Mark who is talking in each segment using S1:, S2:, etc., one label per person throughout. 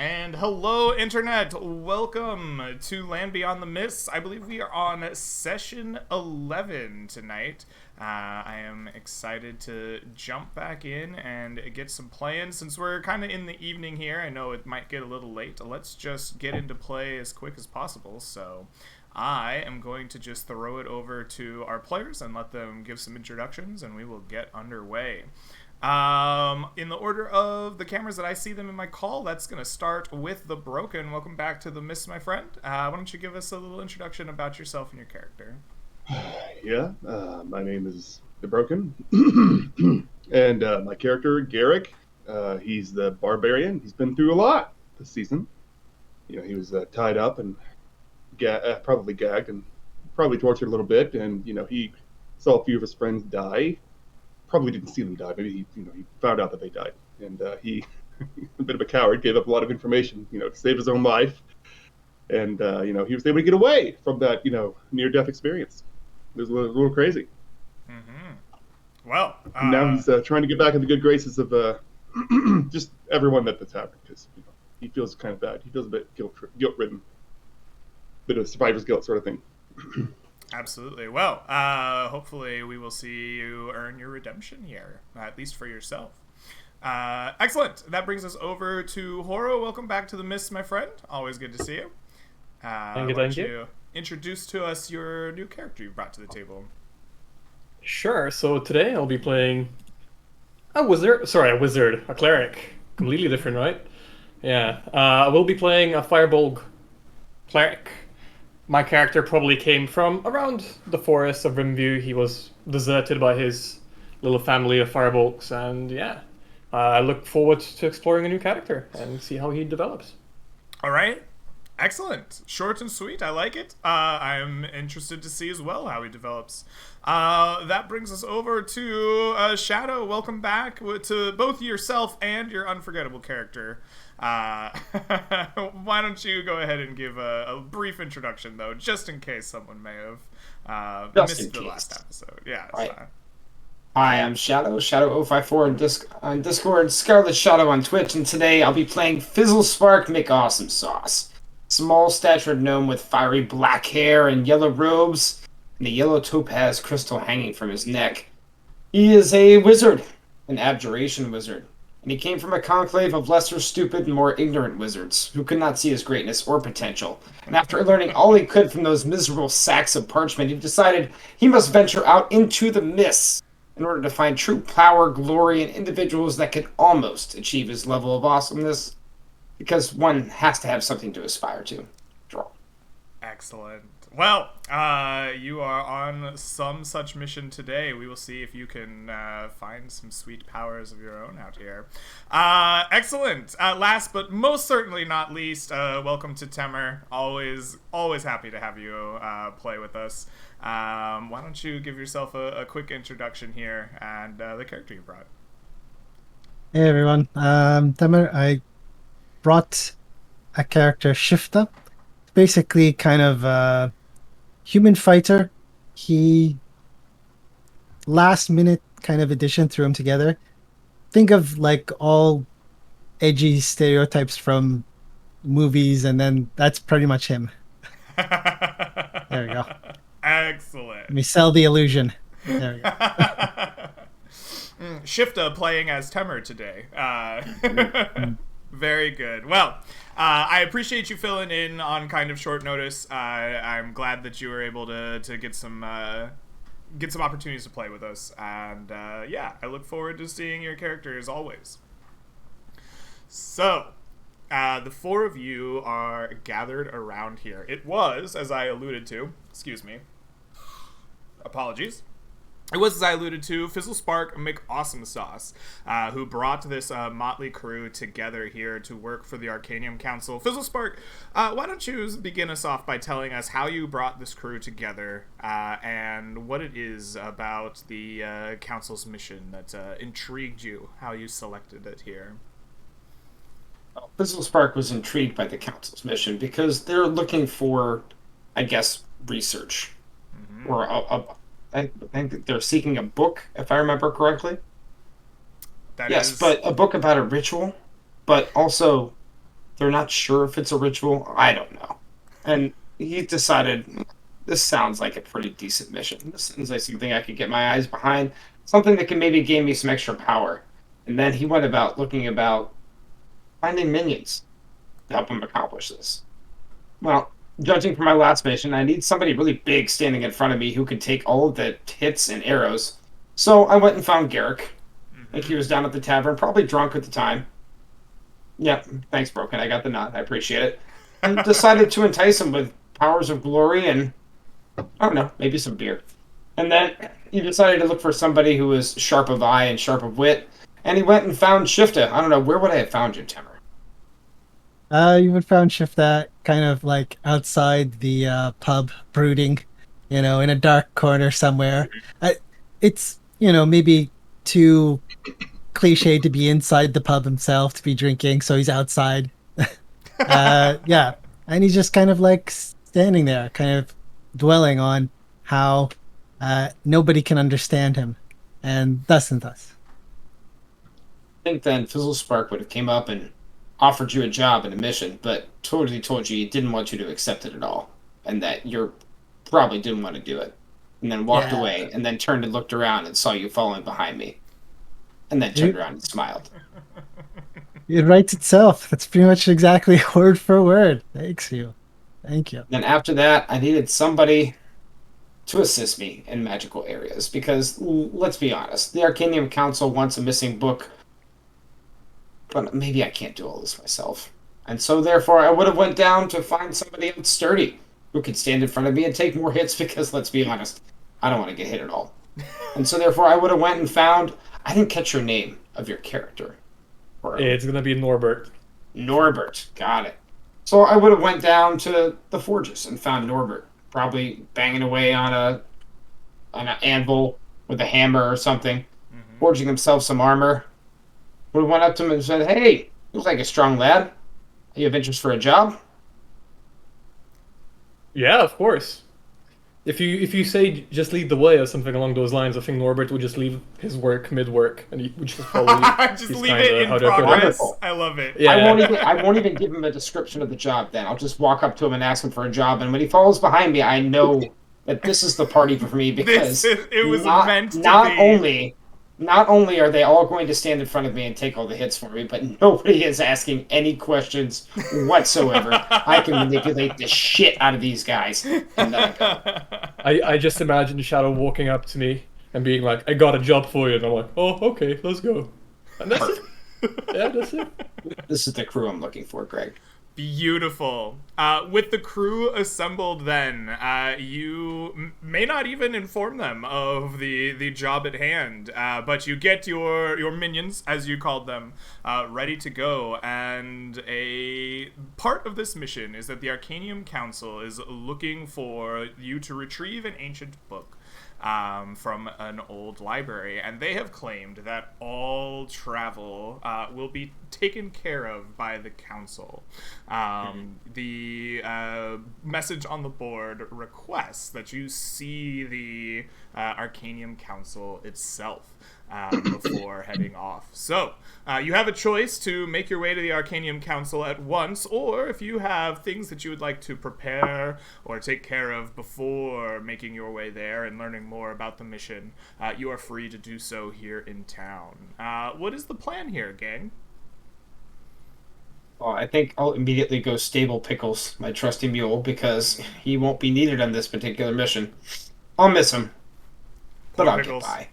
S1: And hello, Internet! Welcome to Land Beyond the Mists. I believe we are on session 11 tonight. I am excited to jump back in and get some playing. Since we're kind of in the evening here, I know it might get a little late. Let's just get into play as quick as possible. So I am going to just throw it over to our players and let them give some introductions, and we will get underway. In the order of the cameras that I see them in my call, that's going to start with the Broken. Welcome back to the Miss, my friend. Why don't you give us a little introduction about yourself and your character?
S2: Yeah, my name is the Broken, and my character Garrick. He's the barbarian. He's been through a lot this season. You know, he was tied up and probably gagged and probably tortured a little bit, and he saw a few of his friends die. Probably didn't see them die. Maybe he found out that they died, and he a bit of a coward, gave up a lot of information, to save his own life, and he was able to get away from that near-death experience. It was a little crazy.
S1: Mm-hmm. Well,
S2: now he's trying to get back in the good graces of just everyone at the tavern, because he feels kind of bad. He feels a bit guilt-ridden, bit of survivor's guilt sort of thing.
S1: Absolutely. Well, hopefully we will see you earn your redemption here, at least for yourself. Excellent. That brings us over to Horo. Welcome back to the Miss, my friend. Always good to see you.
S3: Thank you.
S1: Introduce to us your new character you brought to the table.
S3: Sure. So today I'll be playing a wizard, a cleric. Completely different, right? Yeah. I will be playing a Firbolg cleric. My character probably came from around the forest of Rimview. He was deserted by his little family of Firebolgs, and yeah, I look forward to exploring a new character and see how he develops.
S1: All right. Excellent. Short and sweet. I like it. I'm interested to see as well how he develops. That brings us over to Shadow. Welcome back to both yourself and your unforgettable character. Why don't you go ahead and give a brief introduction, though, just in case someone may have missed the last episode. Yeah.
S4: Right. Hi, I'm Shadow054 on Discord, Scarlet Shadow on Twitch, and today I'll be playing Fizzle Spark McAwesome Sauce. Small-statured gnome with fiery black hair and yellow robes, and a yellow topaz crystal hanging from his neck. He is a wizard, an abjuration wizard, and he came from a conclave of lesser stupid and more ignorant wizards who could not see his greatness or potential. And after learning all he could from those miserable sacks of parchment, he decided he must venture out into the mists in order to find true power, glory, and individuals that could almost achieve his level of awesomeness, because one has to have something to aspire to. Draw.
S1: Excellent. Well, you are on some such mission today. We will see if you can find some sweet powers of your own out here. Excellent. Last but most certainly not least, welcome to Temer. Always happy to have you play with us. Why don't you give yourself a quick introduction here and the character you brought?
S5: Hey everyone, Tamer, I brought a character, Shifta. Basically kind of a human fighter. He last minute kind of addition threw him together. Think of like all edgy stereotypes from movies, and then that's pretty much him. There we go.
S1: Excellent.
S5: Let me sell the illusion. There we go.
S1: Shifta playing as Temer today. Very good. Well, I appreciate you filling in on kind of short notice. I'm glad that you were able to get some opportunities to play with us, and yeah, I look forward to seeing your character as always. So, the four of you are gathered around here. It was, as I alluded to, excuse me, apologies. It was, as I alluded to, Fizzle Spark McAwesome Sauce, who brought this motley crew together here to work for the Arcanium Council. Fizzle Spark, why don't you begin us off by telling us how you brought this crew together and what it is about the Council's mission that intrigued you, how you selected it here.
S4: Fizzle Spark was intrigued by the Council's mission because they're looking for, I guess, research. Mm-hmm. Or I think that they're seeking a book, if I remember correctly. Yes, but a book about a ritual, but also They're not sure if it's a ritual. I don't know. And he decided this sounds like a pretty decent mission. This sounds like something I could get my eyes behind, something that can maybe gain me some extra power. And then he went about looking about finding minions to help him accomplish this. Well, judging from my last mission, I need somebody really big standing in front of me who can take all of the hits and arrows. So I went and found Garrick. I think he was down at the tavern, probably drunk at the time. Yep, thanks, Broken. I got the nod. I appreciate it. And decided to entice him with powers of glory and, I don't know, maybe some beer. And then he decided to look for somebody who was sharp of eye and sharp of wit. And he went and found Shifta. I don't know, where would I have found you, Timmer?
S5: You would found Shifta kind of like outside the pub, brooding, in a dark corner somewhere. It's maybe too cliche to be inside the pub himself to be drinking, so he's outside. Yeah, and he's just kind of like standing there, kind of dwelling on how nobody can understand him, and thus and thus.
S4: I think then Fizzle Spark would have came up and offered you a job and a mission, but totally told you he didn't want you to accept it at all, and that you probably didn't want to do it, and then walked away, and then turned and looked around and saw you following behind me, and then turned around and smiled.
S5: It writes itself. That's pretty much exactly word for word. Thank you.
S4: Then after that, I needed somebody to assist me in magical areas, because let's be honest, the Arcanium Council wants a missing book, but maybe I can't do all this myself. And so therefore I would have went down to find somebody else sturdy who could stand in front of me and take more hits, because let's be honest, I don't want to get hit at all. And so therefore I would have went and found, I didn't catch your name of your character.
S3: It's gonna be Norbert.
S4: Norbert, got it. So I would have went down to the forges and found Norbert, probably banging away on an anvil with a hammer or something, forging himself some armor. Would have went up to him and said, "Hey, looks like a strong lad. You have interest for a job?"
S3: Yeah, of course. If you say just lead the way or something along those lines, I think Norbert would just leave his work mid-work and he would just follow you.
S1: Just leave it in progress. I love it.
S3: Yeah.
S4: I won't even give him a description of the job then. I'll just walk up to him and ask him for a job, and when he follows behind me, I know that this is the party for me, because
S1: it was meant to be.
S4: Not only are they all going to stand in front of me and take all the hits for me, but nobody is asking any questions whatsoever. I can manipulate the shit out of these guys. And then
S3: I just imagine Shadow walking up to me and being like, "I got a job for you," and I'm like, "Oh, okay, let's go." And that's it. Yeah, that's it.
S4: This is the crew I'm looking for, Greg.
S1: Beautiful. With the crew assembled then, you may not even inform them of the job at hand, but you get your minions, as you called them, ready to go, and a part of this mission is that the Arcanium Council is looking for you to retrieve an ancient book from an old library, and they have claimed that all travel will be taken care of by the council. The message on the board requests that you see the Arcanium Council itself before heading off. So, you have a choice to make your way to the Arcanium Council at once, or if you have things that you would like to prepare or take care of before making your way there and learning more about the mission, you are free to do so here in town. What is the plan here, gang?
S4: Well, I think I'll immediately go stable Pickles, my trusty mule, because he won't be needed on this particular mission. I'll miss him, but I'll get by.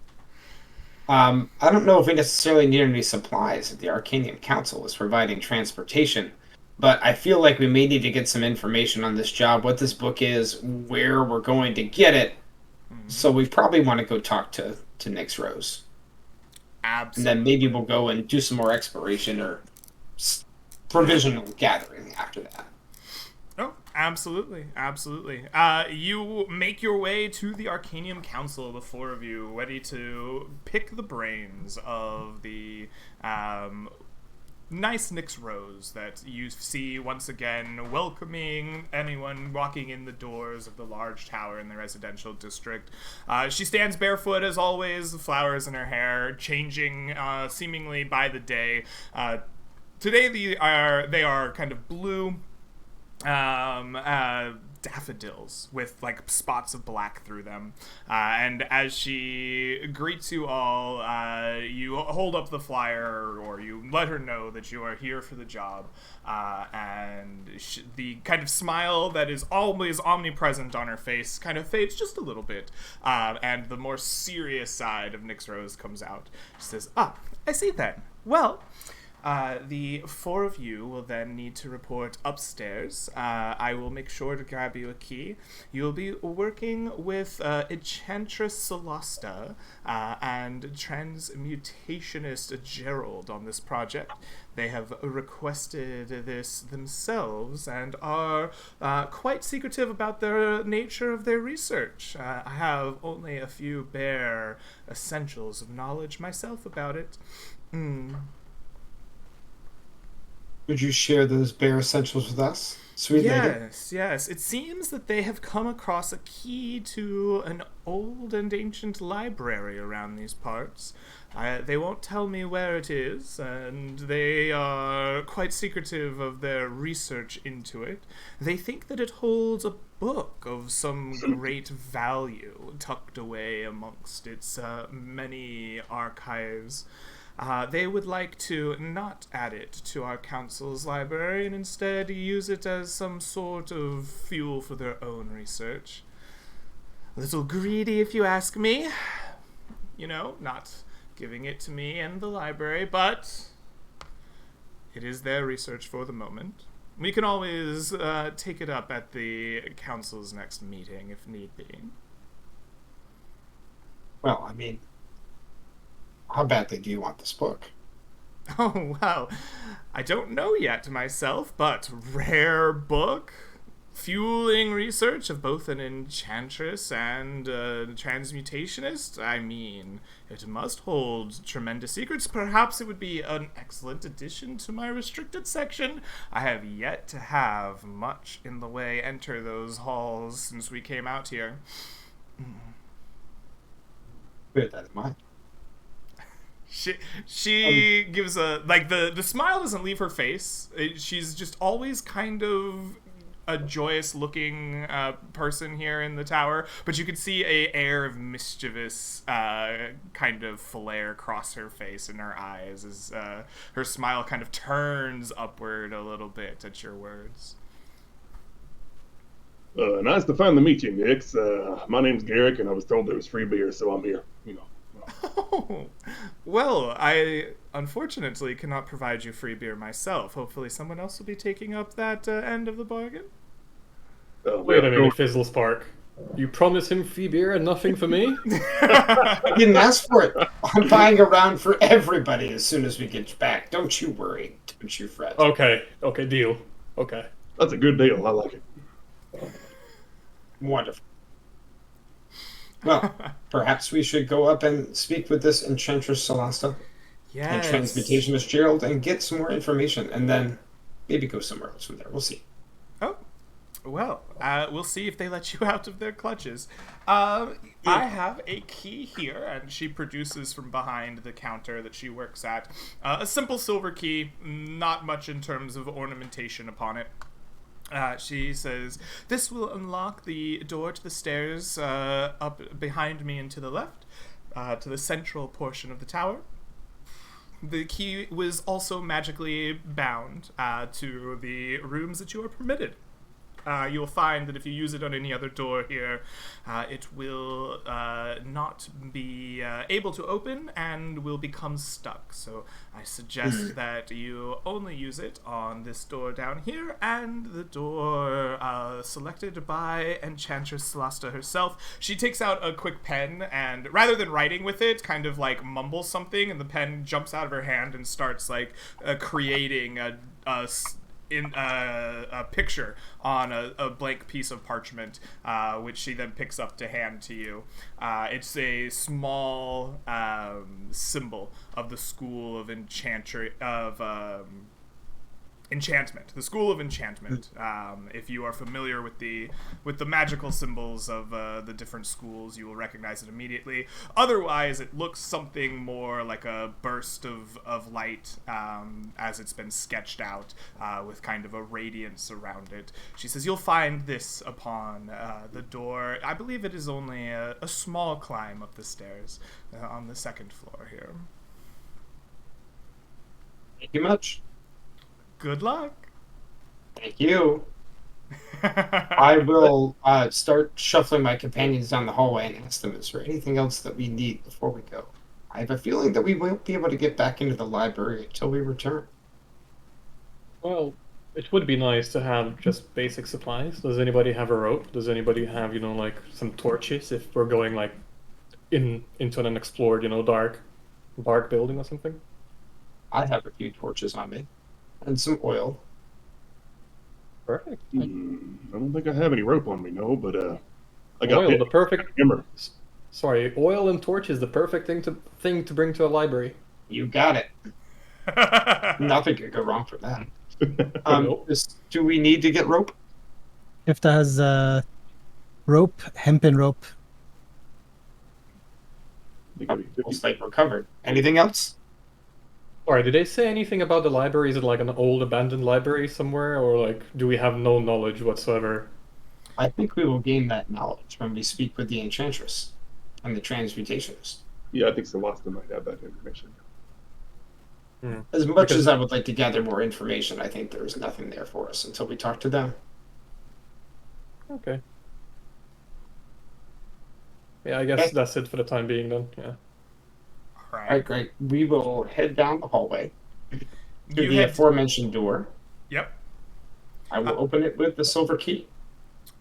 S4: I don't know if we necessarily need any supplies. The Arcanium Council is providing transportation, but I feel like we may need to get some information on this job, what this book is, where we're going to get it. So we probably want to go talk to Nyx Rose.
S1: Absolutely.
S4: And then maybe we'll go and do some more exploration or provisional gathering after that.
S1: Oh, absolutely, absolutely. You make your way to the Arcanium Council, the four of you, ready to pick the brains of the nice Nyx Rose that you see once again welcoming anyone walking in the doors of the large tower in the residential district. She stands barefoot as always, flowers in her hair, changing seemingly by the day. today they are kind of blue daffodils with like spots of black through them. And as she greets you all, you hold up the flyer, or you let her know that you are here for the job. And the kind of smile that is always omnipresent on her face kind of fades just a little bit. And the more serious side of Nyx Rose comes out. She says, "Ah, I see then. Well, the four of you will then need to report upstairs. I will make sure to grab you a key. You'll be working with Enchantress Solasta and Transmutationist Gerald on this project. They have requested this themselves and are quite secretive about the nature of their research. I have only a few bare essentials of knowledge myself about it."
S4: Would you share those bare essentials with us, sweet lady?
S1: Yes. It seems that they have come across a key to an old and ancient library around these parts. They won't tell me where it is, and they are quite secretive of their research into it. They think that it holds a book of some great value tucked away amongst its many archives. They would like to not add it to our council's library and instead use it as some sort of fuel for their own research. A little greedy, if you ask me. You know, not giving it to me and the library, but it is their research for the moment. We can always take it up at the council's next meeting if need be.
S4: Well, I mean, how badly do you want this book?
S1: Oh, well, I don't know yet myself, but rare book? Fueling research of both an enchantress and a transmutationist? I mean, it must hold tremendous secrets. Perhaps it would be an excellent addition to my restricted section. I have yet to have much in the way enter those halls since we came out here.
S4: Bear that in mind.
S1: She gives a, like, the smile doesn't leave her face. She's just always kind of a joyous looking person here in the tower, but you can see a air of mischievous kind of flare cross her face and her eyes as her smile kind of turns upward a little bit at your words.
S2: Nice to finally meet you, Nix. My name's Garrick, and I was told there was free beer, so I'm here. You know.
S1: Oh, well, I unfortunately cannot provide you free beer myself. Hopefully someone else will be taking up that end of the bargain.
S3: Wait a minute, Fizzle Spark. You promise him free beer and nothing for me?
S4: I didn't ask for it. I'm buying around for everybody as soon as we get back. Don't you worry. Don't you fret.
S3: Okay, deal. Okay.
S2: That's a good deal. I like it.
S4: Wonderful. Well, perhaps we should go up and speak with this Enchantress Solasta and Transmutationist Gerald and get some more information, and then maybe go somewhere else from there. We'll see.
S1: Oh, well, we'll see if they let you out of their clutches. I have a key here, and she produces from behind the counter that she works at a simple silver key, not much in terms of ornamentation upon it. She says, "This will unlock the door to the stairs up behind me and to the left, to the central portion of the tower. The key was also magically bound to the rooms that you are permitted. You will find that if you use it on any other door here, it will not be able to open and will become stuck. So I suggest that you only use it on this door down here and the door selected by Enchantress Solasta herself." She takes out a quick pen and, rather than writing with it, kind of like mumbles something, and the pen jumps out of her hand and starts like creating a picture on a blank piece of parchment, which she then picks up to hand to you. It's a small symbol of the school of Enchantment, the School of Enchantment. If you are familiar with the magical symbols of the different schools, you will recognize it immediately. Otherwise, it looks something more like a burst of light as it's been sketched out with kind of a radiance around it. She says, you'll find this upon the door. I believe it is only a small climb up the stairs on the second floor here.
S4: Thank you much.
S1: Good luck.
S4: Thank you. I will start shuffling my companions down the hallway and ask them, is there anything else that we need before we go? I have a feeling that we won't be able to get back into the library until we return.
S3: Well, it would be nice to have just basic supplies. Does anybody have a rope? Does anybody have, like some torches if we're going like into an unexplored, dark building or something?
S4: I have a few torches on me and some oil.
S3: Perfect.
S2: I don't think I have any rope on me, no, but I got
S3: Oil, the perfect.
S2: hammer.
S3: Sorry, oil and torch is the perfect thing to bring to a library.
S4: You got it. Nothing could go wrong for that.
S3: Nope.
S4: Do we need to get rope?
S5: If that has rope, hempen rope.
S4: Looks like we're covered. Anything else?
S3: Sorry, did they say anything about the library? Is it like an old abandoned library somewhere, or like do we have no knowledge whatsoever?
S4: I think we will gain that knowledge when we speak with the Enchantress and the Transmutationist.
S2: Yeah, I think Celeste might have that information.
S4: As much as I would like to gather more information, I think there is nothing there for us until we talk to them.
S3: Okay. Yeah, I guess that's it for the time being then. Yeah.
S4: All right, great. We will head down the hallway to the aforementioned door.
S1: Yep.
S4: I will open it with the silver key.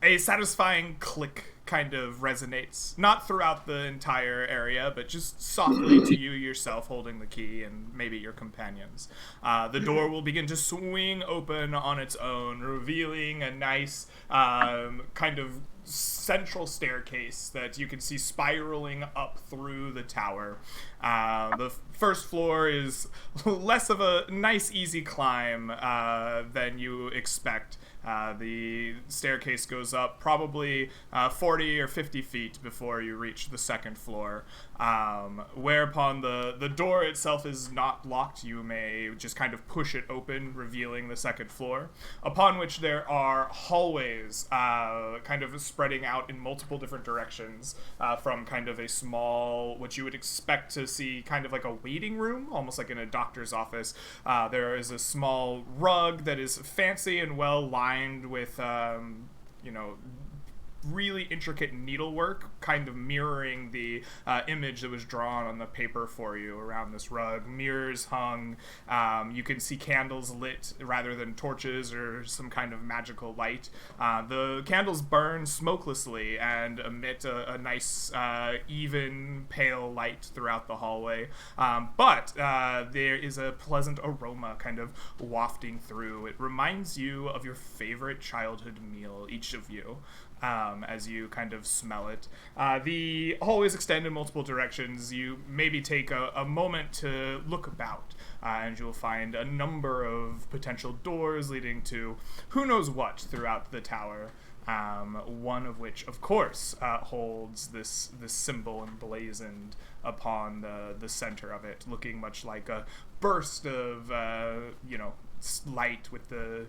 S1: A satisfying click kind of resonates, not throughout the entire area, but just softly to you yourself holding the key and maybe your companions. The door will begin to swing open on its own, revealing a nice kind of central staircase that you can see spiraling up through the tower. The first floor is less of a nice, easy climb than you expect. The staircase goes up probably 40 or 50 feet before you reach the second floor, whereupon the door itself is not locked. You may just kind of push it open, revealing the second floor, upon which there are hallways kind of spreading out in multiple different directions from kind of a small, what you would expect to see kind of like a waiting room, almost like in a doctor's office. There is a small rug that is fancy and well lined with, really intricate needlework, kind of mirroring the image that was drawn on the paper for you around this rug. Mirrors hung. You can see candles lit rather than torches or some kind of magical light. The candles burn smokelessly and emit a nice, even, pale light throughout the hallway. But there is a pleasant aroma kind of wafting through. It reminds you of your favorite childhood meal, each of you. As you kind of smell it. The hallways extend in multiple directions. You maybe take a moment to look about, and you'll find a number of potential doors leading to who knows what throughout the tower. One of which, of course, holds this symbol emblazoned upon the center of it, looking much like a burst of, light with the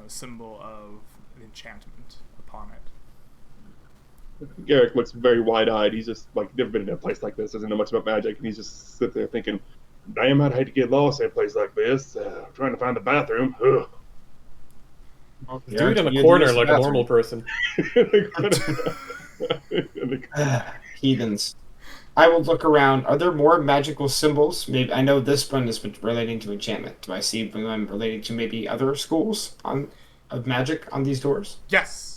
S1: symbol of enchantment upon it.
S2: Garrick looks very wide-eyed. He's just like never been in a place like this. Doesn't know much about magic, and he's just sitting there thinking, "Damn, I'd hate to get lost in a place like this. Trying to find the bathroom." Ugh.
S3: Do it in a corner like a normal person.
S4: Heathens. I will look around. Are there more magical symbols? Maybe I know this one is relating to enchantment. Do I see them relating to maybe other schools of magic on these doors?
S1: Yes.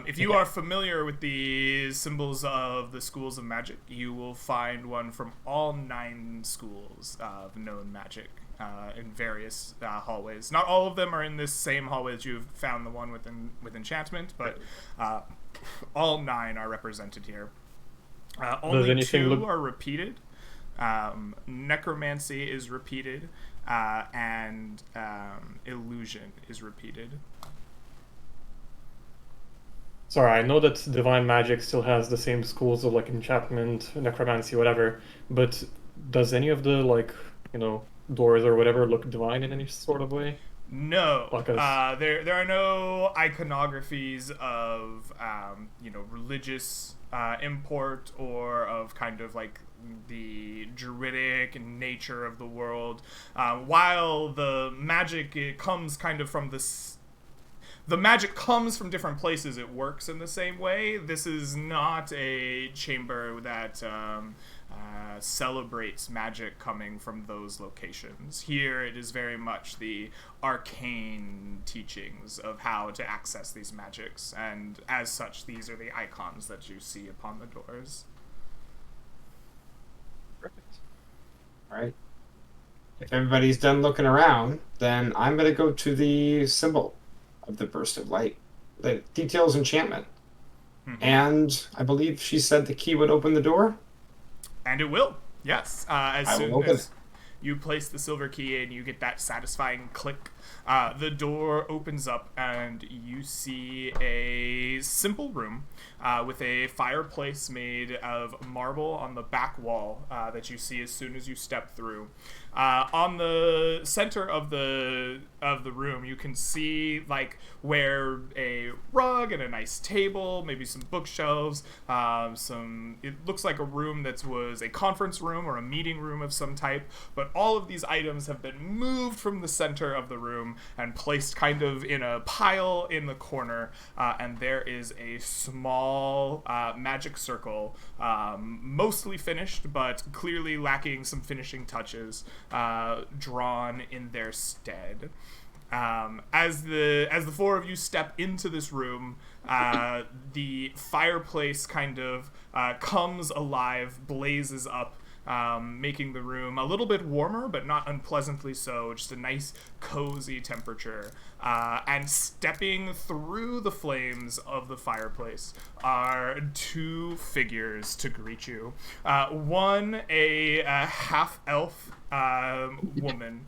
S1: If you are familiar with the symbols of the schools of magic, you will find one from all 9 schools of known magic in various hallways. Not all of them are in this same hallway that you've found the one with enchantment, but all 9 are represented here. Only 2 are repeated. Necromancy is repeated, and illusion is repeated.
S3: Sorry, I know that divine magic still has the same schools of like enchantment, necromancy, whatever, but does any of the like, doors or whatever look divine in any sort of way?
S1: No,
S3: Because
S1: there are no iconographies of religious import or of kind of like the druidic nature of the world. While the magic comes kind of from this. The magic comes from different places. It works in the same way. This is not a chamber that celebrates magic coming from those locations. Here, it is very much the arcane teachings of how to access these magics, and as such, these are the icons that you see upon the doors.
S4: Perfect. All right. If everybody's done looking around, then I'm going to go to the symbol of the burst of light. The details enchantment.
S1: Mm-hmm.
S4: And I believe she said the key would open the door.
S1: And it will, yes. As
S4: I will
S1: soon
S4: open
S1: as you place the silver key in, you get that satisfying click. The door opens up, and you see a simple room with a fireplace made of marble on the back wall that you see as soon as you step through. On the center of the room, you can see like where a rug and a nice table, maybe some bookshelves, it looks like a room that was a conference room or a meeting room of some type, but all of these items have been moved from the center of the room and placed kind of in a pile in the corner, and there is a small magic circle, mostly finished but clearly lacking some finishing touches, drawn in their stead. As the four of you step into this room, the fireplace kind of comes alive, blazes up, making the room a little bit warmer, but not unpleasantly so, just a nice, cozy temperature. And stepping through the flames of the fireplace are two figures to greet you. One, a half-elf woman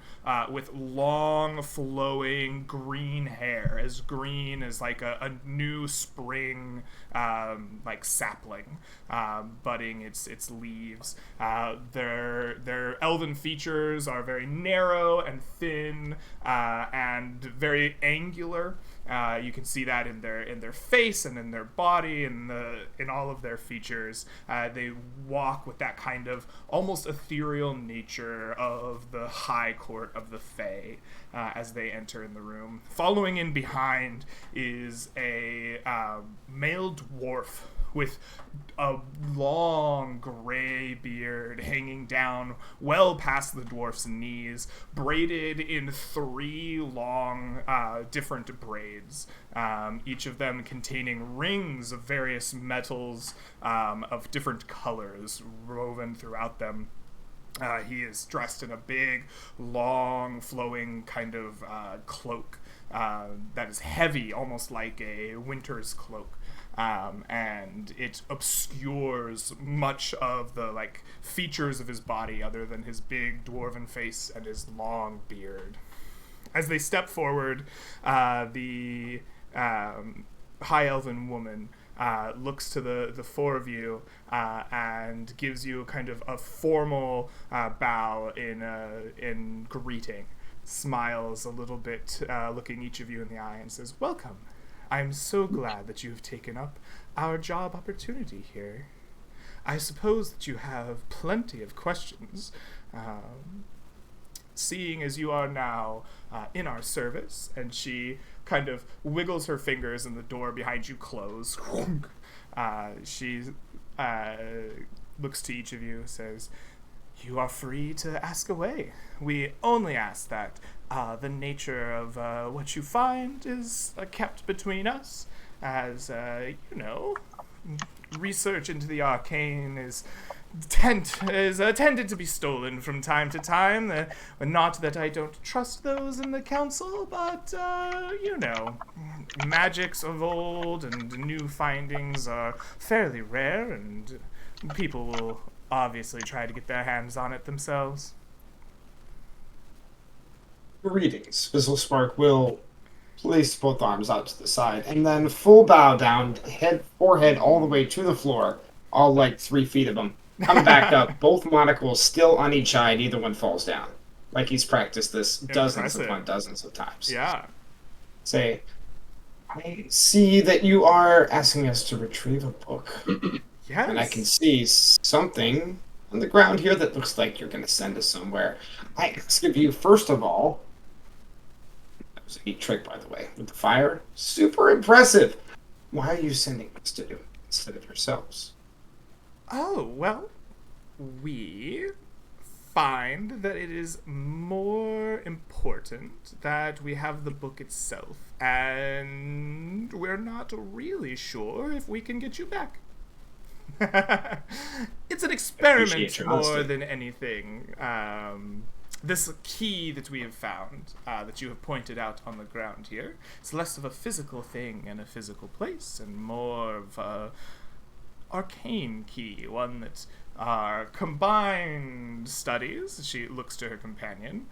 S1: with long, flowing green hair, as green as like a new spring, like sapling, budding its leaves. Their elven features are very narrow and thin, and very angular. You can see that in their face and in their body and in all of their features. They walk with that kind of almost ethereal nature of the high court of the Fae as they enter in the room. Following in behind is a male dwarf with a long gray beard hanging down well past the dwarf's knees, braided in three long different braids, each of them containing rings of various metals of different colors woven throughout them. He is dressed in a big, long, flowing kind of cloak that is heavy, almost like a winter's cloak. And it obscures much of the like features of his body other than his big dwarven face and his long beard. As they step forward, the high elven woman looks to the four of you and gives you kind of a formal bow in greeting, smiles a little bit, looking each of you in the eye, and says, "Welcome. I'm so glad that you have taken up our job opportunity here. I suppose that you have plenty of questions, seeing as you are now in our service." And she kind of wiggles her fingers and the door behind you close. She looks to each of you, says, "You are free to ask away. We only ask that the nature of what you find is kept between us, as, research into the arcane is tended to be stolen from time to time. Not that I don't trust those in the council, but, magics of old and new findings are fairly rare, and people will obviously try to get their hands on it themselves.
S4: Greetings. Fizzle Spark will place both arms out to the side, and then full bow down, forehead all the way to the floor, all like 3 feet of them. Come back up, both monocles still on each eye, neither one falls down. Like he's practiced this dozens
S1: Impressive.
S4: upon dozens of times.
S1: Yeah.
S4: Say, I see that you are asking us to retrieve a book.
S1: Yes.
S4: And I can see something on the ground here that looks like you're going to send us somewhere. I ask of you, first of all, that was a neat trick, by the way, with the fire. Super impressive. Why are you sending us to do it instead of yourselves?
S1: Oh, well, we find that it is more important that we have the book itself, and we're not really sure if we can get you back. It's an experiment more than anything. This key that we have found, that you have pointed out on the ground here, is less of a physical thing in a physical place, and more of a arcane key, one that our combined studies, she looks to her companion,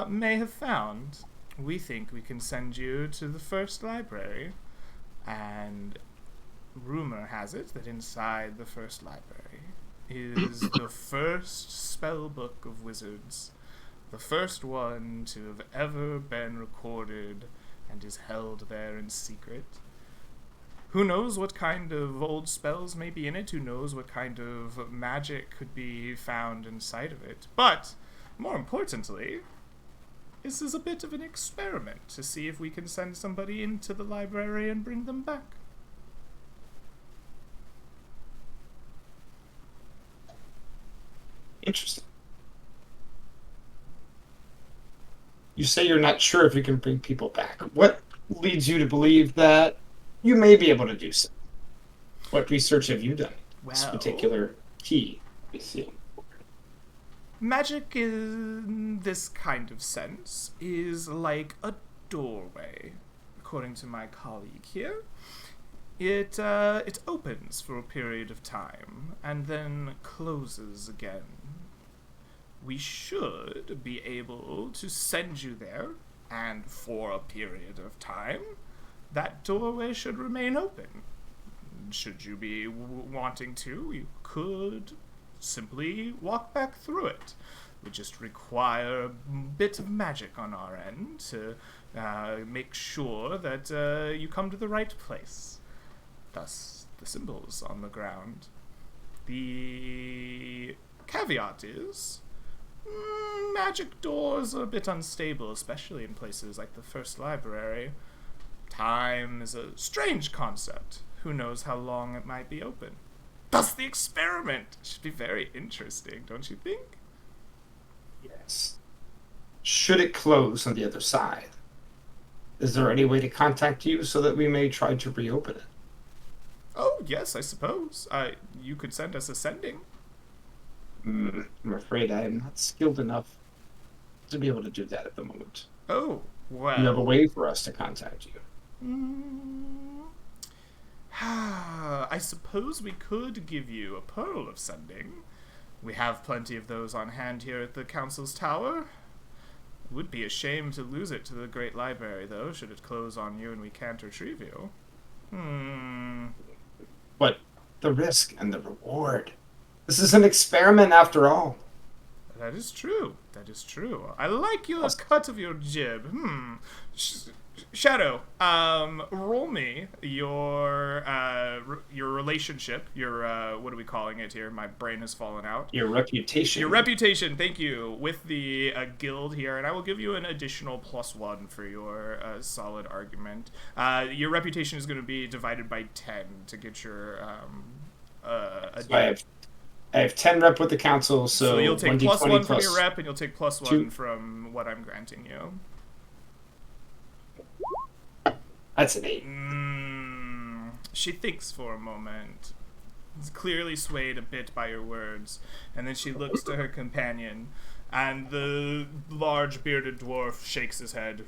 S1: may have found. We think we can send you to the first library, and rumor has it that inside the first library is the first spell book of wizards, the first one to have ever been recorded, and is held there in secret. Who knows what kind of old spells may be in it? Who knows what kind of magic could be found inside of it? But, more importantly, this is a bit of an experiment to see if we can send somebody into the library and bring them back.
S4: Interesting. You say you're not sure if you can bring people back. What leads you to believe that you may be able to do so? What research have you done? This particular key we see.
S1: Magic in this kind of sense is like a doorway, according to my colleague here. It opens for a period of time and then closes again. We should be able to send you there, and for a period of time, that doorway should remain open. Should you be wanting to, you could simply walk back through it. We just require a bit of magic on our end to make sure that you come to the right place. Thus, the symbols on the ground. The caveat is, magic doors are a bit unstable, especially in places like the first library. Time is a strange concept. Who knows how long it might be open? Thus, the experiment should be very interesting, don't you think?
S4: Yes. Should it close on the other side, is there any way to contact you so that we may try to reopen it?
S1: Oh, yes, I suppose. You could send us a sending.
S4: I'm afraid I am not skilled enough to be able to do that at the moment.
S1: Oh, well.
S4: Do you have a way for us to contact you?
S1: I suppose we could give you a pearl of sending. We have plenty of those on hand here at the Council's Tower. Would be a shame to lose it to the Great Library, though, should it close on you and we can't retrieve you.
S4: But the risk and the reward. This is an experiment after all.
S1: That is true. That is true. I like your cut of your jib. Shadow, roll me your relationship, your, what are we calling it here? My brain has fallen out.
S4: Your reputation.
S1: Your reputation, thank you, with the guild here, and I will give you an additional +1 for your solid argument. Your reputation is going to be divided by 10 to get your,
S4: I have 10 rep with the council, so
S1: you'll take +1 from your rep, and you'll take +1
S4: 2.
S1: from what I'm granting you.
S4: That's an 8.
S1: She thinks for a moment, is clearly swayed a bit by your words, and then she looks to her companion, and the large bearded dwarf shakes his head.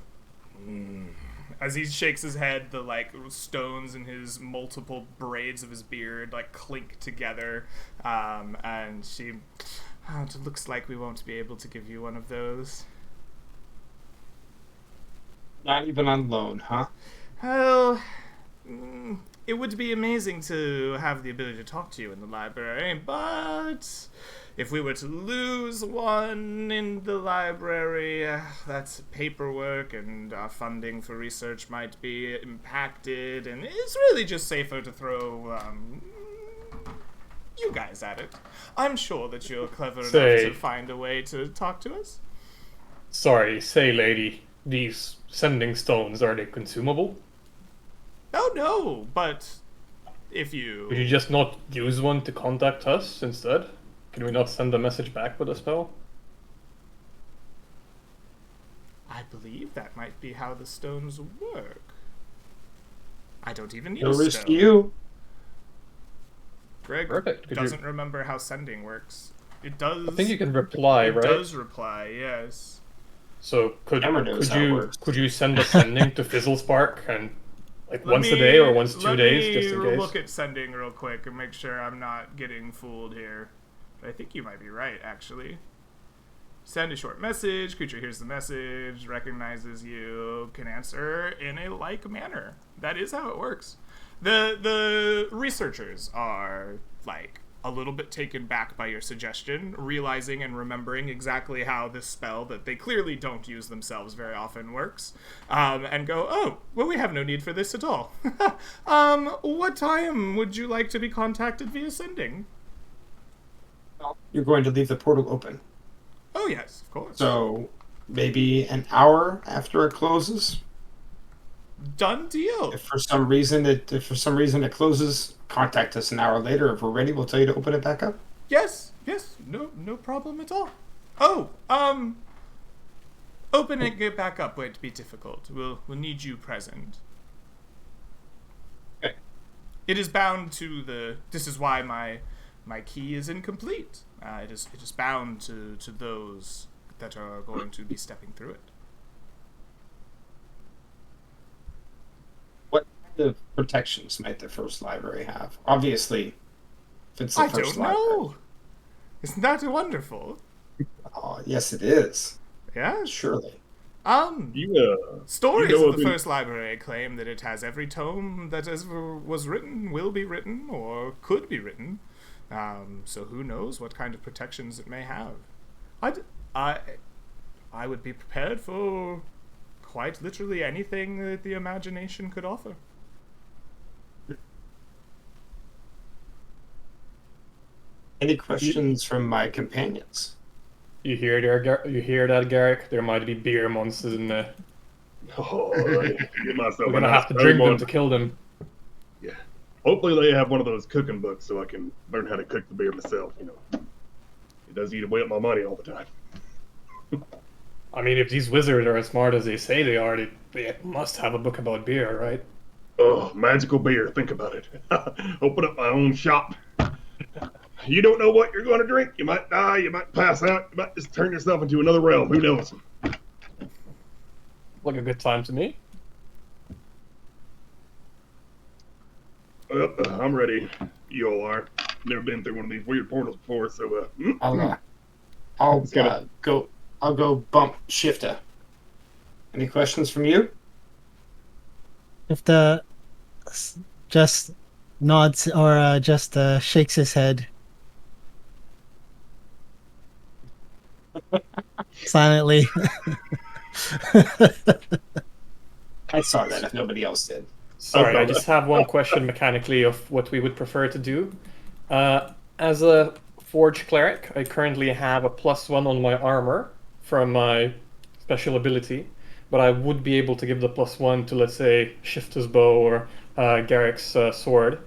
S1: As he shakes his head, the like stones in his multiple braids of his beard like clink together, and she, it looks like we won't be able to give you one of those.
S4: Not even on loan, huh?
S1: Well, it would be amazing to have the ability to talk to you in the library, but if we were to lose one in the library, that's paperwork and our funding for research might be impacted, and it's really just safer to throw you guys at it. I'm sure that you're clever enough to find a way to talk to us.
S3: Sorry, say, lady, these sending stones, are they consumable?
S1: Oh, no, but if you...
S3: Could you just not use one to contact us instead? Can we not send a message back with a spell?
S1: I believe that might be how the stones work. I don't even need
S4: No
S1: a
S4: risk
S1: stone.
S4: to you.
S1: Greg
S3: Perfect.
S1: doesn't remember how sending works. It does...
S3: I think you can reply, right?
S1: It does reply, yes.
S3: So could
S4: Hammer knows how it works.
S3: you send a sending to Fizzlespark and like once a day or once 2 days, just in
S1: Let me
S3: case?
S1: look at sending real quick and make sure I'm not getting fooled here. But I think you might be right, actually. Send a short message. Creature hears the message, recognizes you, can answer in a like manner. That is how it works. The researchers are like a little bit taken back by your suggestion, realizing and remembering exactly how this spell that they clearly don't use themselves very often works, and go, oh, well, we have no need for this at all. What time would you like to be contacted via sending?
S4: You're going to leave the portal open.
S1: Oh, yes, of course.
S4: So maybe an hour after it closes.
S1: Done deal.
S4: If for some reason it closes, contact us an hour later. If we're ready, we'll tell you to open it back up.
S1: Yes, no problem at all. Oh, open and get back up won't be difficult. We'll need you present.
S4: Okay.
S1: It is bound to the. This is why my key is incomplete. It is bound to those that are going to be stepping through it.
S4: What kind of protections might the first library have? Obviously, if it's the
S1: I
S4: first
S1: don't
S4: library.
S1: know. Isn't that wonderful?
S4: Oh, yes, it is.
S1: Yeah.
S4: Surely.
S1: Stories
S2: you know
S1: of the
S2: of
S1: first library claim that it has every tome that ever was written, will be written, or could be written. So who knows what kind of protections it may have. I would be prepared for quite literally anything that the imagination could offer.
S4: Any questions from my companions?
S3: You hear that, Garrick? There might be beer monsters in there.
S2: Oh, get myself
S3: We're
S2: a
S3: gonna
S2: nice
S3: have to drink
S2: one.
S3: them to kill them.
S2: Yeah. Hopefully they have one of those cooking books so I can learn how to cook the beer myself, you know. It does eat away at my money all the time.
S3: I mean, if these wizards are as smart as they say they are, they must have a book about beer, right?
S2: Oh, magical beer, think about it. Open up my own shop. You don't know what you're going to drink. You might die, you might pass out, you might just turn yourself into another realm. Who knows?
S3: Like a good time to me.
S2: I'm ready. You all are. Never been through one of these weird portals before, so
S4: I'll
S2: It's gonna-
S4: I'll go bump Shifta. Any questions from you?
S5: If the just nods or just shakes his head silently.
S4: I saw that if nobody else did.
S3: Sorry,
S2: Okay.
S3: I just have one question mechanically of what we would prefer to do. As a Forge Cleric, I currently have a +1 on my armor from my special ability, but I would be able to give the +1 to, let's say, Shifta's bow or Garrick's sword.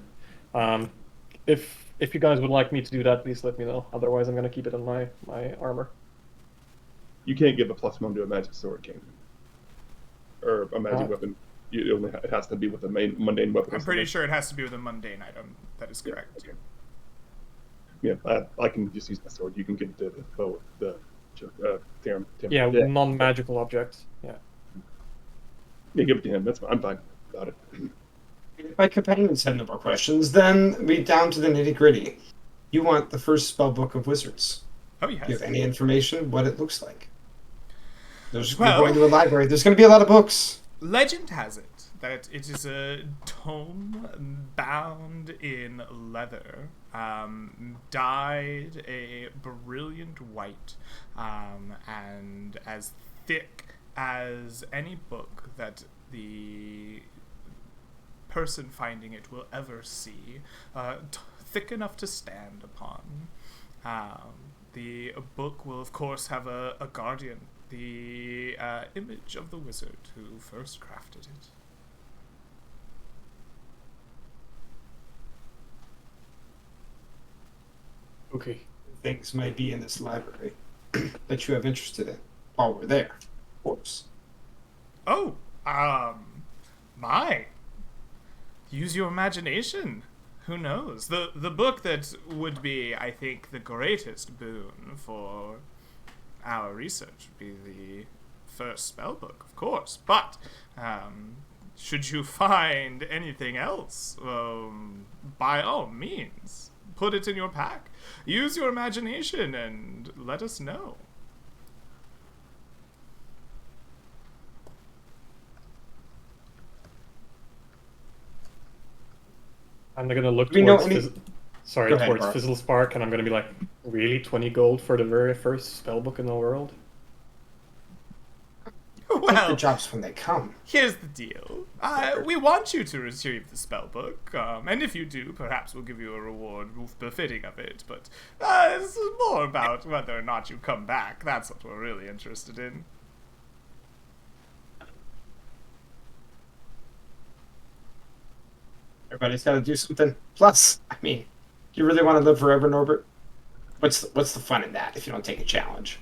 S3: If you guys would like me to do that, please let me know. Otherwise, I'm going to keep it on my armor.
S2: you can't give a +1 to a magic sword, can you? Or a magic weapon. It has to be with a mundane weapon.
S1: I'm pretty sure it has to be with a mundane item. That is correct.
S2: Yeah, I can just use my sword. You can get the bow, the Tim.
S3: Yeah, non-magical objects. Yeah.
S2: Yeah, give it to him. That's fine. I'm fine. Got it.
S4: If my companions have no more questions, then we down to the nitty gritty. You want the first spell book of wizards?
S1: Oh,
S4: Do you
S1: yes.
S4: have any information what it looks like? We're
S1: Well-
S4: going to a library. There's going to be a lot of books.
S1: Legend has it that it is a tome bound in leather, dyed a brilliant white, and as thick as any book that the person finding it will ever see, thick enough to stand upon. The book will, of course, have a guardian, the image of the wizard who first crafted it.
S3: Okay.
S4: Things might be in this library that you have interested in while we're there, of course.
S1: Oh, my. Use your imagination. Who knows? The book that would be, I think, the greatest boon for our research would be the first spell book, of course. But, should you find anything else, by all means, put it in your pack. Use your imagination and let us know.
S3: I'm gonna look
S4: Do we know
S3: towards
S4: any-
S3: sorry,
S4: Go ahead,
S3: towards
S4: Bart.
S3: Fizzle Spark, and I'm gonna be like, really, 20 gold for the very first spellbook in the world?
S4: Take the
S1: Well,
S4: jobs when they come.
S1: here's the deal. We want you to retrieve the spellbook, and if you do, perhaps we'll give you a reward befitting of it, but it's more about whether or not you come back. That's what we're really interested in.
S4: Everybody's got to do something. Plus, I mean, do you really want to live forever, Norbert? What's the fun in that if you don't take a challenge?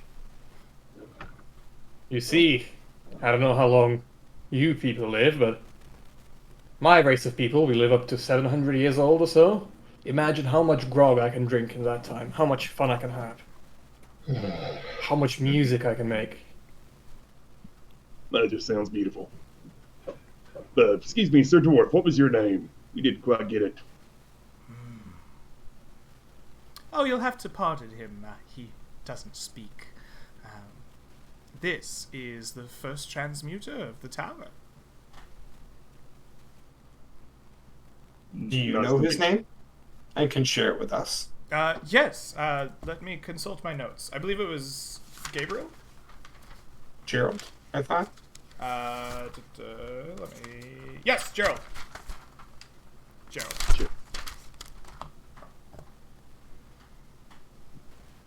S3: You see, I don't know how long you people live, but my race of people, we live up to 700 years old or so. Imagine how much grog I can drink in that time, how much fun I can have, how much music I can make.
S2: That just sounds beautiful. Excuse me, Sir Dwarf, what was your name? We didn't quite get it.
S1: Oh, you'll have to pardon him. He doesn't speak. This is the first transmuter of the tower.
S4: Do you
S2: Nice
S4: know
S2: to
S4: his
S2: meet you.
S4: name? And can share it with us.
S1: Yes. Let me consult my notes. I believe it was Gabriel.
S4: Gerald, I thought.
S1: Let me. Yes, Gerald. Gerald.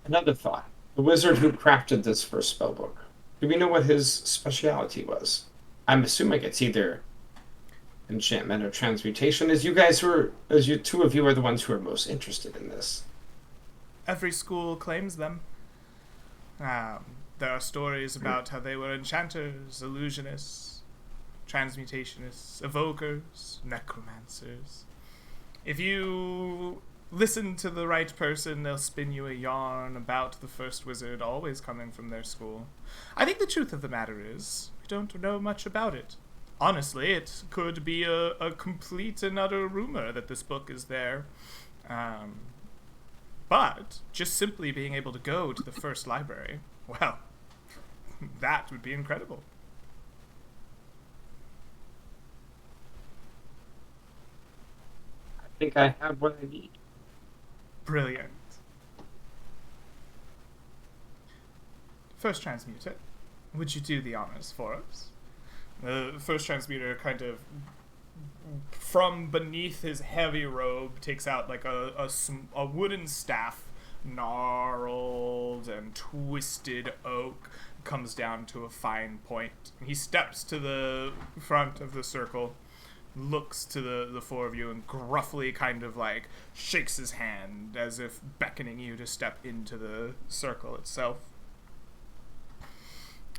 S4: Another thought. The wizard who crafted this first spellbook. Do we know what his speciality was? I'm assuming it's either enchantment or transmutation, as you two of you are the ones who are most interested in this.
S1: Every school claims them. There are stories about how they were enchanters, illusionists, transmutationists, evokers, necromancers. If you listen to the right person, they'll spin you a yarn about the first wizard always coming from their school. I think the truth of the matter is, we don't know much about it. Honestly, it could be a complete and utter rumor that this book is there. But just simply being able to go to the first library, well, that would be incredible.
S4: I think I have what I need.
S1: Brilliant. First transmuter, would you do the honors for us? The first transmuter kind of, from beneath his heavy robe, takes out like a wooden staff, gnarled and twisted oak, comes down to a fine point. He steps to the front of the circle, looks to the four of you, and gruffly kind of like shakes his hand as if beckoning you to step into the circle itself.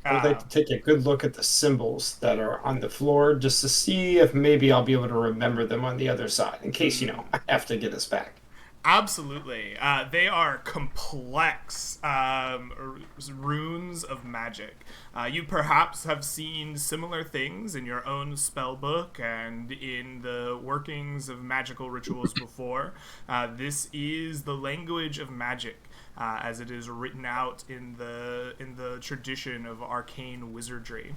S4: I'd like to take a good look at the symbols that are on the floor just to see if maybe I'll be able to remember them on the other side, in case, I have to get us back.
S1: Absolutely. They are complex runes of magic. You perhaps have seen similar things in your own spell book and in the workings of magical rituals before. This is the language of magic. As it is written out in the tradition of arcane wizardry.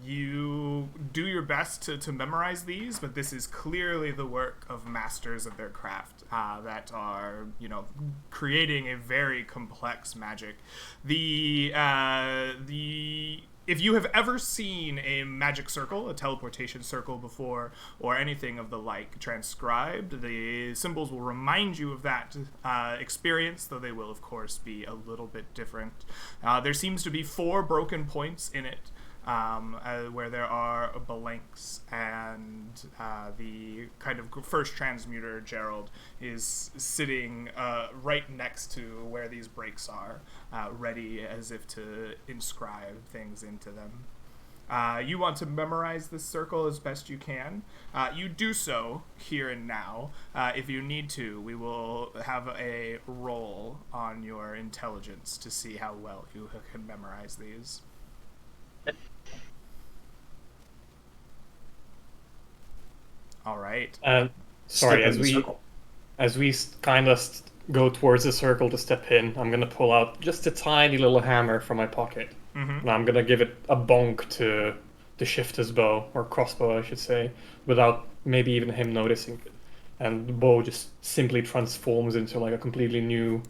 S1: You do your best to memorize these, but this is clearly the work of masters of their craft that are, creating a very complex magic. If you have ever seen a magic circle, a teleportation circle before, or anything of the like transcribed, the symbols will remind you of that experience, though they will, of course, be a little bit different. There seems to be 4 broken points in it, where there are blanks, and the kind of first transmuter, Gerald, is sitting right next to where these breaks are, ready as if to inscribe things into them. You want to memorize this circle as best you can. You do so here and now. If you need to, we will have a roll on your intelligence to see how well you can memorize these. All right.
S3: Sorry, as we kind of go towards the circle to step in, I'm gonna pull out just a tiny little hammer from my pocket, and I'm gonna give it a bonk to the shifter's bow, or crossbow, I should say, without maybe even him noticing it. And the bow just simply transforms into like a completely new,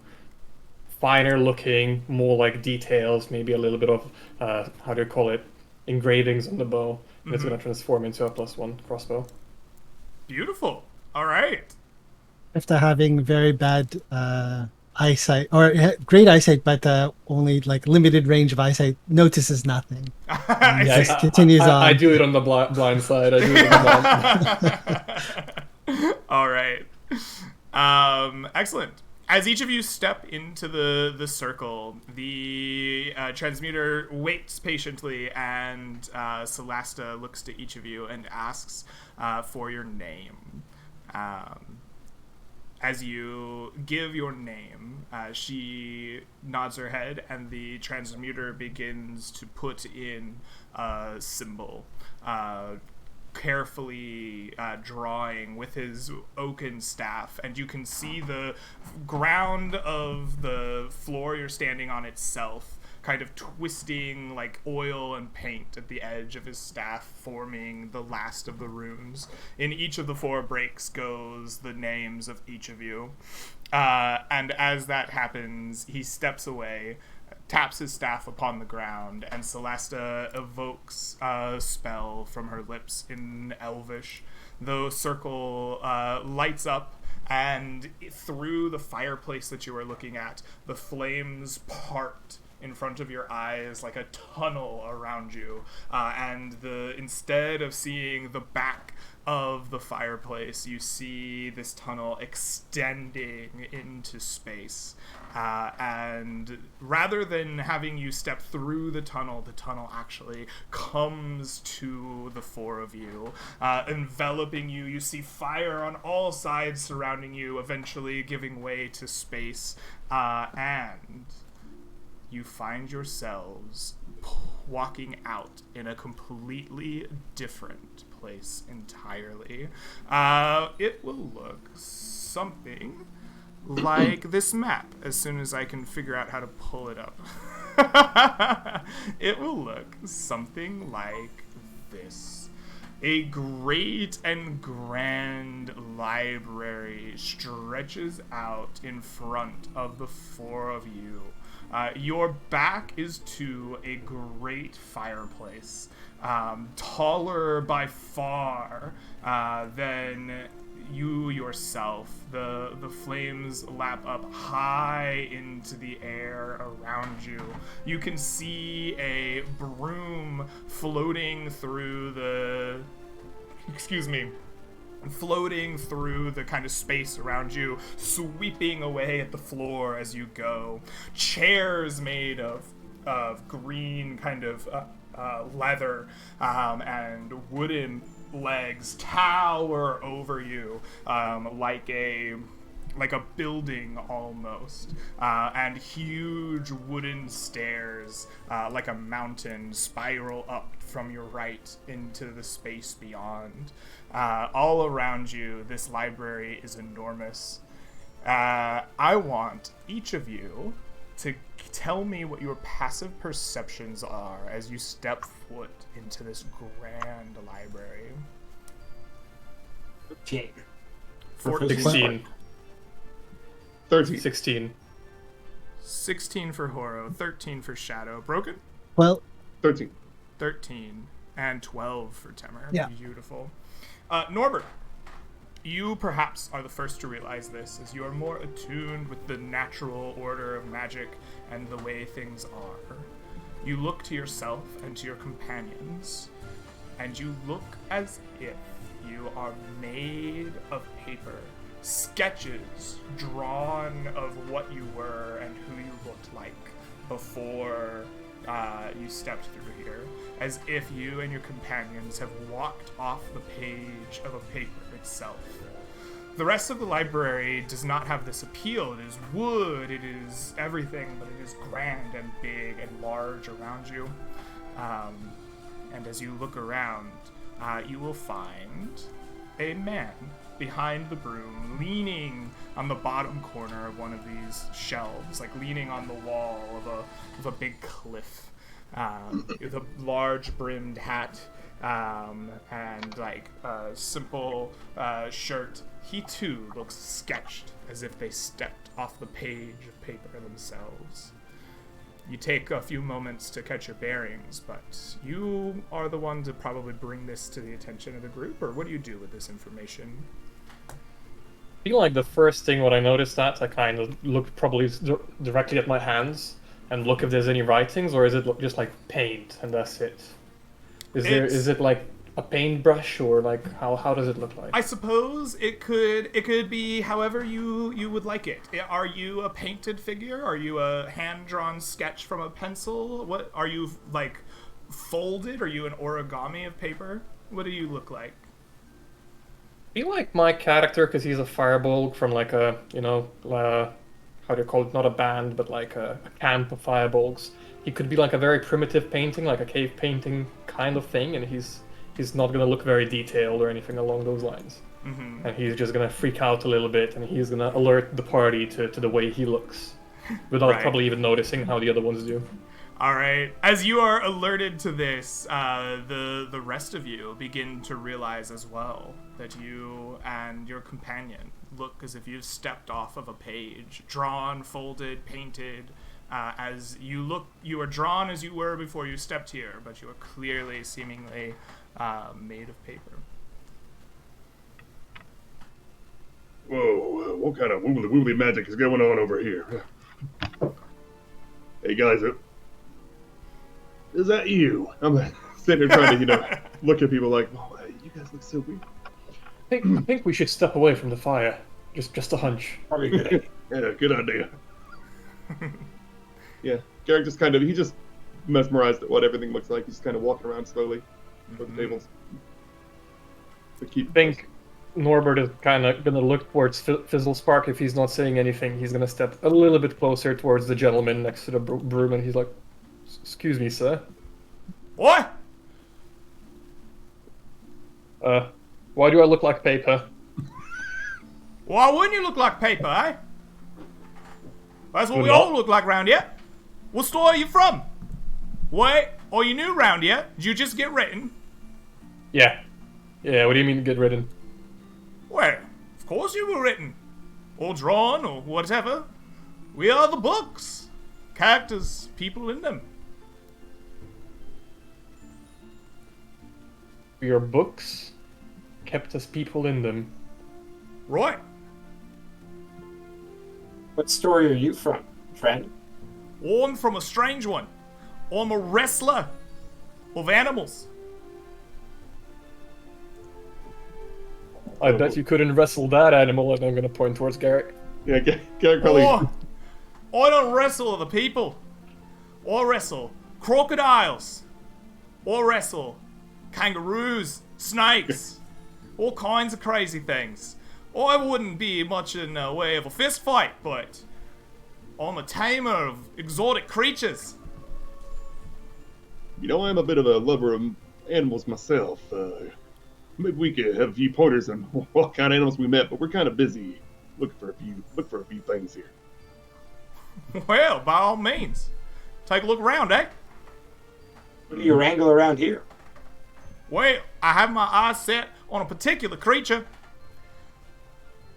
S3: finer looking, more like details, maybe a little bit of how do you call it, engravings on the bow. And it's gonna transform into a +1 crossbow.
S1: Beautiful. All right.
S5: After having very bad eyesight, or great eyesight, but only like limited range of eyesight, notices nothing. And just continues on.
S3: I do it on the blind side. I do it on the blind.
S1: All right. Excellent. As each of you step into the circle, the transmuter waits patiently, and Celasta looks to each of you and asks for your name. As you give your name, she nods her head, and the transmuter begins to put in a symbol, carefully drawing with his oaken staff, and you can see the ground of the floor you're standing on itself kind of twisting like oil and paint at the edge of his staff, forming the last of the runes. In each of the 4 breaks goes the names of each of you, and as that happens, he steps away, taps his staff upon the ground, and Celasta evokes a spell from her lips in Elvish. The circle lights up, and through the fireplace that you are looking at, the flames part in front of your eyes like a tunnel around you, and instead of seeing the back of the fireplace, you see this tunnel extending into space, and rather than having you step through the tunnel actually comes to the 4 of you, enveloping you. You see fire on all sides surrounding you, eventually giving way to space, and you find yourselves walking out in a completely different place entirely. It will look something like this map as soon as I can figure out how to pull it up. It will look something like this. A great and grand library stretches out in front of the 4 of you. Your back is to a great fireplace, taller by far than you yourself. The flames lap up high into the air around you. You can see a broom floating through the kind of space around you, sweeping away at the floor as you go. Chairs made of green kind of leather and wooden legs tower over you like a like a building almost, and huge wooden stairs, like a mountain, spiral up from your right into the space beyond. All around you, this library is enormous. I want each of you to tell me what your passive perceptions are as you step foot into this grand library.
S4: 15.
S3: 16.
S2: 13.
S3: 16.
S1: 16 for Horo, 13 for Shadow. Broken?
S5: Well,
S2: 13.
S1: 13. And 12 for Temer.
S5: Yeah.
S1: Beautiful. Norbert, you perhaps are the first to realize this, as you are more attuned with the natural order of magic and the way things are. You look to yourself and to your companions, and you look as if you are made of paper. Sketches drawn of what you were and who you looked like before you stepped through here, as if you and your companions have walked off the page of a paper itself. The rest of the library does not have this appeal. It is wood, it is everything, but it is grand and big and large around you. And as you look around, you will find a man behind the broom, leaning on the bottom corner of one of these shelves, like leaning on the wall of a big cliff, with a large brimmed hat, and like a simple shirt. He too looks sketched, as if they stepped off the page of paper themselves. You take a few moments to catch your bearings, but you are the one to probably bring this to the attention of the group, or what do you do with this information?
S3: I feel like the first thing when I noticed that, I kind of looked probably directly at my hands and look if there's any writings, or is it just like paint and that's it? Is it like a paintbrush, or like how does it look like?
S1: I suppose it could be however you would like it. Are you a painted figure? Are you a hand-drawn sketch from a pencil? What are you, like, folded? Are you an origami of paper? What do you look like?
S3: I feel like my character, because he's a fireball from like a, how do you call it? Not a band, but like a camp of fireballs. He could be like a very primitive painting, like a cave painting kind of thing, and he's not going to look very detailed or anything along those lines. Mm-hmm. And he's just going to freak out a little bit, and he's going to alert the party to the way he looks, without probably even noticing how the other ones do.
S1: All right. As you are alerted to this, the rest of you begin to realize as well that you and your companion look as if you've stepped off of a page, drawn, folded, painted. As you look, you are drawn as you were before you stepped here, but you are clearly, seemingly made of paper.
S2: Whoa, what kind of woobly magic is going on over here? Hey guys, is that you? I'm sitting here trying to, look at people like, oh, you guys look so weird.
S3: I think we should step away from the fire. Just a hunch.
S4: Probably a good idea.
S2: Yeah, good idea. Yeah, Garrick just he just mesmerized at what everything looks like. He's kind of walking around slowly for the tables. To keep.
S3: I think Norbert is kind of going to look towards Fizzlespark. If he's not saying anything, he's going to step a little bit closer towards the gentleman next to the broom, and he's like, "Excuse me, sir."
S1: What?
S3: Why do I look like paper?
S1: Why wouldn't you look like paper, eh? That's what
S3: We're
S1: we
S3: not.
S1: all look like round here. What store are you from? Wait, are you new round here? Did you just get written?
S3: Yeah. What do you mean get ridden?
S1: Well, of course you were written. Or drawn, or whatever. We are the books. Characters, people in them.
S3: Your books kept as people in them.
S1: Right.
S4: What story are you from, friend?
S1: I'm from a strange one. I'm a wrestler of animals.
S3: I bet you couldn't wrestle that animal, and I'm going to point towards Garrick.
S2: Yeah, Garrick probably.
S1: Oh, I don't wrestle the people. I wrestle crocodiles. I wrestle kangaroos, snakes, all kinds of crazy things. I wouldn't be much in the way of a fist fight, but I'm a tamer of exotic creatures.
S2: You know, I'm a bit of a lover of animals myself. Maybe we could have a few pointers on what kind of animals we met, but we're kind of busy looking for a few things here.
S1: Well, by all means. Take a look around, eh?
S4: What do you wrangle around here?
S1: Well, I have my eyes set on a particular creature.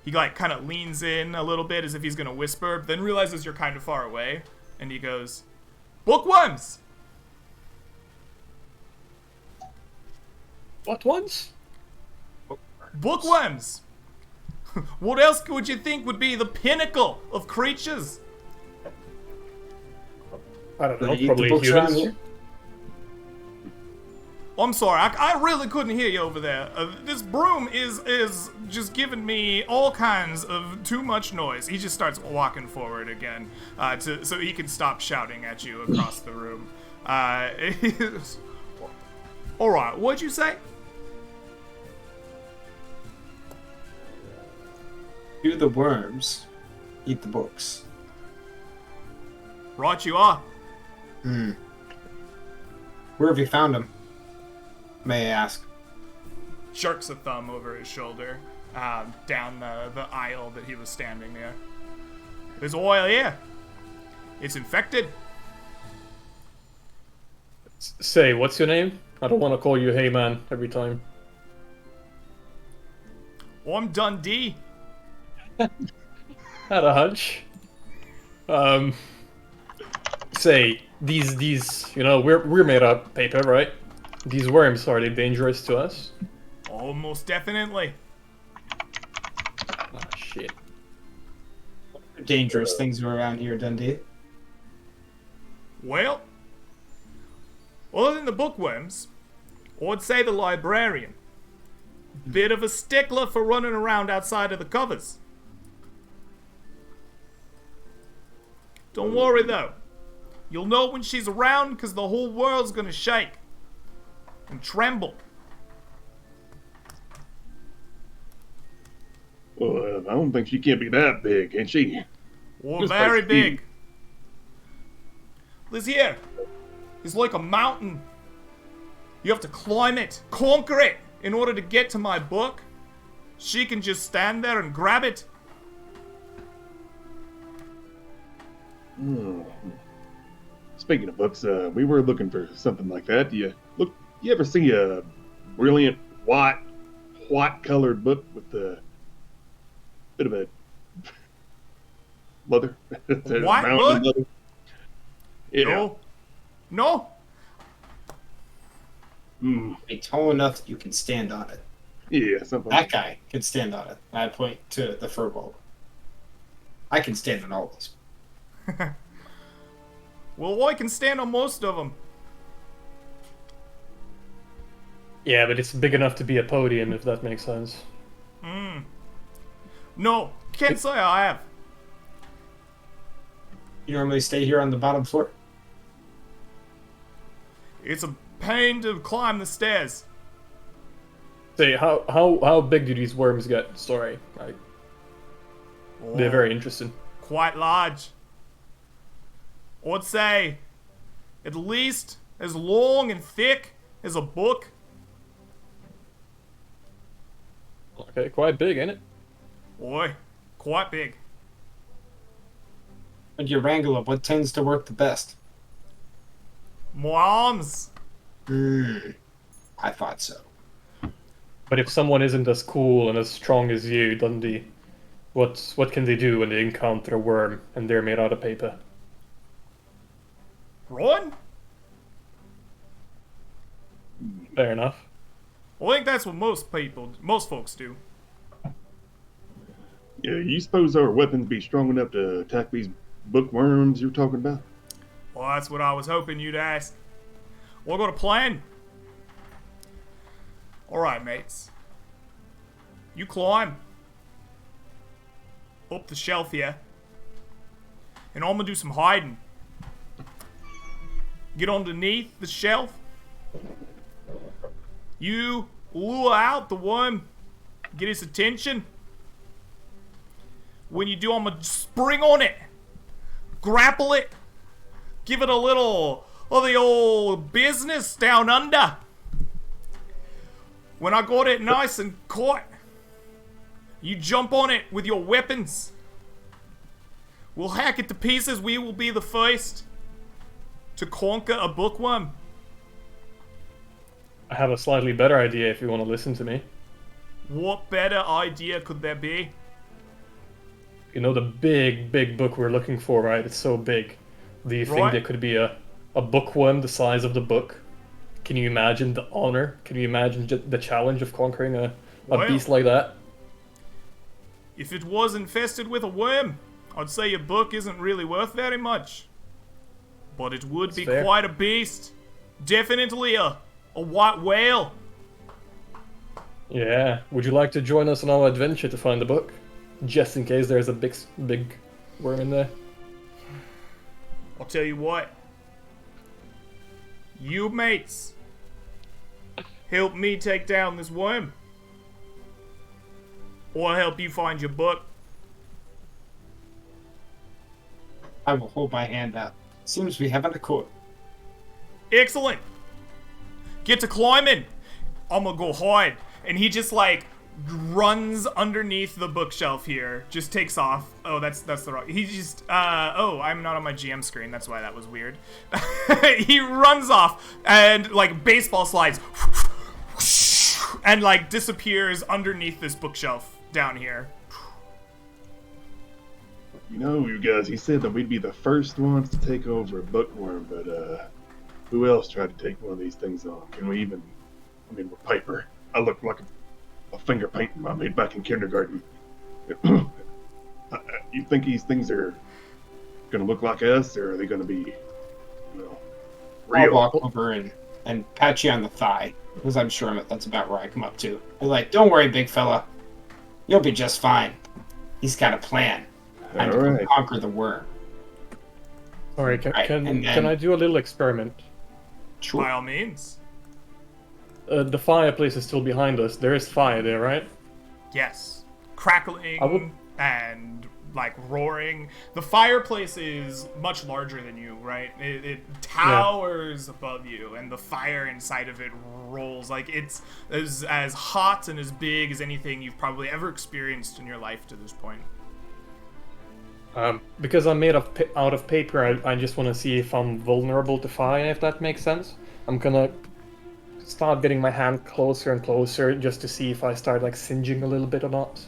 S1: He kind of leans in a little bit as if he's gonna whisper, then realizes you're kind of far away, and he goes, "Bookworms!"
S3: What ones?
S1: Bookworms! What else would you think would be the pinnacle of creatures?
S3: I don't
S4: Do
S3: know,
S4: they eat the
S3: probably
S4: books around
S3: humans.
S4: here?
S1: I'm sorry, I really couldn't hear you over there. This broom is just giving me all kinds of too much noise. He just starts walking forward again, so he can stop shouting at you across the room. All right, what'd you say?
S4: Do the worms eat the books?
S1: Right, you are.
S4: Where have you found them? May I ask?
S1: Jerks a thumb over his shoulder, down the aisle that he was standing near. There's oil here. It's infected.
S3: Say, what's your name? I don't want to call you hey man every time.
S1: I'm Dundee.
S3: Had a hunch. Say, these, you know, we're made of paper, right? These worms, are they dangerous to us?
S1: Almost definitely.
S3: Ah, shit.
S4: Dangerous things are around here, Dundee.
S1: Well, other than the bookworms, I'd say the librarian. Bit of a stickler for running around outside of the covers. Don't worry though. You'll know when she's around because the whole world's gonna shake and tremble.
S2: Well, I don't think she can be that big, can she?
S1: Or
S2: Just
S1: very
S2: by
S1: big. This here is like a mountain. You have to climb it, conquer it, in order to get to my book. She can just stand there and grab it.
S2: Speaking of books, we were looking for something like that. You ever see a brilliant white colored book with a bit of a leather?
S1: White
S2: mountain
S1: book?
S2: leather? Yeah.
S1: No. No.
S4: Be tall enough that you can stand on it.
S2: Yeah, something
S4: That
S2: like
S4: guy can stand on it. I point to the furball. I can stand on all these.
S1: Well, I can stand on most of them.
S3: Yeah, but it's big enough to be a podium, if that makes sense.
S1: No, can't say I have.
S4: You normally stay here on the bottom floor?
S1: It's a pain to climb the stairs.
S3: Say, how big do these worms get? Sorry, they're very interesting.
S1: Quite large. I'd say at least as long and thick as a book.
S3: Okay, quite big, ain't it?
S1: Boy, quite big.
S4: When you wrangle them, what tends to work the best?
S1: My arms.
S4: I thought so.
S3: But if someone isn't as cool and as strong as you, Dundee, what can they do when they encounter a worm and they're made out of paper?
S1: Run?
S3: Fair enough.
S1: I think that's what most folks do.
S2: Yeah, you suppose our weapons be strong enough to attack these bookworms you're talking about?
S1: Well, that's what I was hoping you'd ask. Well, I got a plan. Alright, mates. You climb up the shelf here, and I'm gonna do some hiding. Get underneath the shelf. You lure out the worm, get his attention, When you do, I'm gonna spring on it, grapple it, give it a little of the old business down under. When I got it nice and caught, you jump on it with your weapons. We'll hack it to pieces. We will be the first to conquer a bookworm.
S3: I have a slightly better idea if you want to listen to me.
S1: What better idea could there be?
S3: You know the big book we're looking for, right? It's so big. Do you think
S1: Right.
S3: there could be a bookworm the size of the book? Can you imagine the honor? Can you imagine the challenge of conquering a
S1: Well.
S3: beast like that?
S1: If it was infested with a worm, I'd say your book isn't really worth very much. But it would be
S3: fair.
S1: quite a beast. Definitely a white whale.
S3: Yeah. Would you like to join us on our adventure to find the book? Just in case there's a big worm in there.
S1: I'll tell you what. You mates, help me take down this worm. Or I'll help you find your book.
S4: I will hold my hand out. Seems we have an accord.
S1: Excellent. Get to climbing. I'm gonna go hide. And he just like runs underneath the bookshelf here. Just takes off. Oh, that's the wrong. He just oh, I'm not on my GM screen. That's why that was weird. He runs off and like baseball slides and like disappears underneath this bookshelf down here.
S2: You know, you guys, he said that we'd be the first ones to take over a bookworm, but who else tried to take one of these things on? Can we even? I mean, we're Piper. I look like a finger painting I made back in kindergarten. You think these things are gonna look like us, or are they gonna be, you know,
S4: I'll
S2: real?
S4: walk over and pat you on the thigh, because I'm sure that's about where I come up to. They're like, don't worry, big fella. You'll be just fine. He's got a plan. I'm
S2: All
S4: to
S2: right.
S4: conquer the worm.
S3: Alright, can,
S4: Right,
S3: can,
S4: and then-
S3: can I do a little experiment?
S4: Sure.
S1: By all means.
S3: The fireplace is still behind us. There is fire there, right?
S1: Yes. Crackling
S3: I would-
S1: and like roaring. The fireplace is much larger than you, right? It towers above you, and the fire inside of it rolls. Like it's as hot and as big as anything you've probably ever experienced in your life to this point.
S3: Because I'm made out of paper, I just want to see if I'm vulnerable to fire, if that makes sense. I'm gonna start getting my hand closer and closer just to see if I start like singeing a little bit or not.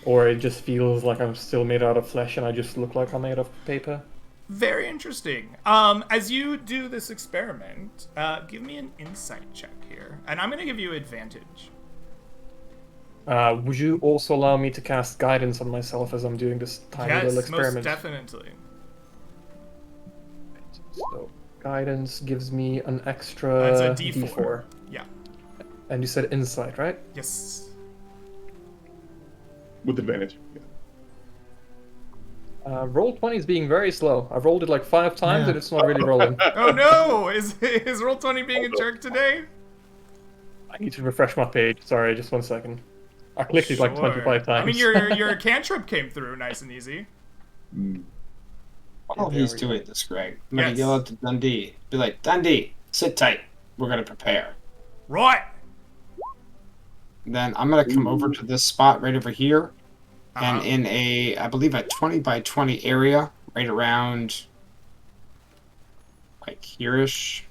S3: Or it just feels like I'm still made out of flesh and I just look like I'm made of paper.
S1: Very interesting. As you do this experiment, give me an insight check here, and I'm gonna give you advantage.
S3: Would you also allow me to cast guidance on myself as I'm doing this tiny
S1: Yes,
S3: little
S1: most
S3: experiment?
S1: definitely.
S3: So, guidance gives me an extra
S1: That's a D4. Yeah.
S3: And you said insight, right?
S1: Yes.
S2: With advantage. Yeah.
S3: Roll 20 is being very slow. I've rolled it like 5 times
S5: Yeah.
S3: and it's not really rolling.
S1: Oh no! Is Roll20 being a jerk today?
S3: I need to refresh my page. Sorry, just 1 second. I clicked it like
S1: Sure.
S3: 25 times.
S1: I mean, your cantrip came through nice and easy.
S2: Mm.
S4: While
S3: there
S4: he's
S3: we go.
S4: doing this, Greg, I'm gonna
S1: Yes.
S4: yell out to Dundee. Be like, Dundee, sit tight. We're gonna prepare.
S1: Right.
S4: Then I'm gonna come over to this spot right over here, and
S1: Uh-huh.
S4: in I believe a 20 by 20 area, right around like here-ish,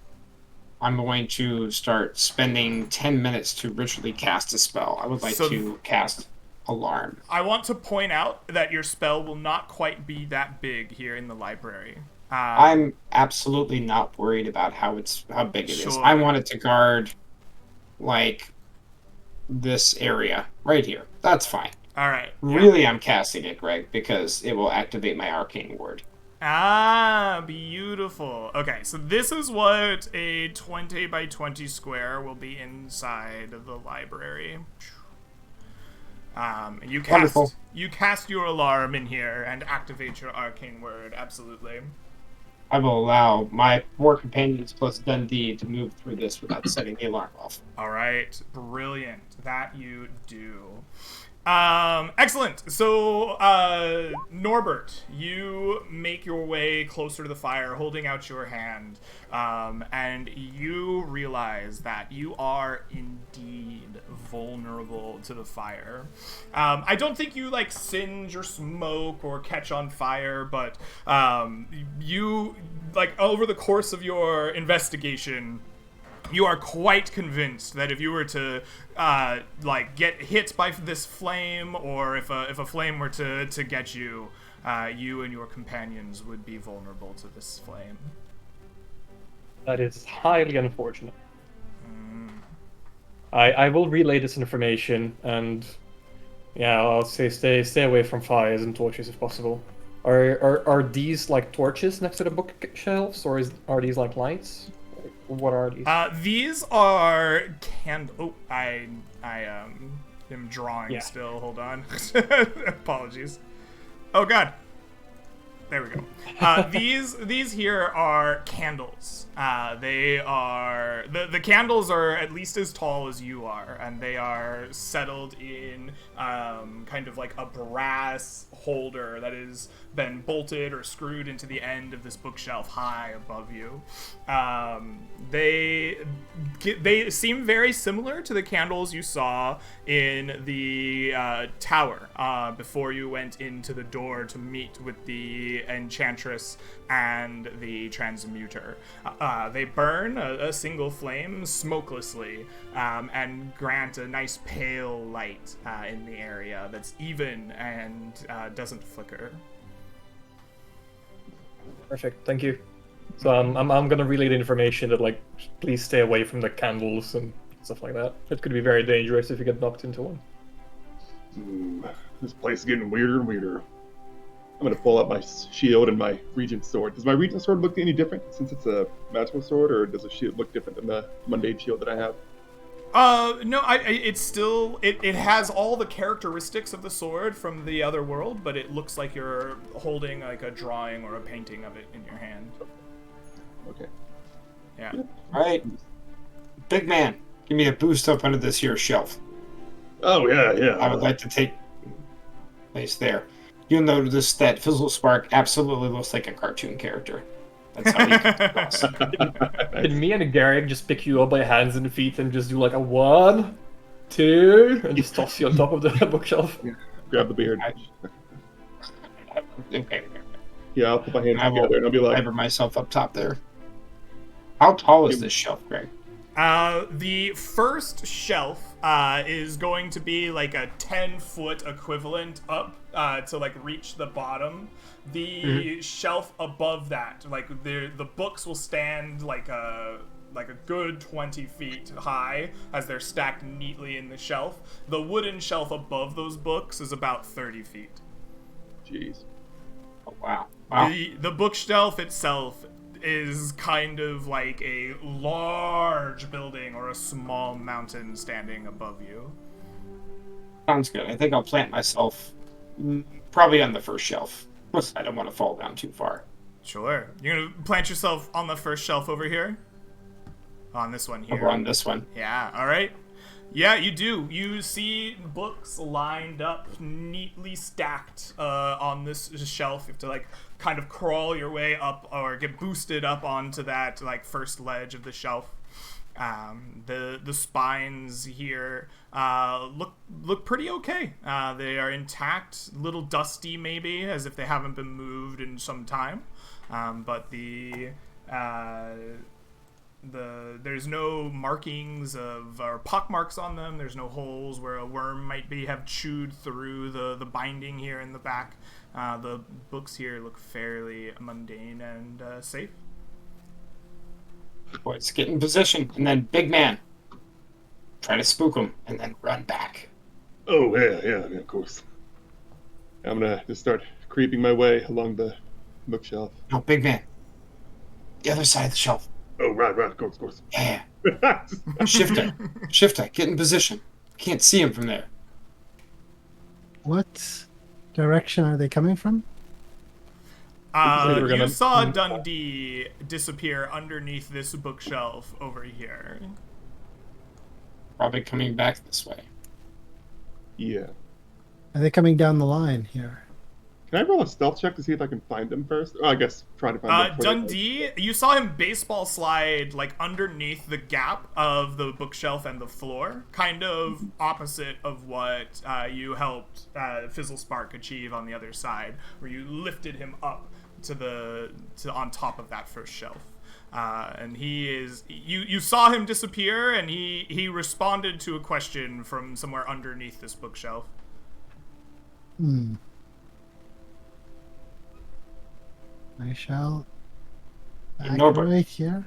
S4: I'm going to start spending 10 minutes to ritually cast a spell. I would like
S1: So-
S4: to cast Alarm.
S1: I want to point out that your spell will not quite be that big here in the library.
S4: I'm absolutely not worried about how big it is.
S1: Sure.
S4: I want it to guard like this area right here. That's fine.
S1: All right. Yeah.
S4: Really, I'm casting it, Greg, because it will activate my arcane word.
S1: Ah, beautiful. Okay, so this is what a 20 by 20 square will be inside of the library. And
S4: Wonderful.
S1: you cast your alarm in here and activate your arcane word. Absolutely.
S4: I will allow my 4 companions plus Dundee to move through this without setting the alarm off.
S1: All right, brilliant. That you do. Excellent. So, Norbert, you make your way closer to the fire, holding out your hand, and you realize that you are indeed vulnerable to the fire. I don't think you like singe or smoke or catch on fire, but you like over the course of your investigation, you are quite convinced that if you were to like get hit by this flame, or if a flame were to get you, you and your companions would be vulnerable to this flame.
S3: That is highly unfortunate. I will relay this information, and yeah, I'll say stay away from fires and torches if possible. Are these like torches next to the bookshelves, or are these like lights? What are these?
S1: These are Oh, I am drawing still. Hold on. Apologies. Oh God. There we go. These here are candles. They are the candles are at least as tall as you are, and they are settled in kind of like a brass holder that has been bolted or screwed into the end of this bookshelf high above you. They seem very similar to the candles you saw in the tower before you went into the door to meet with the enchantress and the transmuter. They burn a single flame smokelessly and grant a nice pale light in the area that's even and doesn't flicker.
S3: Perfect, thank you. So I'm gonna relay the information that like please stay away from the candles and stuff like that. It could be very dangerous if you get knocked into one.
S2: This place is getting weirder and weirder. I'm gonna pull out my shield and my regent sword. Does my regent sword look any different since it's a magical sword, or does the shield look different than the mundane shield that I have?
S1: No, it's still, it has all the characteristics of the sword from the other world, but it looks like you're holding like a drawing or a painting of it in your hand.
S2: Okay.
S1: Yeah.
S4: All right, big man, give me a boost up under this here shelf.
S2: Oh yeah.
S4: I would like to take place there. You'll notice that Fizzle Spark absolutely looks like a cartoon character. That's how he comes across.
S3: Can me and Garrick just pick you up by hands and feet and just do like a 1, 2, and just toss you on top of the bookshelf?
S2: Grab the beard.
S4: Okay.
S2: Yeah, I'll put my hands
S4: I will
S2: together and I'll be like,
S4: lever myself up top there. How tall is this shelf, Greg?
S1: The first shelf is going to be like a 10-foot equivalent up to like reach the bottom. The shelf above that, like the books will stand like a good 20 feet high as they're stacked neatly in the shelf. The wooden shelf above those books is about 30 feet.
S2: jeez.
S4: Oh, wow.
S1: The bookshelf itself is kind of like a large building or a small mountain standing above you.
S4: Sounds good. I think I'll plant myself probably on the first shelf. I don't want to fall down too far.
S1: Sure. You're gonna plant yourself on the first shelf over here? On this one here.
S4: Over on this one.
S1: Yeah, alright. Yeah, you do. You see books lined up, neatly stacked on this shelf. You have to like kind of crawl your way up or get boosted up onto that like first ledge of the shelf. The spines here look pretty okay. They are intact, a little dusty maybe, as if they haven't been moved in some time. But there's no markings or pock marks on them. There's no holes where a worm might have chewed through the binding here in the back. The books here look fairly mundane and safe.
S4: Boys, get in position, and then big man. Try to spook him, and then run back.
S2: Oh yeah, of course. I'm gonna just start creeping my way along the bookshelf.
S4: No, big man. The other side of the shelf.
S2: Oh right, of course.
S4: Yeah. Shifter, get in position. Can't see him from there.
S5: What direction are they coming from?
S1: You saw Dundee disappear underneath this bookshelf over here.
S4: Probably coming back this way.
S2: Yeah.
S5: Are they coming down the line here?
S2: Can I roll a stealth check to see if I can find them first? Oh, I guess try to find them.
S1: Dundee, you saw him baseball slide like underneath the gap of the bookshelf and the floor, kind of opposite of what you helped Fizzle Spark achieve on the other side, where you lifted him up to on top of that first shelf. And he is you saw him disappear, and he responded to a question from somewhere underneath this bookshelf.
S5: I shall
S4: Norbert,
S5: right here.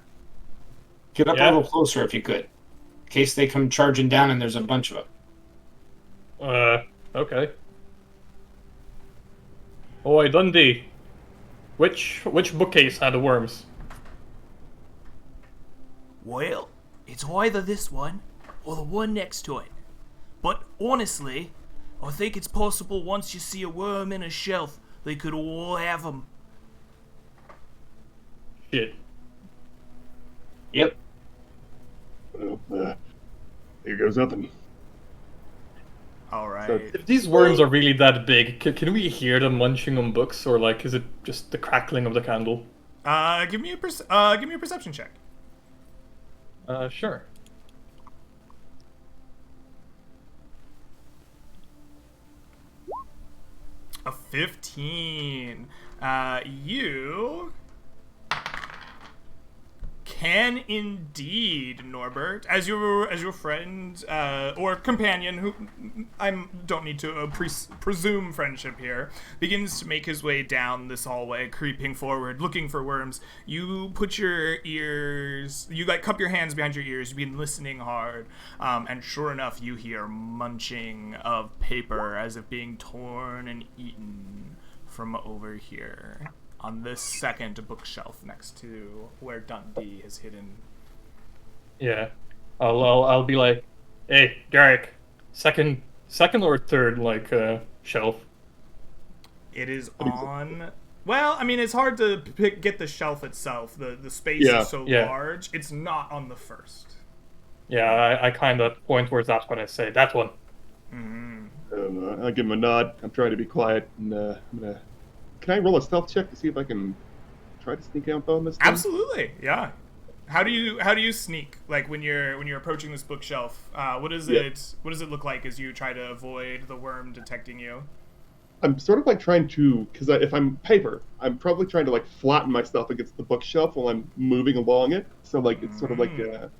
S4: get up a little closer if you could, in case they come charging down and there's a bunch of them.
S3: Okay. Oi, Dundee. Which bookcase had the worms?
S6: Well, it's either this one or the one next to it. But honestly, I think it's possible once you see a worm in a shelf, they could all have them.
S3: Shit.
S4: Yep.
S2: Well, here goes nothing.
S1: All right.
S2: So-
S3: If these worms are really that big, can we hear them munching on books, or like is it just the crackling of the candle?
S1: Give me a perception check.
S3: Sure.
S1: A 15. You can indeed, Norbert, as your friend or companion, who I don't need to presume friendship here, begins to make his way down this hallway, creeping forward, looking for worms. You put your ears, you like cup your hands behind your ears. You've been listening hard, and sure enough, you hear munching of paper as if being torn and eaten from over here, on this second bookshelf next to where Dundee is hidden.
S3: Yeah. I'll be like, hey, Garrick, second or third shelf.
S1: It is on. Well, I mean, it's hard to get the shelf itself. The space is so large. It's not on the first.
S3: Yeah, I kind of point towards that when I say that one.
S2: I'll give him a nod. I'm trying to be quiet, and I'm gonna. Can I roll a stealth check to see if I can try to sneak out on this thing?
S1: Absolutely, yeah. How do you sneak? Like when you're approaching this bookshelf, what does it look like as you try to avoid the worm detecting you?
S2: I'm sort of like trying to, because if I'm paper, I'm probably trying to like flatten myself against the bookshelf while I'm moving along it. So like it's sort of like kind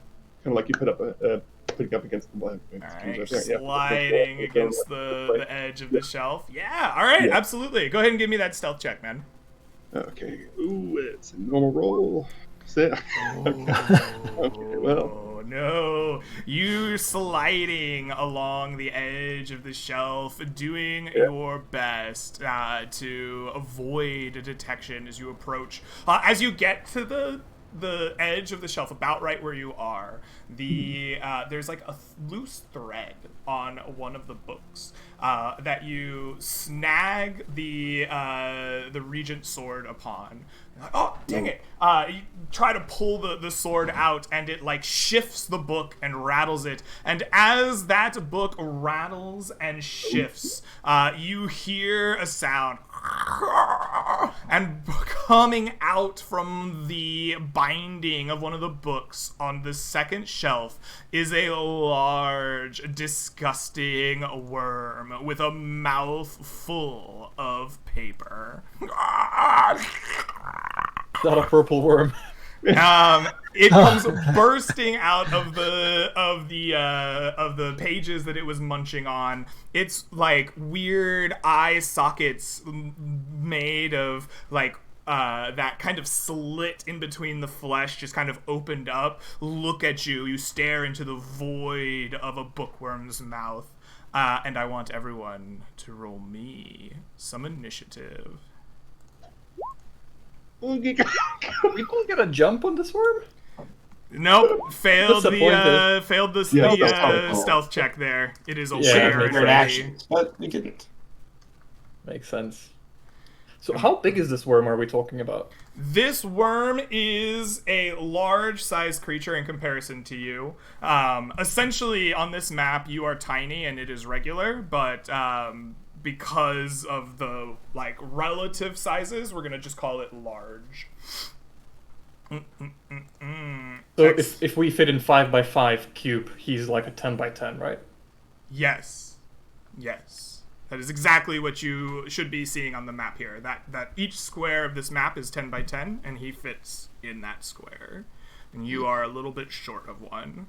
S2: of like you put up putting up against the blank.
S1: Alright, sliding against the edge of the shelf. Yeah, alright, absolutely. Go ahead and give me that stealth check, man.
S2: Okay. Ooh, it's a normal roll. Okay, well.
S1: Oh, no. You sliding along the edge of the shelf, doing your best to avoid detection as you approach. As you get to the edge of the shelf, about right where you are, there's like a loose thread on one of the books that you snag the regent sword upon. You're like, oh, dang it! You try to pull the sword out, and it like shifts the book and rattles it. And as that book rattles and shifts, you hear a sound. And coming out from the binding of one of the books on the second shelf is a large, disgusting worm with a mouth full of paper.
S3: Not a purple worm.
S1: It comes bursting out of the pages that it was munching on. It's like weird eye sockets made of like that kind of slit in between the flesh just kind of opened up. Look at you. You stare into the void of a bookworm's mouth. And I want everyone to roll me some initiative.
S3: We don't get a jump on this worm?
S1: Nope, failed the
S2: Yeah,
S1: stealth check there. It is
S3: Yeah,
S1: aware.
S4: actions, but we didn't.
S3: Makes sense. So how big is this worm are we talking about?
S1: This worm is a large-sized creature in comparison to you. Essentially, on this map, you are tiny and it is regular, but because of the like relative sizes, we're gonna just call it large.
S3: So if we fit in 5x5 cube, he's like a 10x10, right?
S1: Yes. That is exactly what you should be seeing on the map here. That each square of this map is 10 by 10, and he fits in that square. And you are a little bit short of one.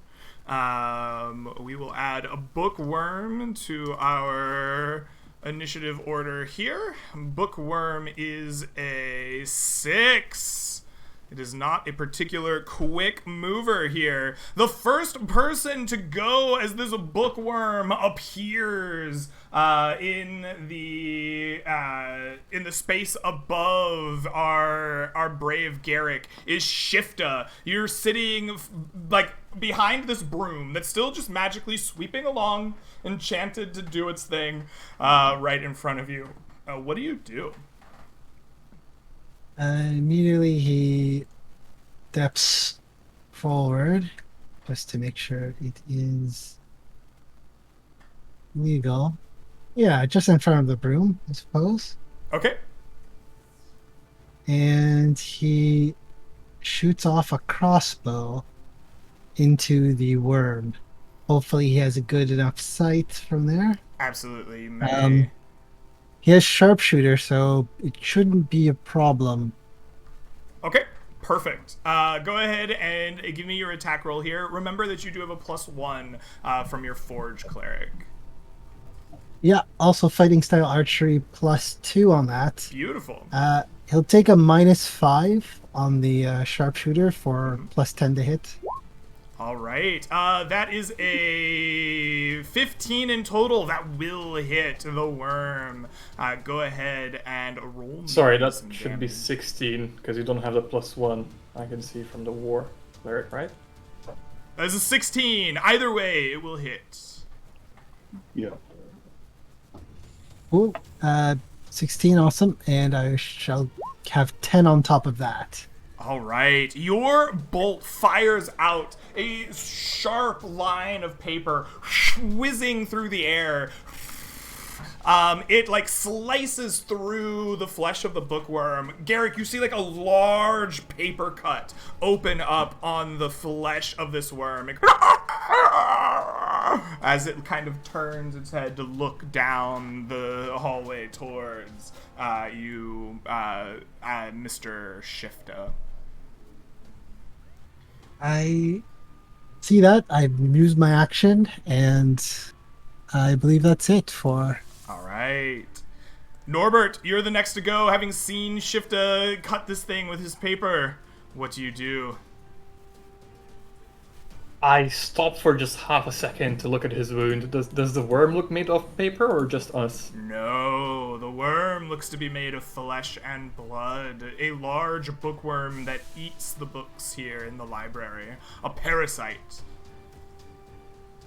S1: We will add a bookworm to our initiative order here. Bookworm is a 6. It is not a particular quick mover here. The first person to go as this bookworm appears in the space above our brave Garrick is Shifta. You're sitting like behind this broom that's still just magically sweeping along, enchanted to do its thing, right in front of you. What do you do?
S5: Immediately he steps forward just to make sure it is legal. Yeah, just in front of the broom, I suppose.
S1: Okay.
S5: And he shoots off a crossbow into the worm. Hopefully he has a good enough sight from there.
S1: Absolutely. You may.
S5: He has sharpshooter, so it shouldn't be a problem.
S1: Okay, perfect. Go ahead and give me your attack roll here. Remember that you do have a +1 from your Forge Cleric.
S5: Yeah, also fighting style archery +2 on that.
S1: Beautiful.
S5: He'll take a -5 on the sharpshooter for +10 to hit.
S1: All right. That is a 15 in total. That will hit the worm. Go ahead and roll.
S3: Sorry, that
S1: some
S3: should be
S1: damage.
S3: 16, because you don't have the +1. I can see from the war cleric, right?
S1: That's a 16. Either way, it will hit.
S2: Yeah.
S5: Ooh, 16, awesome. And I shall have 10 on top of that.
S1: All right, your bolt fires out a sharp line of paper whizzing through the air. It like slices through the flesh of the bookworm. Garrick, you see like a large paper cut open up on the flesh of this worm. As it kind of turns its head to look down the hallway towards you, Mr. Shifta.
S5: I see that. I've used my action, and I believe that's it for...
S1: All right. Norbert, you're the next to go, having seen Shifta cut this thing with his paper. What do you do?
S3: I stop for just half a second to look at his wound. Does the worm look made of paper or just us?
S1: No, the worm looks to be made of flesh and blood. A large bookworm that eats the books here in the library. A parasite.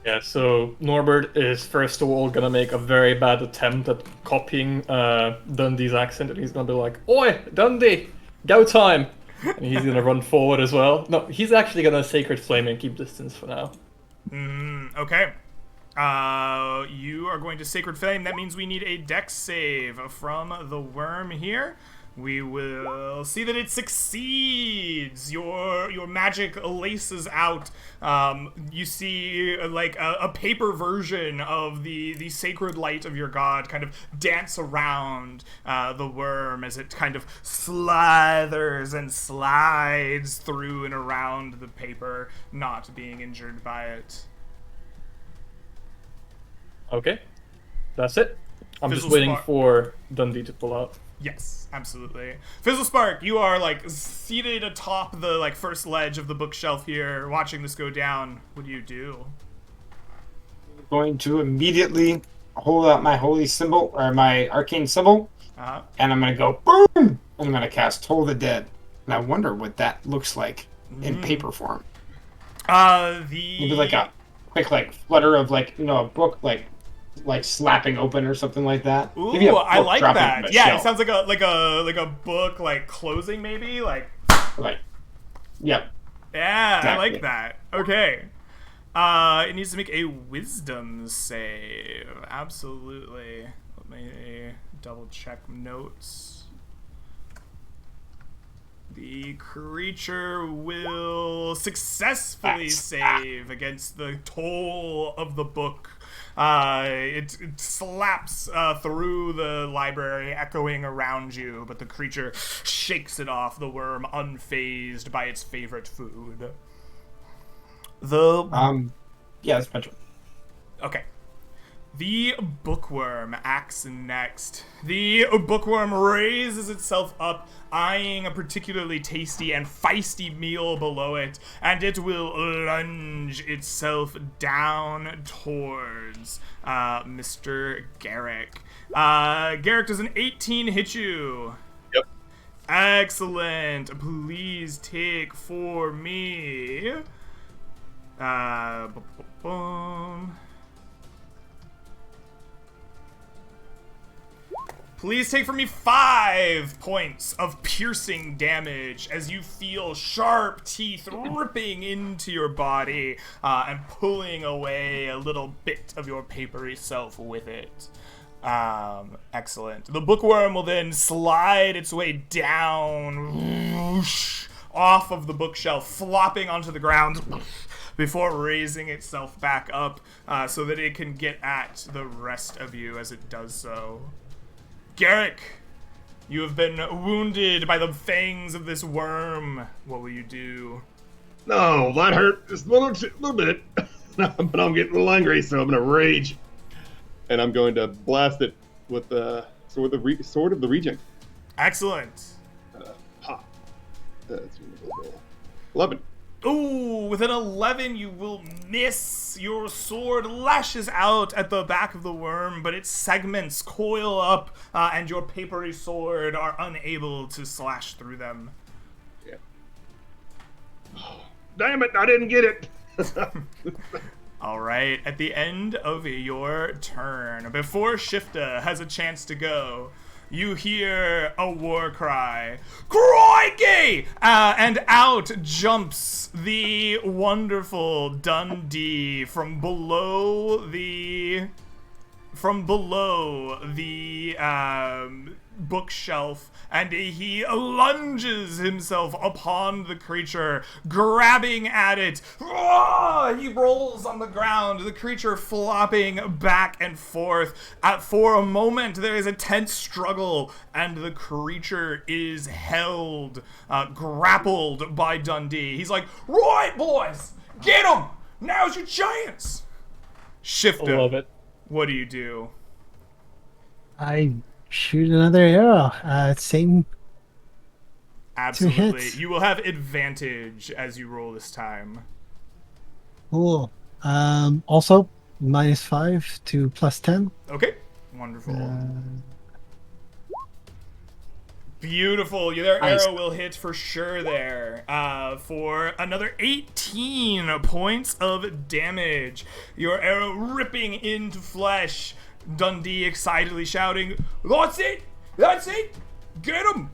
S3: Yeah, so Norbert is first of all gonna make a very bad attempt at copying Dundee's accent, and he's gonna be like, "Oi, Dundee, go time!" And he's gonna run forward as well. No, he's actually gonna Sacred Flame and keep distance for now.
S1: Okay. You are going to Sacred Flame. That means we need a dex save from the worm here. We will see that it succeeds. Your magic laces out. You see like a paper version of the sacred light of your god kind of dance around the worm as it kind of slithers and slides through and around the paper, not being injured by it.
S3: Okay, that's it. I'm just
S1: Fizzle
S3: waiting
S1: Spark.
S3: for Dundee to pull out.
S1: Yes, absolutely. Fizzle Spark, you are like seated atop the like first ledge of the bookshelf here, watching this go down. What do you do?
S4: Going to immediately hold out my holy symbol, or my arcane symbol, and I'm going to go boom, and I'm going to cast Toll the Dead. And I wonder what that looks like in paper form. Maybe like a quick like flutter of like, you know, a book like slapping open or something like that.
S1: Ooh,
S4: Maybe a
S1: I
S4: book
S1: like
S4: dropping
S1: that.
S4: from a
S1: Yeah,
S4: shelf.
S1: it sounds like a book like closing maybe like.
S4: Like, yep.
S1: Yeah, I
S4: Exactly.
S1: like that. Okay. It needs to make a wisdom save. Absolutely. me double check notes. The creature will successfully save against the toll of the book. It slaps through the library, echoing around you, but the creature shakes it off, the worm unfazed by its favorite food.
S4: Yeah, that's my turn.
S1: Okay. The bookworm acts next. The bookworm raises itself up, eyeing a particularly tasty and feisty meal below it, and it will lunge itself down towards Mr. Garrick. Garrick, does an 18 hit you?
S2: Yep.
S1: Excellent. Please take for me. Please take from me 5 points of piercing damage as you feel sharp teeth ripping into your body and pulling away a little bit of your papery self with it. Excellent. The bookworm will then slide its way down, whoosh, off of the bookshelf, flopping onto the ground before raising itself back up so that it can get at the rest of you as it does so. Garrick, you have been wounded by the fangs of this worm. What will you do?
S2: No, that hurt just a little bit. But I'm getting a little angry, so I'm going to rage. And I'm going to blast it with the Sword of the Regent.
S1: Excellent.
S2: Pop. That's 11.
S1: Ooh, with an 11, you will miss. Your sword lashes out at the back of the worm, but its segments coil up, and your papery sword are unable to slash through them.
S2: Yeah. Oh, damn it, I didn't get it.
S1: All right, at the end of your turn, before Shifta has a chance to go, you hear a war cry, Crikey! And out jumps the wonderful Dundee from below the bookshelf, and he lunges himself upon the creature, grabbing at it. He rolls on the ground, the creature flopping back and forth. For a moment, there is a tense struggle, and the creature is held, grappled by Dundee. He's like, right, boys, get him! Now's your chance! Shifter,
S3: I love it.
S1: what do you do?
S5: I shoot another arrow. Same.
S1: Absolutely.
S5: hits.
S1: You will have advantage as you roll this time.
S5: Cool. Also, -5 to +10.
S1: Okay. Wonderful. Beautiful. Their
S4: Nice.
S1: arrow will hit for sure there. For another 18 points of damage. Your arrow ripping into flesh. Dundee excitedly shouting, "That's it! That's it! Get him!"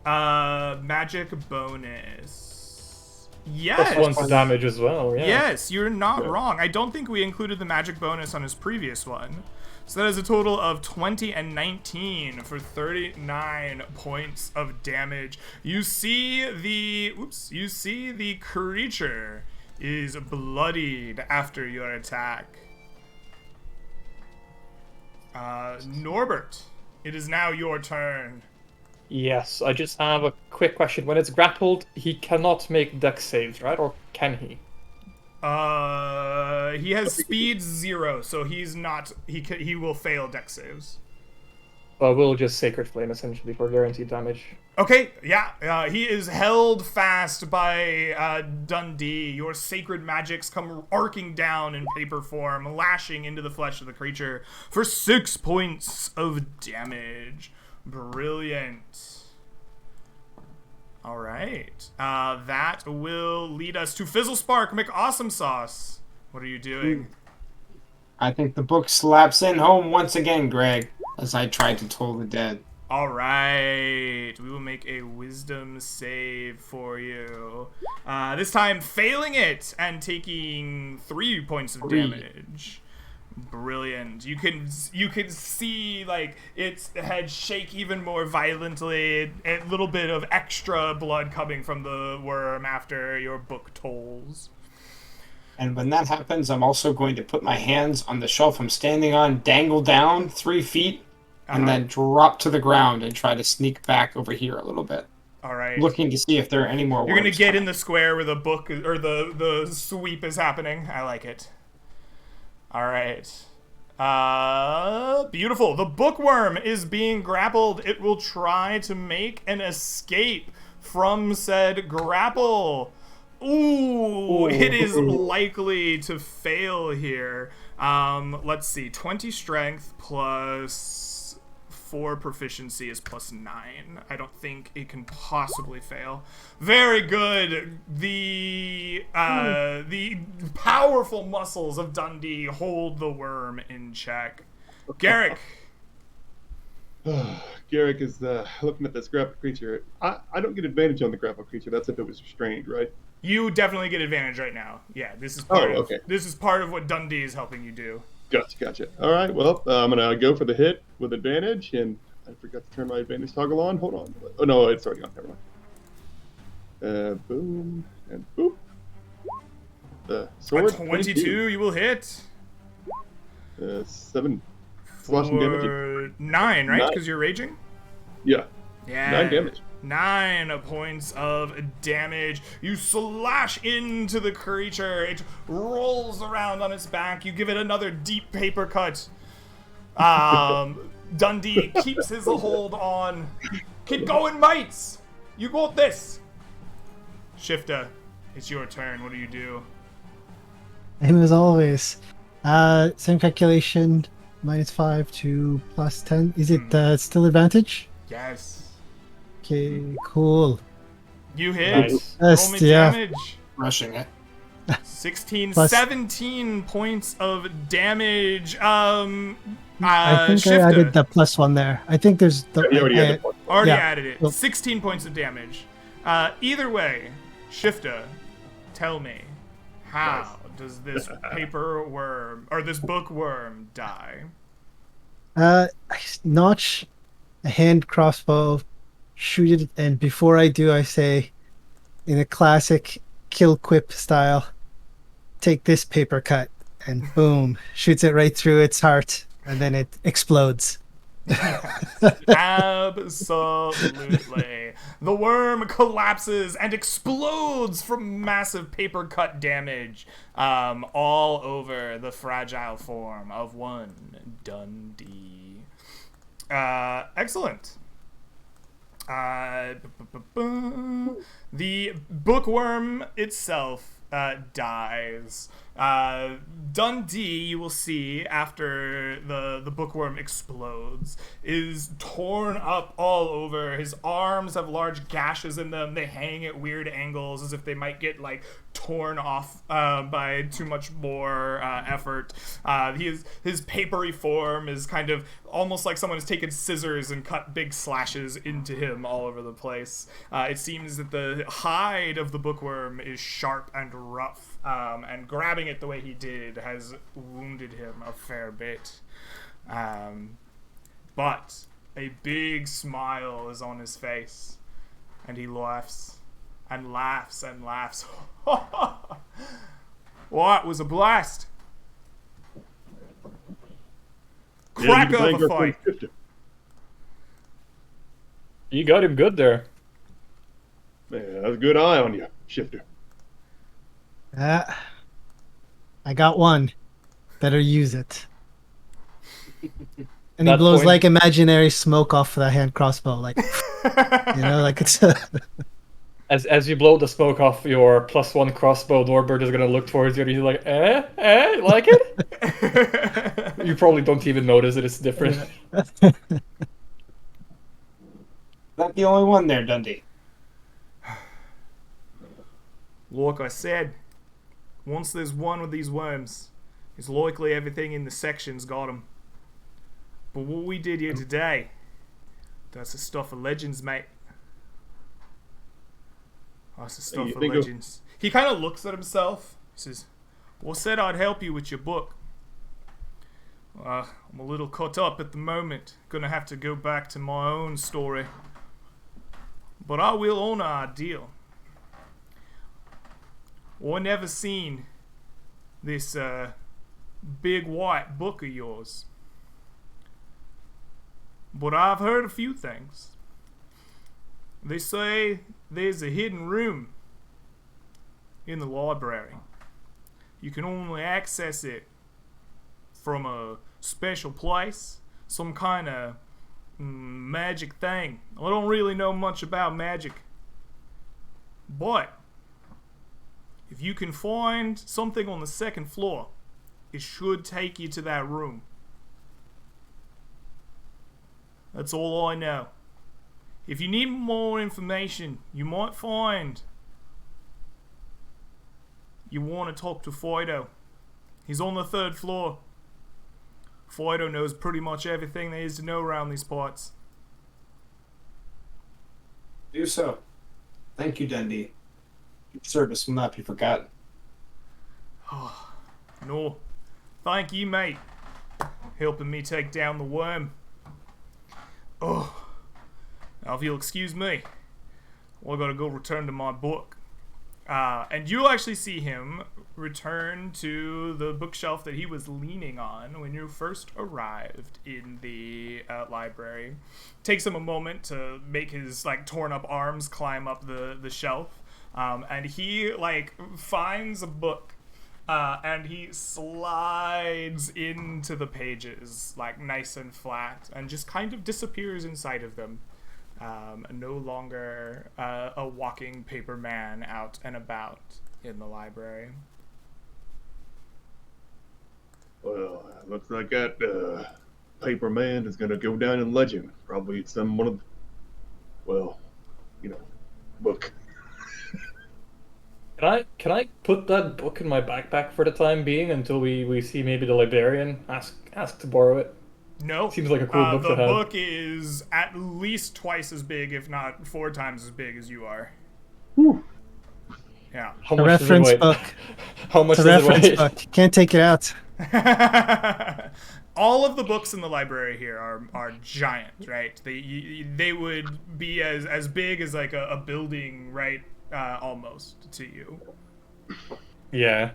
S1: Magic bonus. Yes.
S3: +1 to damage as well, yeah.
S1: Yes, you're not wrong. I don't think we included the magic bonus on his previous one. So that is a total of 20 and 19 for 39 points of damage. You see the creature is bloodied after your attack. Norbert, it is now your turn.
S3: Yes, I just have a quick question. When it's grappled, he cannot make dex saves, right? Or can he?
S1: He has speed 0, so he's not. He will fail dex saves.
S3: Well, we'll just Sacred Flame essentially for guaranteed damage.
S1: Okay, yeah, he is held fast by Dundee. Your sacred magics come arcing down in paper form, lashing into the flesh of the creature for 6 points of damage. Brilliant. All right, that will lead us to Fizzlespark McAwesome Sauce. What are you doing?
S4: I think the book slaps in home once again, Greg, as I try to toll the dead.
S1: All right, we will make a wisdom save for you. This time failing it and taking 3 points of damage. Brilliant. You can see like its head shake even more violently. A little bit of extra blood coming from the worm after your book tolls.
S4: And when that happens, I'm also going to put my hands on the shelf I'm standing on, dangle down 3 feet, and then drop to the ground and try to sneak back over here a little bit.
S1: All right.
S4: Looking to see if there are any more
S1: You're gonna
S4: worms
S1: get
S4: coming.
S1: in the square where the book or the sweep is happening. I like it. All right. Beautiful. The bookworm is being grappled. It will try to make an escape from said grapple. Ooh, it is likely to fail here. Let's see. 20 strength plus 4 proficiency is plus 9. I don't think it can possibly fail. Very good. The powerful muscles of Dundee hold the worm in check. Garrick.
S2: Garrick is looking at this grappled creature. I don't get advantage on the grappled creature. That's if it was restrained, right?
S1: You definitely get advantage right now. Yeah, this is part of what Dundee is helping you do.
S2: Gotcha. All right, well, I'm going to go for the hit with advantage, and I forgot to turn my advantage toggle on. Hold on. Oh, no, it's already on. Never mind. Boom, and boop. The sword.
S1: A 22, you will hit.
S2: 7 slashing damage.
S1: For 9, right?
S2: 9.
S1: Because you're raging?
S2: Yeah.
S1: Yeah.
S2: 9 damage.
S1: 9 points of damage. You slash into the creature. It rolls around on its back. You give it another deep paper cut. Dundee keeps his hold on. Keep going, mates! You got this! Shifter, it's your turn. What do you do?
S5: Same as always. Same calculation. -5 to +10. Is it still advantage?
S1: Yes.
S5: Okay, cool.
S1: You hit.
S3: Nice.
S1: Roll me damage.
S4: Rushing it.
S1: 16,
S5: Plus-
S1: 17 points of damage.
S5: I think
S1: Shifter.
S5: I added the +1 there. I think there's the.
S2: You already had the point.
S1: Already
S5: Yeah.
S1: added it.
S5: Well-
S1: 16 points of damage. Either way, Shifter, tell me, how does this paper worm, or this bookworm die?
S5: I notch a hand crossbow, shoot it, and before I do, I say, in a classic kill quip style, take this paper cut, and boom, shoots it right through its heart, and then it explodes.
S1: Absolutely. The worm collapses and explodes from massive paper cut damage all over the fragile form of one Dundee. Excellent. The bookworm itself dies. Dundee, you will see after the bookworm explodes, is torn up all over. His arms have large gashes in them. They hang at weird angles as if they might get like torn off by too much more effort. His papery form is kind of almost like someone has taken scissors and cut big slashes into him all over the place. It seems that the hide of the bookworm is sharp and rough. And grabbing it the way he did has wounded him a fair bit. But a big smile is on his face, and he laughs and laughs and laughs. Well, it was a blast. Cracker of a fight.
S3: You got him good there.
S2: Man, that was a good eye on you, Shifter.
S5: I got one. Better use it. And he
S3: That
S5: blows
S3: point-
S5: like imaginary smoke off the hand crossbow, like like it's.
S3: As you blow the smoke off your +1 crossbow, Norbert is gonna look towards you and he's like, like it? You probably don't even notice that it's different.
S4: Not the only one there, Dundee.
S1: Like I said, once there's one of these worms, it's likely everything in the section's got them. But what we did here today, that's the stuff of legends, mate. That's the stuff
S2: you
S1: of
S2: think of-
S1: legends. He kind of looks at himself. He says, well, said I'd help you with your book. I'm a little caught up at the moment. Gonna have to go back to my own story. But I will honor our deal. I never seen this big white book of yours. But I've heard a few things. They say there's a hidden room in the library. You can only access it from a special place, some kind of magic thing. I don't really know much about magic. But if you can find something on the second floor, it should take you to that room. That's all I know. If you need more information, you might find you want to talk to Fido. He's on the 3rd floor. Fido knows pretty much everything there is to know around these parts.
S4: Do so. Thank you, Dundee. Your service will not be forgotten.
S1: No. Thank you, mate. Helping me take down the worm. Oh. Now, if you'll excuse me, I gotta go return to my book. And you'll actually see him return to the bookshelf that he was leaning on when you first arrived in the library. Takes him a moment to make his torn up arms climb up the shelf. And he finds a book and he slides into the pages nice and flat and just kind of disappears inside of them. No longer a walking paper man out and about in the library.
S2: Well, looks like that paper man is gonna go down in legend. Probably it's one of, book.
S3: Can I put that book in my backpack for the time being until we see maybe the librarian ask to borrow it?
S1: No.
S3: Seems like a cool book to have.
S1: The book is at least twice as big, if not 4 times as big as you are.
S2: Whew.
S1: Yeah.
S3: How
S5: The
S3: much does it
S5: reference
S3: weigh?
S5: book.
S3: How much
S5: The
S3: does it
S5: reference
S3: weigh?
S5: book. Can't take it out.
S1: All of the books in the library here are giant, right? They would be as big as a building, right? Almost to you.
S3: Yeah.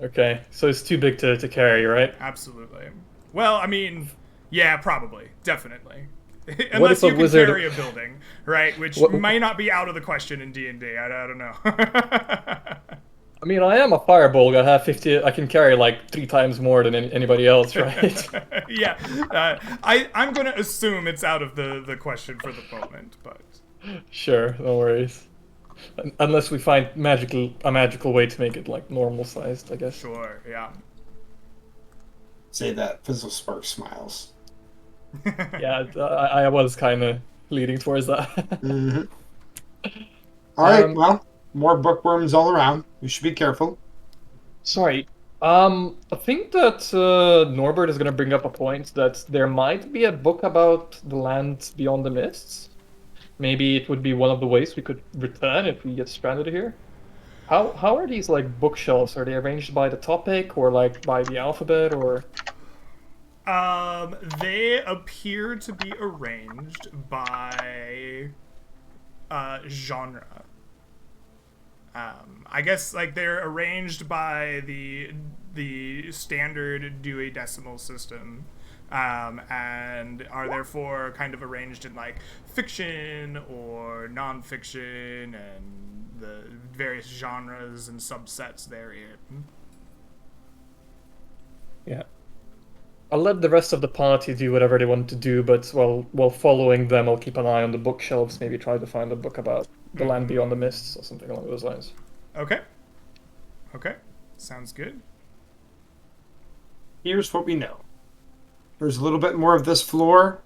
S3: Okay, so it's too big to carry, right?
S1: Absolutely. Well, I mean, yeah, probably, definitely.
S3: What
S1: Unless
S3: if a
S1: you can
S3: wizard-
S1: carry a building, right? Which
S3: What-
S1: might not be out of the question in D&D. I don't know.
S3: I mean, I am a firebolt. I have 50. I can carry 3 times more than anybody else, right?
S1: Yeah, I'm going to assume it's out of the question for the moment, but
S3: Sure, no worries. Unless we find a magical way to make it normal sized, I guess.
S1: sure, yeah.
S4: Say that, Fizzle Spark smiles.
S3: Yeah, I was kind of leading towards that.
S4: All right,
S3: Um,
S4: well, more bookworms all around. We should be careful.
S3: Sorry. I think that Norbert is going to bring up a point that there might be a book about the land beyond the mists. Maybe it would be one of the ways we could return if we get stranded here. How are these bookshelves? Are they arranged by the topic or by the alphabet or?
S1: They appear to be arranged by genre. I guess they're arranged by the standard Dewey Decimal System, and are therefore kind of arranged in fiction or nonfiction and the various genres and subsets therein.
S3: Yeah. I'll let the rest of the party do whatever they want to do, but while following them, I'll keep an eye on the bookshelves. Maybe try to find a book about the land beyond the mists or something along those lines.
S1: Okay. Sounds good.
S4: Here's what we know. There's a little bit more of this floor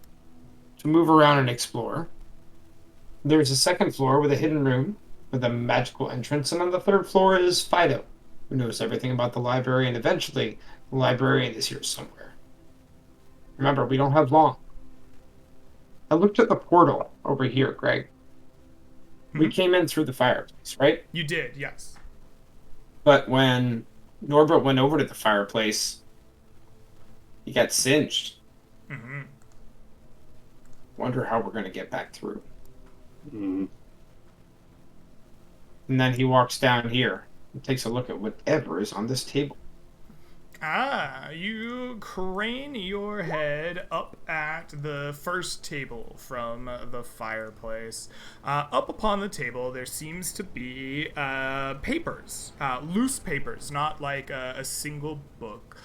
S4: to move around and explore. There's a second floor with a hidden room with a magical entrance, and on the 3rd floor is Fido, who knows everything about the library, and eventually the librarian is here somewhere. Remember, we don't have long. I looked at the portal over here, Greg. We came in through the fireplace, right?
S1: You did, yes.
S4: But when Norbert went over to the fireplace, He got singed.
S1: Mm-hmm.
S4: Wonder how we're gonna get back through.
S2: Mm.
S4: And then he walks down here and takes a look at whatever is on this table.
S1: You crane your head up at the first table from the fireplace. Up upon the table, there seems to be papers, loose papers, not like a single book.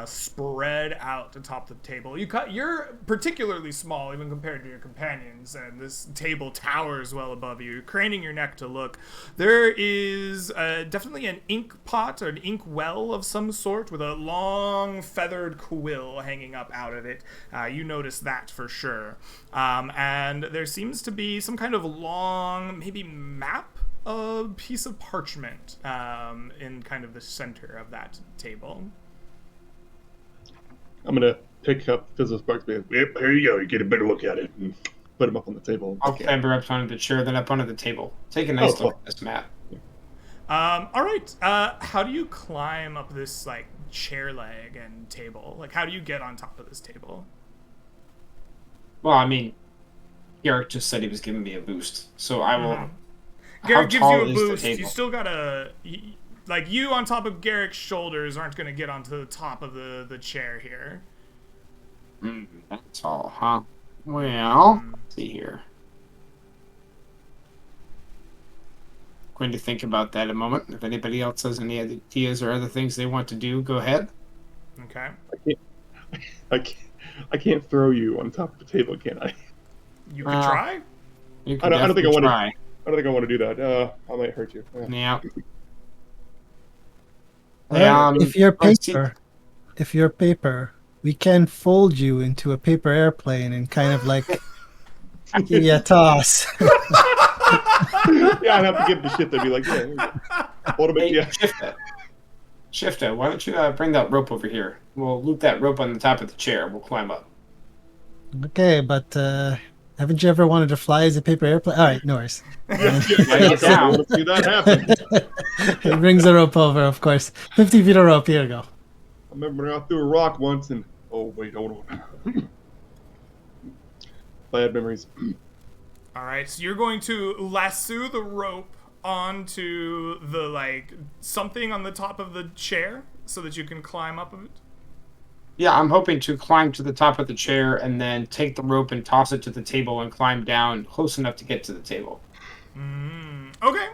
S1: Spread out atop the table. You're particularly small, even compared to your companions, and this table towers well above you. Craning your neck to look, there is definitely an ink pot or an ink well of some sort with a long feathered quill hanging up out of it. You notice that for sure. And there seems to be some kind of long, maybe map, a piece of parchment in kind of the center of that table.
S2: I'm gonna pick up Fizzle Sparks. Yep, here you go. You get a better look at it. And put him up on the table.
S4: I'll clamber up onto the chair, then up onto the table. Take a nice look at this map.
S1: All right. How do you climb up this like chair leg and table? Like, how do you get on top of this table?
S4: Well, I mean, Garrick just said he was giving me a boost, so I will.
S1: Garrick gives you a
S4: is the
S1: boost.
S4: table?
S1: You still gotta, like, you on top of Garrick's shoulders aren't gonna get onto the top of the chair here.
S4: That's all, huh? Well, let's see here. Going to think about that a moment. If anybody else has any ideas or other things they want to do, go ahead.
S1: Okay.
S2: I can't throw you on top of the table, can I?
S1: You could try.
S4: You
S2: I
S4: can
S2: don't think I want to.
S4: try.
S2: I don't think I want to do that. I might hurt you.
S4: Yeah.
S5: If you're
S4: let's see.
S5: paper, we can fold you into a paper airplane and kind of like give you a toss.
S2: Yeah, I'd have to give the shit. They'd be like, yeah, hold a bit,
S4: Hey,
S2: yeah.
S4: Shifta, why don't you bring that rope over here? We'll loop that rope on the top of the chair. We'll climb up.
S5: Okay, but haven't you ever wanted to fly as a paper airplane? All right, no worries.
S4: Get down.
S2: Let's see that happen.
S5: He brings the rope over, of course. 50 feet of rope. Here you go.
S2: I remember I threw a rock once and wait, hold on. Bad memories.
S1: All right. So you're going to lasso the rope onto the like something on the top of the chair so that you can climb up of it.
S4: Yeah, I'm hoping to climb to the top of the chair and then take the rope and toss it to the table and climb down close enough to get to the table.
S1: Okay.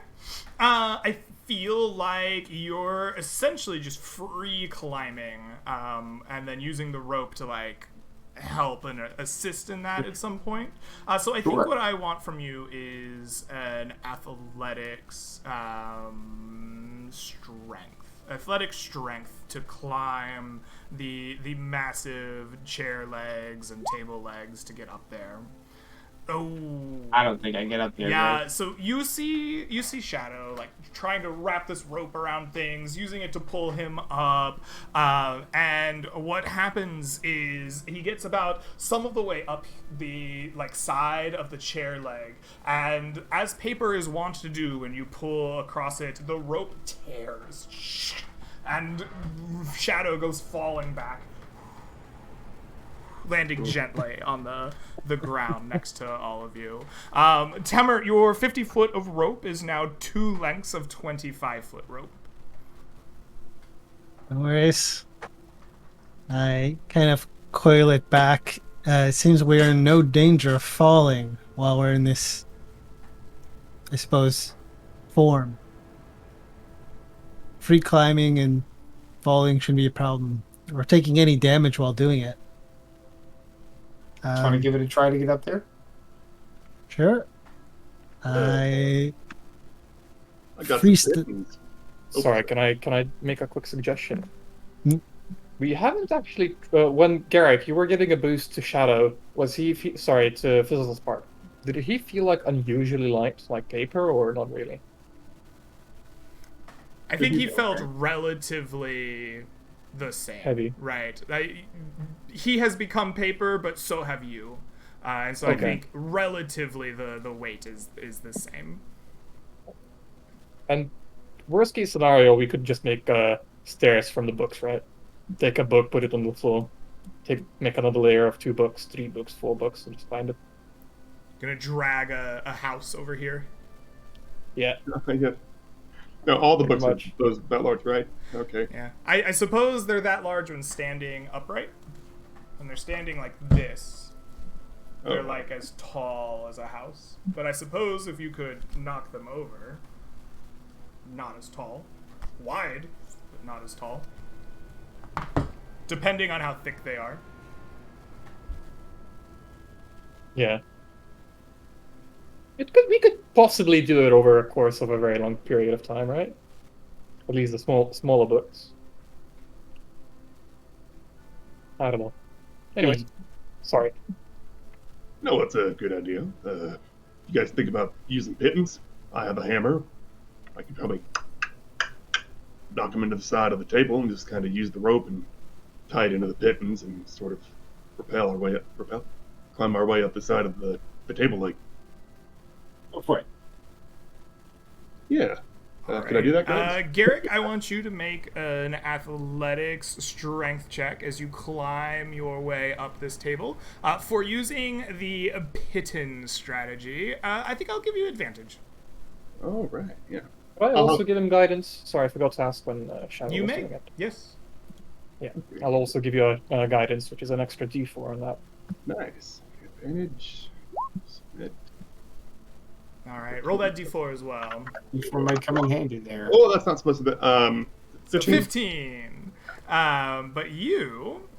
S1: I feel like you're essentially just free climbing, and then using the rope to like help and assist in that at some point. So I think
S4: Sure.
S1: what I want from you is an athletics strength to climb the massive chair legs and table legs to get up there. Oh.
S4: I don't think I get up there.
S1: Yeah,
S4: Right?
S1: so you see Shadow like trying to wrap this rope around things, using it to pull him up, and what happens is he gets about some of the way up the like side of the chair leg, and as paper is wont to do when you pull across it, the rope tears, and Shadow goes falling back, landing gently on the ground next to all of you. Temer, your 50 foot of rope is now 2 lengths of 25 foot rope.
S5: No worries. I kind of coil it back. It seems we're in no danger of falling while we're in this, I suppose, form. Free climbing and falling shouldn't be a problem. Or taking any damage while doing it.
S4: Want to give it a try to get up there?
S5: Sure. I
S2: got
S5: Freeze
S2: some
S5: the-
S2: kittens.
S3: Sorry, can I make a quick suggestion?
S5: Hmm?
S3: We haven't actually. When Garrick, you were giving a boost to Shadow. Was he? Sorry, to Fizzle Spark. Did he feel like unusually light, like paper, or not really?
S1: I think he felt
S4: okay.
S1: relatively the same.
S3: Heavy.
S1: Right. He has become paper, but so have you. And so I
S3: Okay.
S1: think relatively the weight is the same.
S3: And worst case scenario, we could just make stairs from the books, right? Take a book, put it on the floor. make another layer of 2 books, 3 books, 4 books, and just bind it.
S1: Gonna drag a house over here.
S3: Yeah.
S2: Yeah. No, all the
S3: Pretty
S2: books are
S3: much.
S2: those that large, right? Okay.
S1: Yeah. I suppose they're that large when standing upright. When they're standing like this, they're
S2: Oh.
S1: like as tall as a house. But I suppose if you could knock them over, not as tall. Wide, but not as tall. Depending on how thick they are.
S3: Yeah. We could possibly do it over a course of a very long period of time, right? At least the smaller books. I don't know. Anyways, sorry.
S2: No, it's a good idea. You guys think about using pittons? I have a hammer. I could probably knock them into the side of the table and just kind of use the rope and tie it into the pittons and sort of climb our way up the side of the table like.
S4: Go for it.
S2: Yeah. Can I do that, guys?
S1: Garrick, I want you to make an athletics strength check as you climb your way up this table. For using the Pitten strategy, I think I'll give you advantage.
S2: Oh, right. Yeah.
S3: Could I also give him guidance? Sorry, I forgot to ask when Shadow
S1: You
S3: was
S1: may.
S3: doing it.
S1: Yes.
S3: Yeah, I'll also give you a guidance, which is an extra D4 on that.
S2: Nice. Advantage. Submit.
S1: All right. Roll that d4 as well.
S4: Before might come in handy there.
S2: Oh, that's not supposed to be. 15.
S1: 15. But you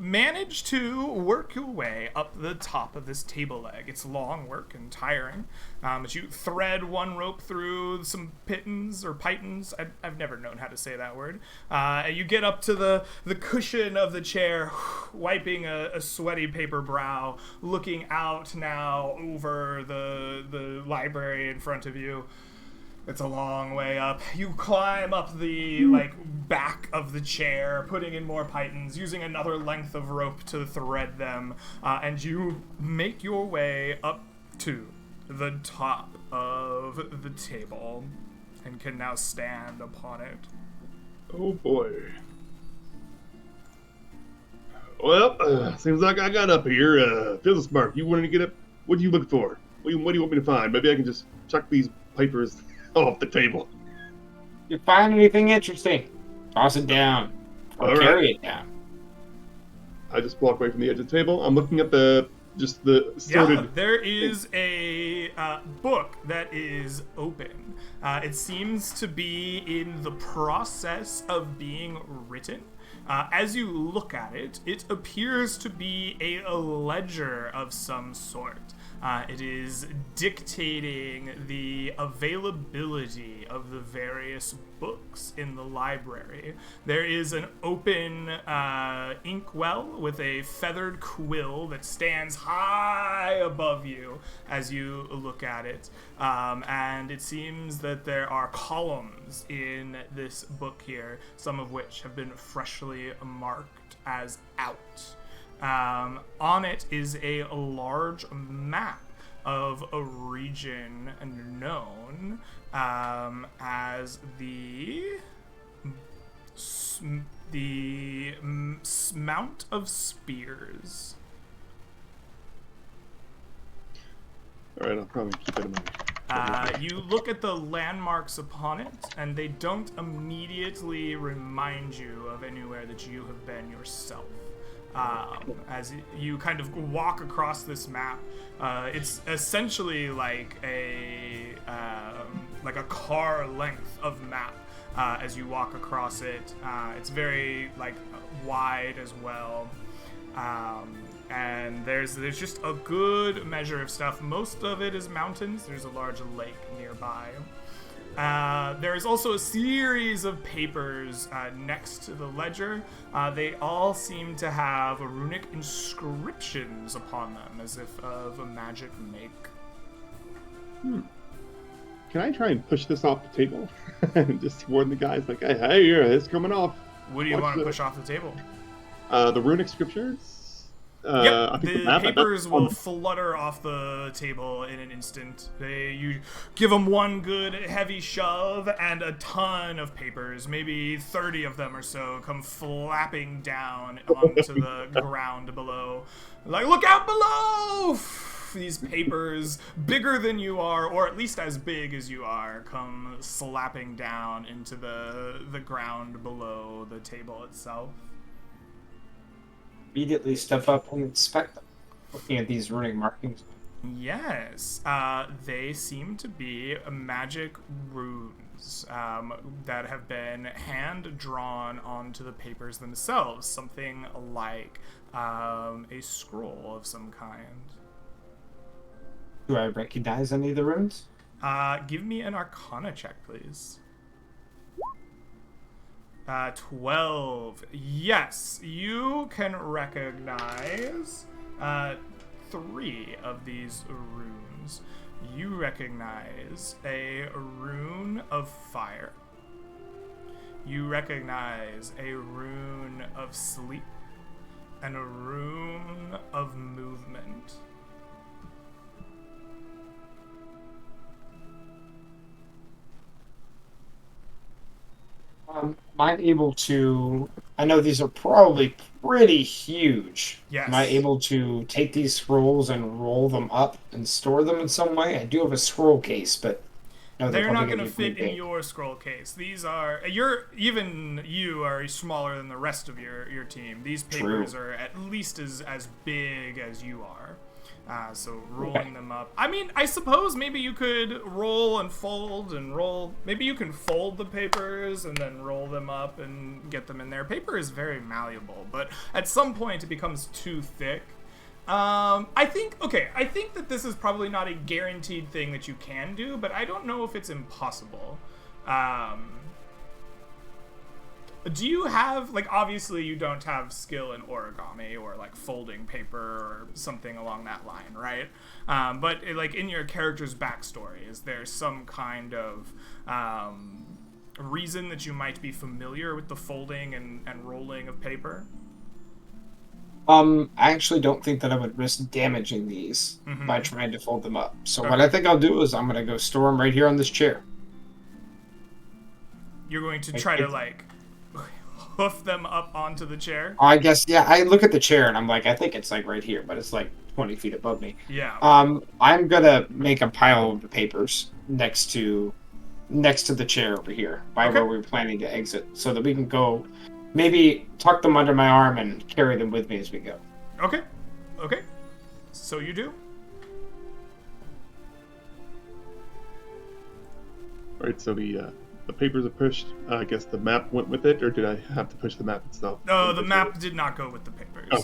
S1: manage to work your way up the top of this table leg. It's long work and tiring. But you thread one rope through some pittons or pythons. I've never known how to say that word. And you get up to the cushion of the chair, wiping a sweaty paper brow, looking out now over the library in front of you. It's a long way up. You climb up the back of the chair, putting in more pythons, using another length of rope to thread them, and you make your way up to the top of the table and can now stand upon it.
S2: Oh boy. Well, seems like I got up here. Fizzlespark, you wanted to get up? What are you looking for? What do you want me to find? Maybe I can just chuck these papers off the table.
S4: If you find anything interesting, toss it down. Or
S2: All
S4: carry it down.
S2: I just walk away from the edge of the table. I'm looking at the sorted.
S1: Yeah, there is a book that is open. It seems to be in the process of being written. As you look at it, it appears to be a ledger of some sort. It is dictating the availability of the various books in the library. There is an open inkwell with a feathered quill that stands high above you as you look at it. And it seems that there are columns in this book here, some of which have been freshly marked as out. On it is a large map of a region known as the Mount of Spears.
S2: All right, I'll probably keep that in mind.
S1: You look at the landmarks upon it, and they don't immediately remind you of anywhere that you have been yourself. As you kind of walk across this map, it's essentially like a car length of map. As you walk across it, it's very wide as well, and there's just a good measure of stuff. Most of it is mountains. There's a large lake nearby. There is also a series of papers next to the ledger. They all seem to have runic inscriptions upon them, as if of a magic make.
S2: Can I try and push this off the table and just warn the guys like, hey, it's coming off?
S1: What do you
S2: Watch
S1: want to
S2: the-
S1: push off the table?
S2: The runic scriptures.
S1: Yep,
S2: I think
S1: the
S2: map,
S1: papers will flutter off the table in an instant. You give them one good heavy shove, and a ton of papers, maybe 30 of them or so, come flapping down onto the ground below. Like, look out below! These papers, bigger than you are, or at least as big as you are, come slapping down into the ground below the table itself.
S4: Immediately step up and inspect them, looking at these runic markings.
S1: Yes, they seem to be magic runes that have been hand-drawn onto the papers themselves, something like a scroll of some kind.
S4: Do I recognize any of the runes?
S1: Give me an Arcana check, please. 12. Yes, you can recognize 3 of these runes. You recognize a rune of fire. You recognize a rune of sleep and a rune of movement.
S4: Am I able to... I know these are probably pretty huge.
S1: Yes.
S4: Am I able to take these scrolls and roll them up and store them in some way? I do have a scroll case, but... No,
S1: They're not
S4: going
S1: to fit in your scroll case. These are... you are smaller than the rest of your team. These papers are at least as big as you are. So rolling them up. I mean, I suppose maybe you could roll and fold and roll. Maybe you can fold the papers and then roll them up and get them in there. Paper is very malleable, but at some point it becomes too thick. I think that this is probably not a guaranteed thing that you can do, but I don't know if it's impossible. Do you have, like, obviously you don't have skill in origami or, like, folding paper or something along that line, right? But, like, in your character's backstory, is there some kind of reason that you might be familiar with the folding and rolling of paper?
S4: I actually don't think that I would risk damaging these by trying to fold them up. So what I think I'll do is I'm going to go store them right here on this chair.
S1: You're going to try to, like... hoof them up onto the chair?
S4: I guess, yeah. I look at the chair and I'm like, I think it's like right here, but it's like 20 feet above me.
S1: Yeah.
S4: I'm gonna make a pile of the papers next to the chair over here, by where we're planning to exit, so that we can go, maybe tuck them under my arm and carry them with me as we go.
S1: Okay. So you do.
S2: Right, so the papers are pushed. I guess the map went with it, or did I have to push the map itself?
S1: No, the map did not go with the papers.
S2: Oh.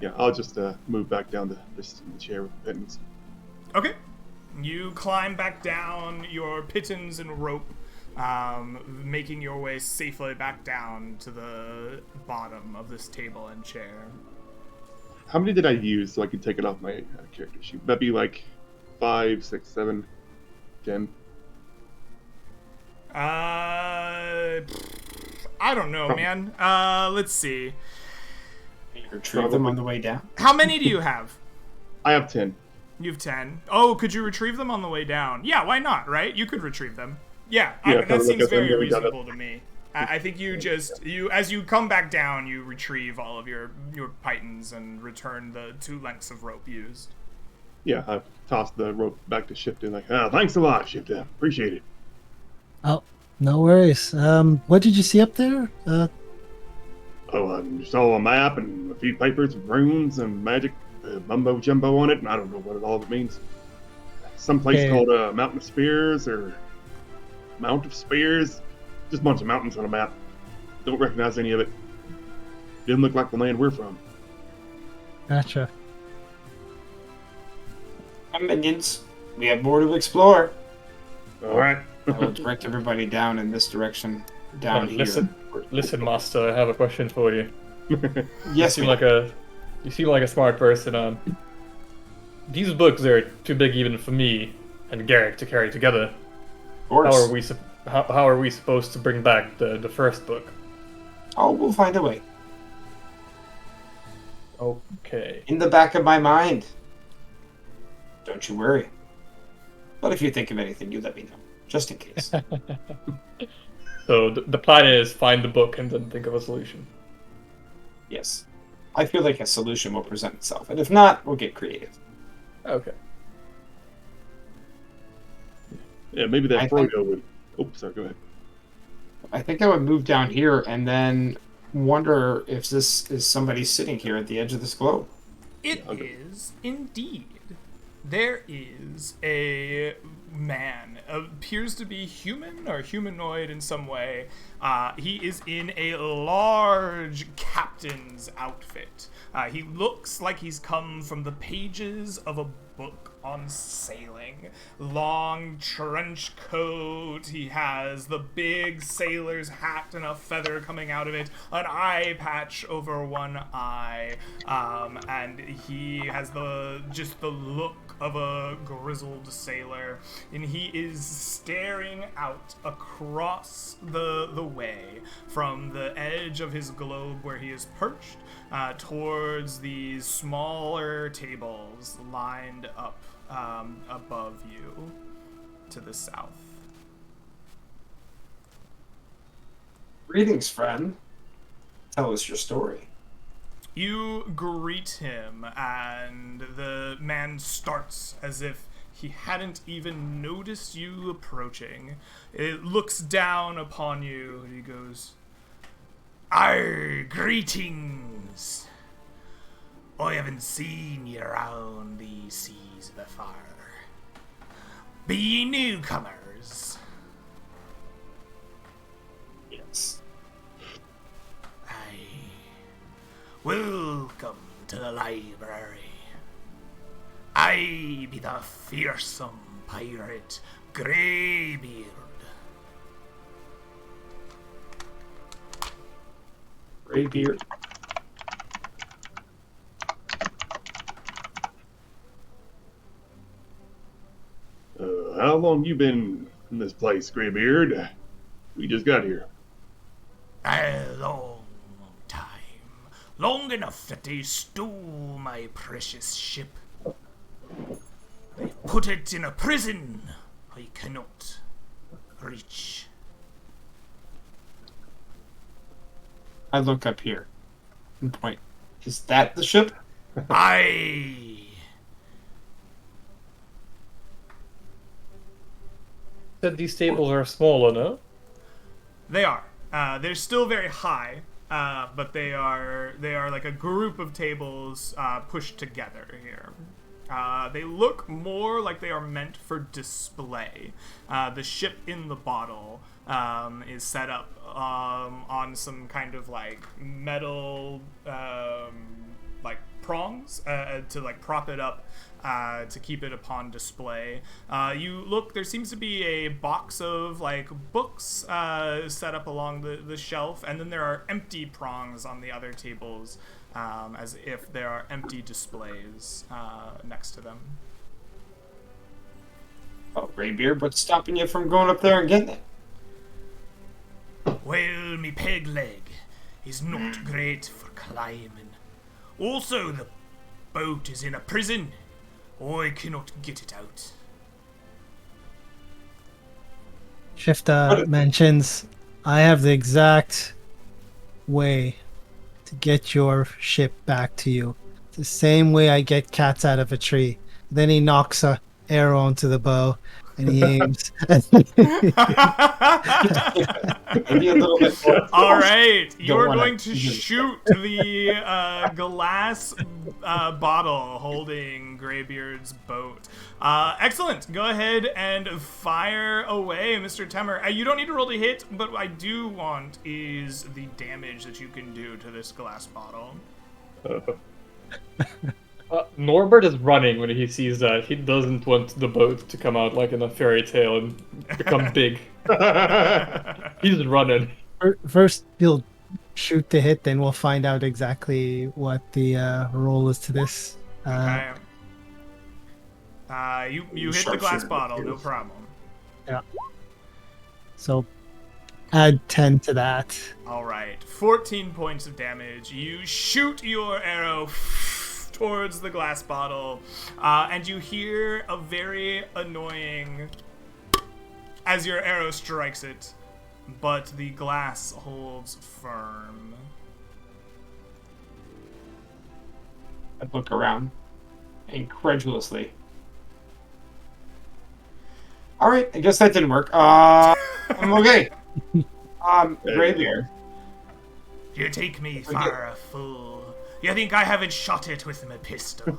S2: Yeah, I'll just move back down to this chair with the pittance.
S1: Okay. You climb back down your pittons and rope, making your way safely back down to the bottom of this table and chair.
S2: How many did I use so I could take it off my character sheet? That'd be like 5, 6, 7, 10.
S1: I don't know, man. Let's see.
S4: Retrieve them on the way down.
S1: How many do you have?
S2: I have 10.
S1: You have 10. Oh, could you retrieve them on the way down? Yeah, why not, right? You could retrieve them. Yeah, that seems very reasonable to me. I think as you come back down, you retrieve all of your pythons and return the 2 lengths of rope used.
S2: Yeah, I tossed the rope back to Shifted, like, thanks a lot, Shifted. Appreciate it.
S5: Oh, no worries. What did you see up there?
S2: I saw a map and a few papers, runes, and magic mumbo jumbo on it, and I don't know what all of it means. Some place called Mountain of Spears or Mount of Spears. Just a bunch of mountains on a map. Don't recognize any of it. Didn't look like the land we're from.
S5: Gotcha.
S4: Minions, we have more to explore.
S2: All right.
S4: I will direct everybody down in this direction, down here.
S3: Listen, Master, I have a question for you.
S4: Yes,
S3: you seem like a smart person. These books are too big even for me and Garrick to carry together.
S4: Of course.
S3: How are we supposed to bring back the first book?
S4: Oh, we'll find a way.
S3: Okay.
S4: In the back of my mind. Don't you worry. But if you think of anything, you let me know. Just in case.
S3: So the plan is find the book and then think of a solution.
S4: Yes. I feel like a solution will present itself. And if not, we'll get creative.
S3: Okay.
S2: Yeah, maybe that
S4: I think-
S2: Frodo would. Oh, sorry. Go ahead.
S4: I think I would move down here and then wonder if this is somebody sitting here at the edge of this globe.
S1: It is indeed. There is a man, appears to be human or humanoid in some way. He is in a large captain's outfit. He looks like he's come from the pages of a book on sailing. Long trench coat. He has the big sailor's hat and a feather coming out of it, an eye patch over one eye, and he has just the look of a grizzled sailor, and he is staring out across the way from the edge of his globe where he is perched towards these smaller tables lined up above you to the south.
S4: Greetings, friend. Tell us your story.
S1: You greet him, and the man starts as if he hadn't even noticed you approaching. It looks down upon you, and he goes, "Arr, greetings! I haven't seen you around these seas before. Be ye newcomers?"
S4: Yes.
S1: Aye. Welcome to the library. I be the fearsome pirate Greybeard.
S4: Greybeard.
S2: How long you been in this place, Greybeard? We just got here.
S1: A long time. Long enough that they stole my precious ship. They put it in a prison I cannot reach.
S4: I look up here and point. Is that the ship?
S1: I
S3: Said these tables are smaller, no?
S1: They are. They're still very high, but they are like a group of tables pushed together here. They look more like they are meant for display. The ship in the bottle is set up on some kind of like metal like prongs to like prop it up to keep it upon display. You look, there seems to be a box of like books set up along the shelf, and then there are empty prongs on the other tables, as if there are empty displays next to them.
S4: Oh, Greybeard, what's stopping you from going up there and getting it?
S1: Well, me peg leg is not great for climbing. Also, the boat is in a prison. I cannot get it out.
S5: Shifta mentions, I have the exact way to get your ship back to you. It's the same way I get cats out of a tree. Then he knocks a arrow onto the bow and he aims.
S4: Maybe a little bit more.
S1: All right, you're
S4: wanna-
S1: going to shoot the glass bottle holding Greybeard's boat. Excellent. Go ahead and fire away, Mr. Temmer. You don't need to roll to hit, but what I do want is the damage that you can do to this glass bottle.
S3: Norbert is running when he sees that. He doesn't want the boat to come out like in a fairy tale and become big. He's running.
S5: First, he'll shoot the hit, then we'll find out exactly what the roll is to this.
S1: Okay. You hit the glass
S4: Sharpshooter
S1: bottle, no
S4: appears.
S1: problem.
S5: Yeah. So add 10 to that.
S1: All right, 14 points of damage. You shoot your arrow towards the glass bottle, and you hear a very annoying as your arrow strikes it, but the glass holds firm.
S4: I look around incredulously. All right, I guess that didn't work. I'm okay. Graybeard.
S6: You take me for a fool. You think I haven't shot it with my pistol?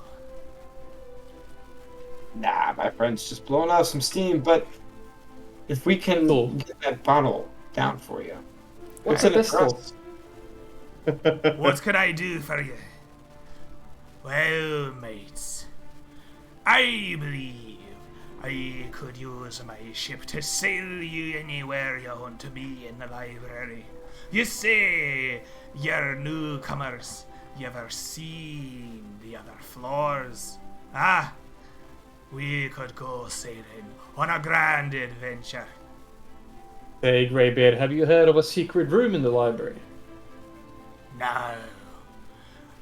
S4: Nah, my friend's just blowing off some steam, but if we can get that bottle down for you. What's in it for us?
S6: What could I do for you? Well, mates, I believe I could use my ship to sail you anywhere you want to be in the library. You say you're newcomers. You ever seen the other floors? Ah, we could go sailing on a grand adventure.
S3: Hey, Greybeard, have you heard of a secret room in the library?
S6: No,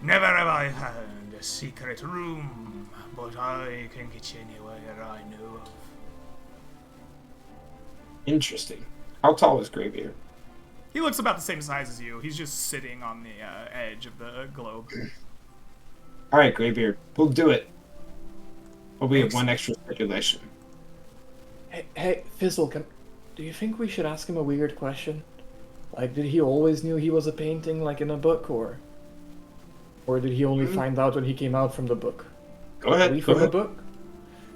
S6: never have I found a secret room, but I can get you anywhere I know of.
S4: Interesting. How tall is Graybeard?
S1: He looks about the same size as you. He's just sitting on the edge of the globe.
S4: All right, Graybeard, we'll do it. But we have one extra speculation.
S3: Hey, Fizzle, do you think we should ask him a weird question? Like, did he always knew he was a painting, like in a book, or did he only find out when he came out from the book?
S4: Go ahead.
S3: From the book?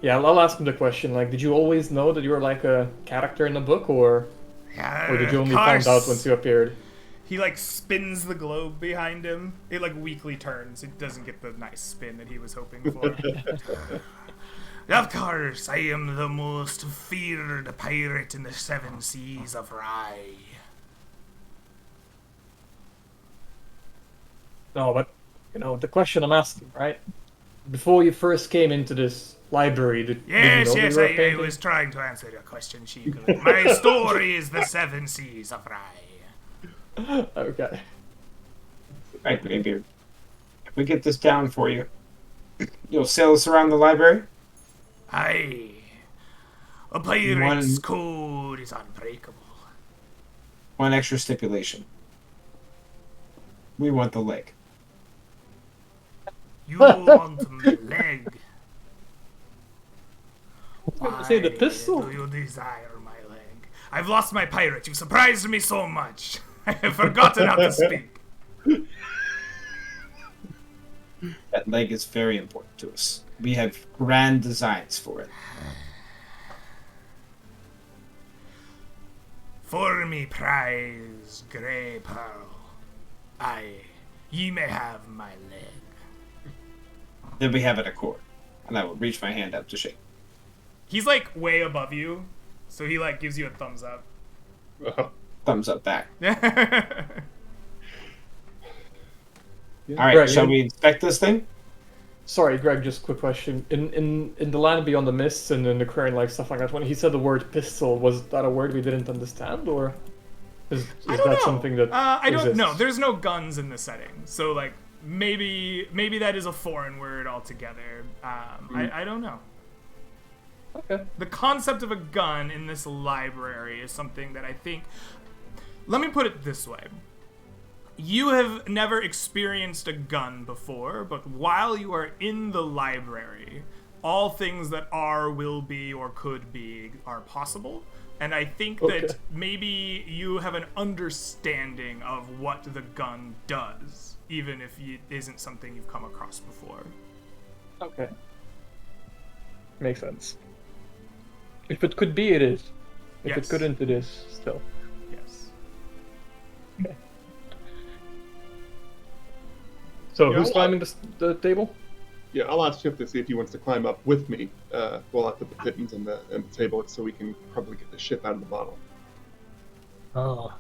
S3: Yeah, I'll ask him the question. Like, did you always know that you were like a character in the book, or did you only find out once you appeared?
S1: He like spins the globe behind him. It like weakly turns. It doesn't get the nice spin that he was hoping for.
S6: Of course, I am the most feared pirate in the seven seas of Rye.
S3: No, but, the question I'm asking, right? Before you first came into this library, did you know
S6: Yes,
S3: that you were a
S6: I
S3: painting?
S6: was trying to answer your question, cheekily. My story is the seven seas of Rye.
S3: Okay.
S4: Right, Graybeard. If we get this down for you, you'll sail us around the library?
S6: Aye. A pirate's code is unbreakable.
S4: One extra stipulation. We want the leg.
S6: You want my leg?
S3: gonna say the pistol.
S6: Do you desire my leg? I've lost my pirate. You surprised me so much. I have forgotten how to speak.
S4: That leg is very important to us. We have grand designs for it.
S6: For me prize, grey pearl. Aye, ye may have my leg.
S4: Then we have an accord, and I will reach my hand up to shake.
S1: He's like way above you, so he like gives you a thumbs up.
S4: Thumbs up back.
S1: Yeah.
S4: All right,
S3: Greg,
S4: shall we inspect this thing?
S3: Sorry, Greg, just a quick question. In the land beyond the mists and in the crane, like stuff like that, when he said the word pistol, was that a word we didn't understand, or is
S1: I don't
S3: that
S1: know.
S3: something that
S1: I don't
S3: exists?
S1: know. There's no guns in the setting, so like maybe that is a foreign word altogether. I don't know.
S3: Okay.
S1: The concept of a gun in this library is something that I think. Let me put it this way. You have never experienced a gun before, but while you are in the library, all things that are, will be, or could be are possible. And I think that maybe you have an understanding of what the gun does, even if it isn't something you've come across before.
S3: Okay. Makes sense. If it could be, it is. If
S1: Yes.
S3: it couldn't, it is still.
S1: Yes.
S3: Okay. So
S2: Yeah,
S3: who's
S2: I'll-
S3: climbing the table?
S2: Yeah, I'll ask Shift to see if he wants to climb up with me while I put the pittons on the table so we can probably get the ship out of the bottle.
S5: Oh.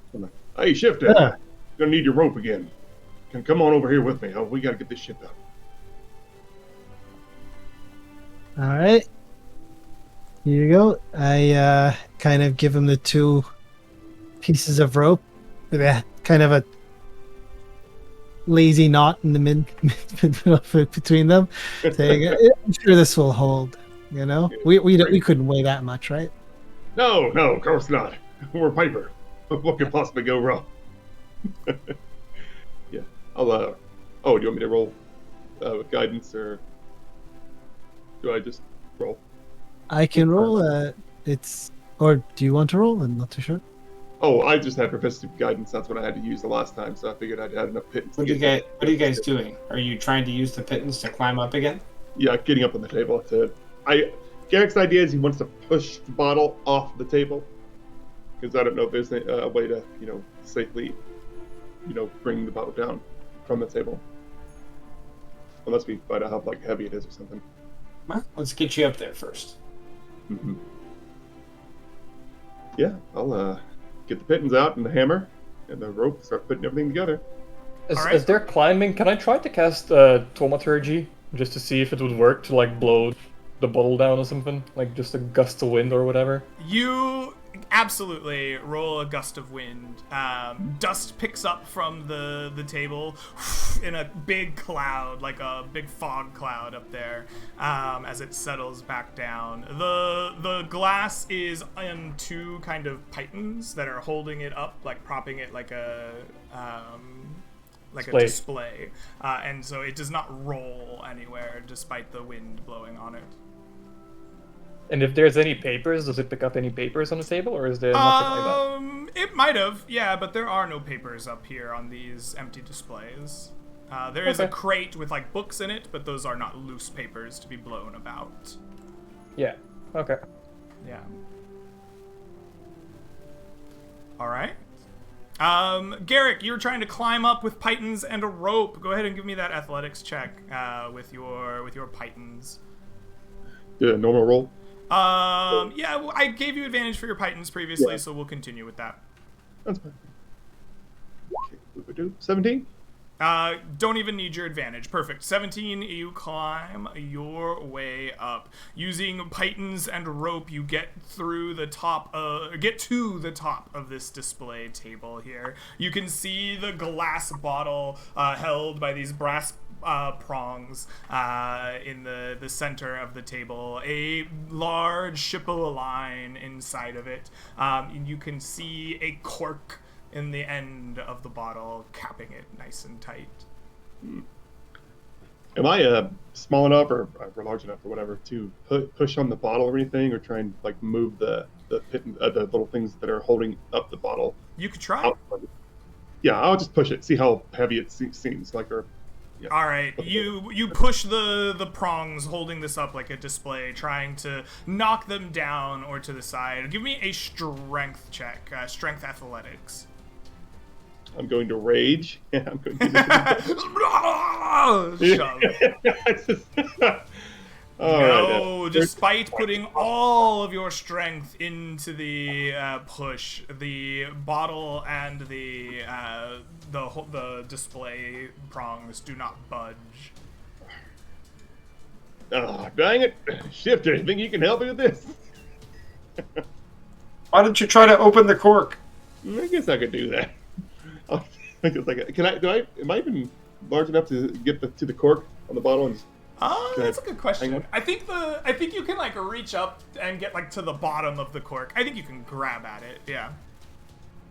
S2: Hey, Shift,
S5: Yeah.
S2: gonna need your rope again. Come on over here with me. We gotta get this ship out.
S5: All right. Here you go. I kind of give him the two pieces of rope with a kind of a lazy knot in the middle between them, saying, "I'm sure this will hold." You know, we couldn't weigh that much, right?
S2: No, of course not. We're Piper. What could possibly go wrong? Yeah, I'll. Oh, do you want me to roll with guidance, or do I just roll?
S5: I can roll. Or do you want to roll? I'm not too sure.
S2: Oh, I just had proficiency guidance. That's what I had to use the last time, so I figured I'd had enough pittance.
S4: What are you guys doing? Are you trying to use the pittance to climb up again?
S2: Yeah, getting up on the table. Garrick's idea is he wants to push the bottle off the table, because I don't know if there's a way to, safely, bring the bottle down from the table. Unless we find out how heavy it is or something.
S4: Well, let's get you up there first.
S2: Mm-hmm. Yeah, I'll get the pittance out and the hammer and the rope, start putting everything together.
S3: As they're climbing, can I try to cast Thaumaturgy just to see if it would work to blow the bottle down or something? Like just a gust of wind or whatever?
S1: You absolutely roll a gust of wind. Dust picks up from the table in a big cloud, like a big fog cloud up there, as it settles back down. The glass is in two kind of pythons that are holding it up, propping it like a display. And so it does not roll anywhere despite the wind blowing on it.
S3: And if there's any papers, does it pick up any papers on the table, or is there nothing like that?
S1: It might have, yeah, but there are no papers up here on these empty displays. There is a crate with books in it, but those are not loose papers to be blown about.
S3: Yeah. Okay.
S1: Yeah. All right. Garrick, you're trying to climb up with pythons and a rope. Go ahead and give me that athletics check with your pythons.
S2: Yeah, normal roll.
S1: Yeah, well, I gave you advantage for your pythons previously, so we'll continue with that.
S2: That's fine. Okay, 17?
S1: Don't even need your advantage. Perfect. 17, you climb your way up. Using pythons and rope, you get to the top of this display table here. You can see the glass bottle held by these brass prongs in the center of the table. A large Shippo-line inside of it. And you can see a cork in the end of the bottle, capping it nice and tight.
S2: Am I small enough or large enough or whatever to push on the bottle or anything, or try and move the little things that are holding up the bottle?
S1: You could try.
S2: Yeah, I'll just push it. See how heavy it seems like. Yeah.
S1: All right, you push the prongs holding this up like a display, trying to knock them down or to the side. Give me a strength check, strength athletics.
S2: I'm going to rage. Yeah, I'm going to
S1: shove. No, despite putting all of your strength into the push, the bottle and the display prongs do not budge.
S2: Oh, dang it. Shifter, think you can help me with this?
S4: Why don't you try to open the cork?
S2: I guess I could do that. Am I even large enough to get to the cork on the bottle? And
S1: that's a good question. I think you can reach up and get to the bottom of the cork. I think you can grab at it. Yeah.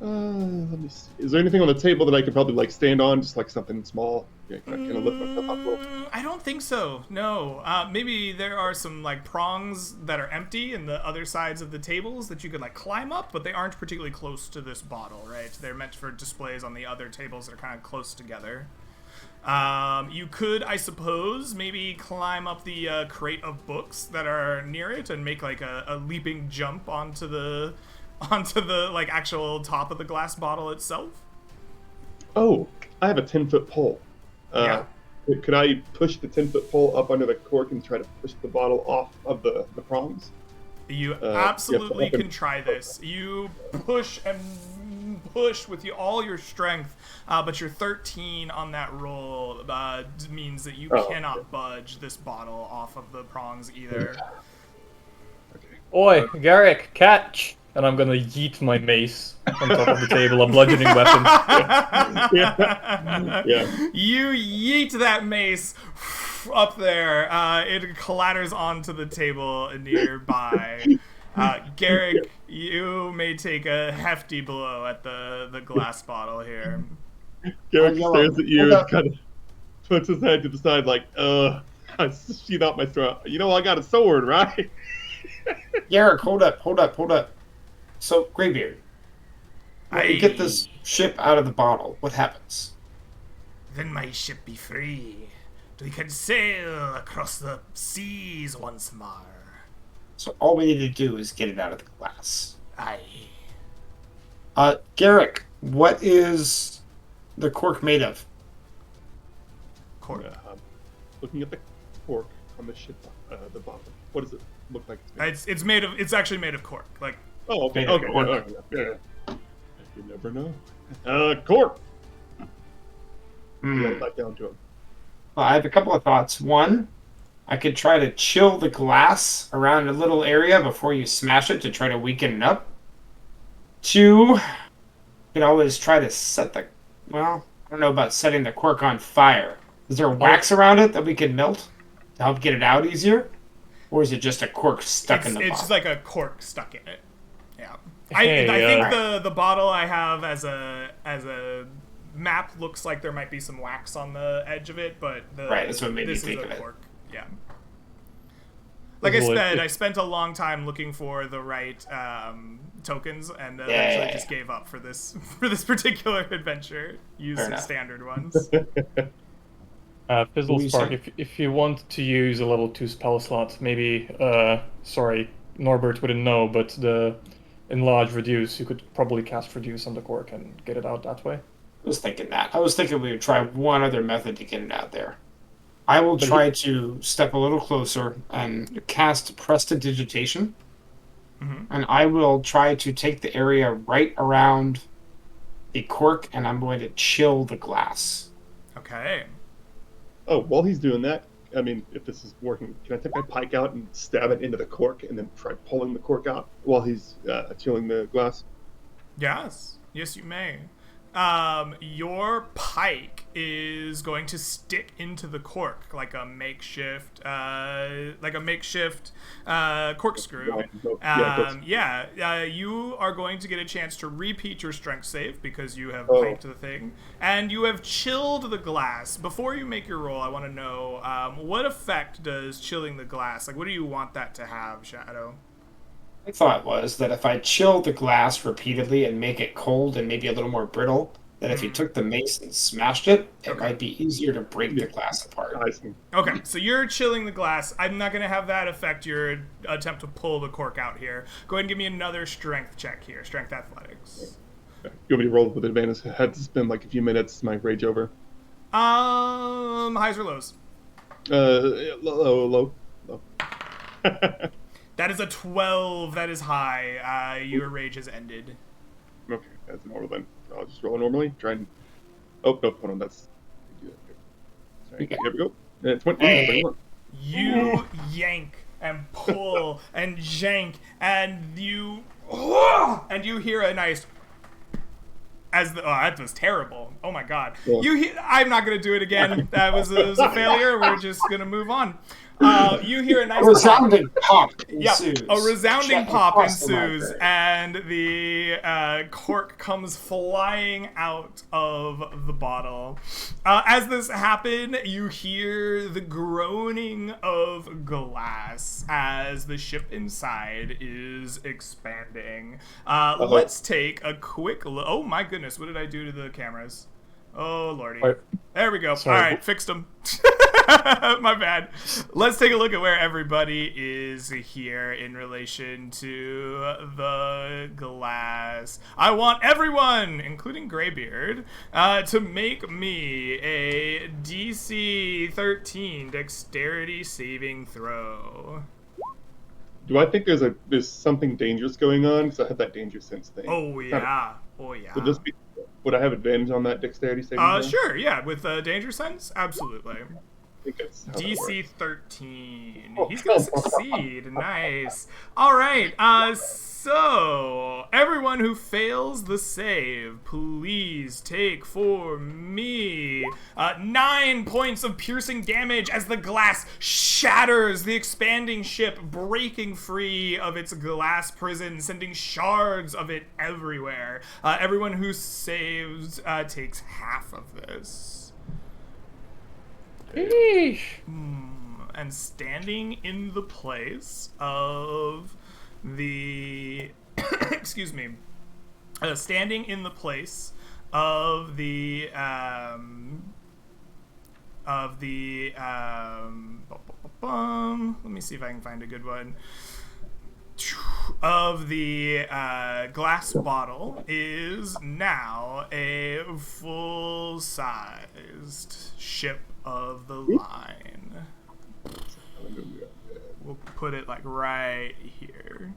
S2: Let me see. Is there anything on the table that I could probably stand on, just something small? Yeah, can I lift myself up a little?
S1: I don't think so. No. Maybe there are some prongs that are empty in the other sides of the tables that you could climb up, but they aren't particularly close to this bottle, right? They're meant for displays on the other tables that are kind of close together. You could, I suppose, maybe climb up the crate of books that are near it and make a leaping jump onto the actual top of the glass bottle itself.
S2: Oh, I have a 10-foot pole.
S1: Yeah.
S2: Could I push the 10-foot pole up under the cork and try to push the bottle off of the prongs?
S1: You absolutely can try this. You push and push with all your strength, but your 13 on that roll means that you cannot budge this bottle off of the prongs either.
S2: Okay.
S3: Oi, Garrick, catch! and I'm gonna yeet my mace on top of the table, a bludgeoning weapon.
S2: Yeah.
S1: You yeet that mace up there. It clatters onto the table nearby. Garrick, you may take a hefty blow at the glass bottle here.
S2: Garrick
S4: yellow.
S2: stares at you
S4: Hold
S2: and
S4: up.
S2: kind of puts his head to the side like, I sheet out my throat. You know I got a sword, right?
S4: Garrick, hold up. So, Greybeard, when you get this
S6: Aye.
S4: ship out of the bottle, what happens?
S6: Then my ship be free. We can sail across the seas once more.
S4: So all we need to do is get it out of the glass.
S6: Aye.
S4: Garrick, what is the cork made of?
S1: Cork.
S2: Looking at the cork on the ship, the bottom. What does it look like? It's made of?
S1: It's actually made of cork. Like,
S2: Oh, okay.
S4: Made of
S2: Okay.
S4: cork.
S2: Yeah. You never know. Cork.
S4: Hmm.
S2: Yeah, back down to him.
S4: Well, I have a couple of thoughts. One, I could try to chill the glass around a little area before you smash it to try to weaken it up. Two, you can always try to set the... Well, I don't know about setting the cork on fire. Is there wax around it that we can melt to help get it out easier? Or is it just a cork stuck in the
S1: it's
S4: bottle?
S1: just like a cork stuck in it. Yeah.
S3: Hey,
S1: I think the bottle I have as a map looks like there might be some wax on the edge of it, but
S4: Right, that's what made me
S1: this
S4: think
S1: is
S4: of
S1: a
S4: it.
S1: cork. Yeah. Like I
S3: Well,
S1: said, I spent a long time looking for the right tokens, and eventually just gave up for this particular adventure. Used
S4: Fair
S1: some
S4: enough.
S1: standard ones.
S3: Fizzle
S4: What
S3: Spark,
S4: were you
S3: if you want to use a level 2 spell slot, maybe, sorry, Norbert wouldn't know, but the Enlarge Reduce, you could probably cast Reduce on the cork and get it out that way.
S4: I was thinking that. I was thinking we would try one other method to get it out there. I will
S3: But
S4: try to step a little closer and cast Prestidigitation.
S1: Mhm.
S4: And I will try to take the area right around the cork, and I'm going to chill the glass.
S1: Okay.
S2: Oh, while he's doing that, I mean, if this is working, can I take my pike out and stab it into the cork and then try pulling the cork out while he's chilling the glass?
S1: Yes, you may. Your pike is going to stick into the cork like a makeshift corkscrew. You are going to get a chance to repeat your strength save because you have piped the thing, and you have chilled the glass. Before you make your roll, I want to know what effect does chilling the glass, like what do you want that to have, Shadow?
S4: My thought was that if I chill the glass repeatedly and make it cold and maybe a little more brittle, that if you took the mace and smashed it, it might be easier to break the glass apart.
S2: I see.
S1: Okay, so you're chilling the glass. I'm not going to have that affect your attempt to pull the cork out here. Go ahead and give me another strength check here. Strength athletics.
S2: You want me to roll with advantage? I had to spend like a few minutes, my rage over.
S1: Highs or lows?
S2: Low.
S1: That is a 12. That is high. Your rage has ended.
S2: Okay, that's normal then. I'll just roll normally. Try and... Oh, no, hold on, that's... Sorry,
S4: Okay.
S2: here we go. It's 20.
S4: Hey.
S1: You yank and pull and jank, and you hear a nice... that was terrible. Oh my god.
S2: Yeah.
S1: I'm not going to do it again. That was a failure. We're just going to move on. You hear a nice
S4: A resounding pop ensues.
S1: a resounding
S4: Jet
S1: pop
S4: across the
S1: ensues,
S4: library.
S1: and the cork comes flying out of the bottle. As this happens, you hear the groaning of glass as the ship inside is expanding. Let's take a quick look. Oh my goodness, what did I do to the cameras? Oh lordy.
S3: Wait.
S1: There we go.
S3: Sorry.
S1: All right, fixed them. My bad. Let's take a look at where everybody is here in relation to the glass. I want everyone, including Greybeard, to make me a DC 13 dexterity saving throw.
S2: Do I think there's something dangerous going on? Because I have that danger sense thing.
S1: Oh yeah. Oh yeah.
S2: Would I have advantage on that dexterity saving throw?
S1: Sure, yeah. With danger sense, absolutely.
S2: think that's how that
S1: DC
S2: works.
S1: 13. He's gonna succeed. Nice. All right. So everyone who fails the save, please take for me 9 points of piercing damage as the glass shatters the expanding ship, breaking free of its glass prison, sending shards of it everywhere. Everyone who saves takes half of this.
S3: Eesh.
S1: And standing in the place of the excuse me, standing in the place of the let me see if I can find a good one. Of the glass bottle is now a full-sized ship of the line. We'll put it like right here.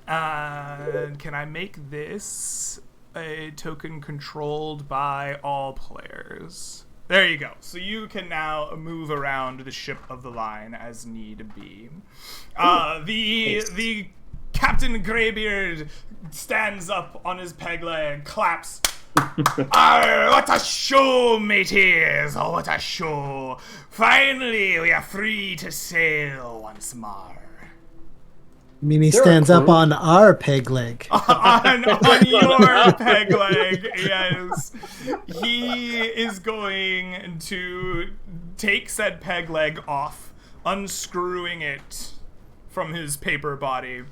S1: Can I make this a token controlled by all players? There you go. So you can now move around the ship of the line as need be. The Captain Greybeard stands up on his peg leg, claps. Arr, what a show, mateys! Oh, what a show! Finally, we are free to sail once more.
S5: I mean, he
S3: There are
S5: stands up
S3: crew-
S5: on our peg leg.
S1: on your peg leg, yes. He is going to take said peg leg off, unscrewing it from his paper body.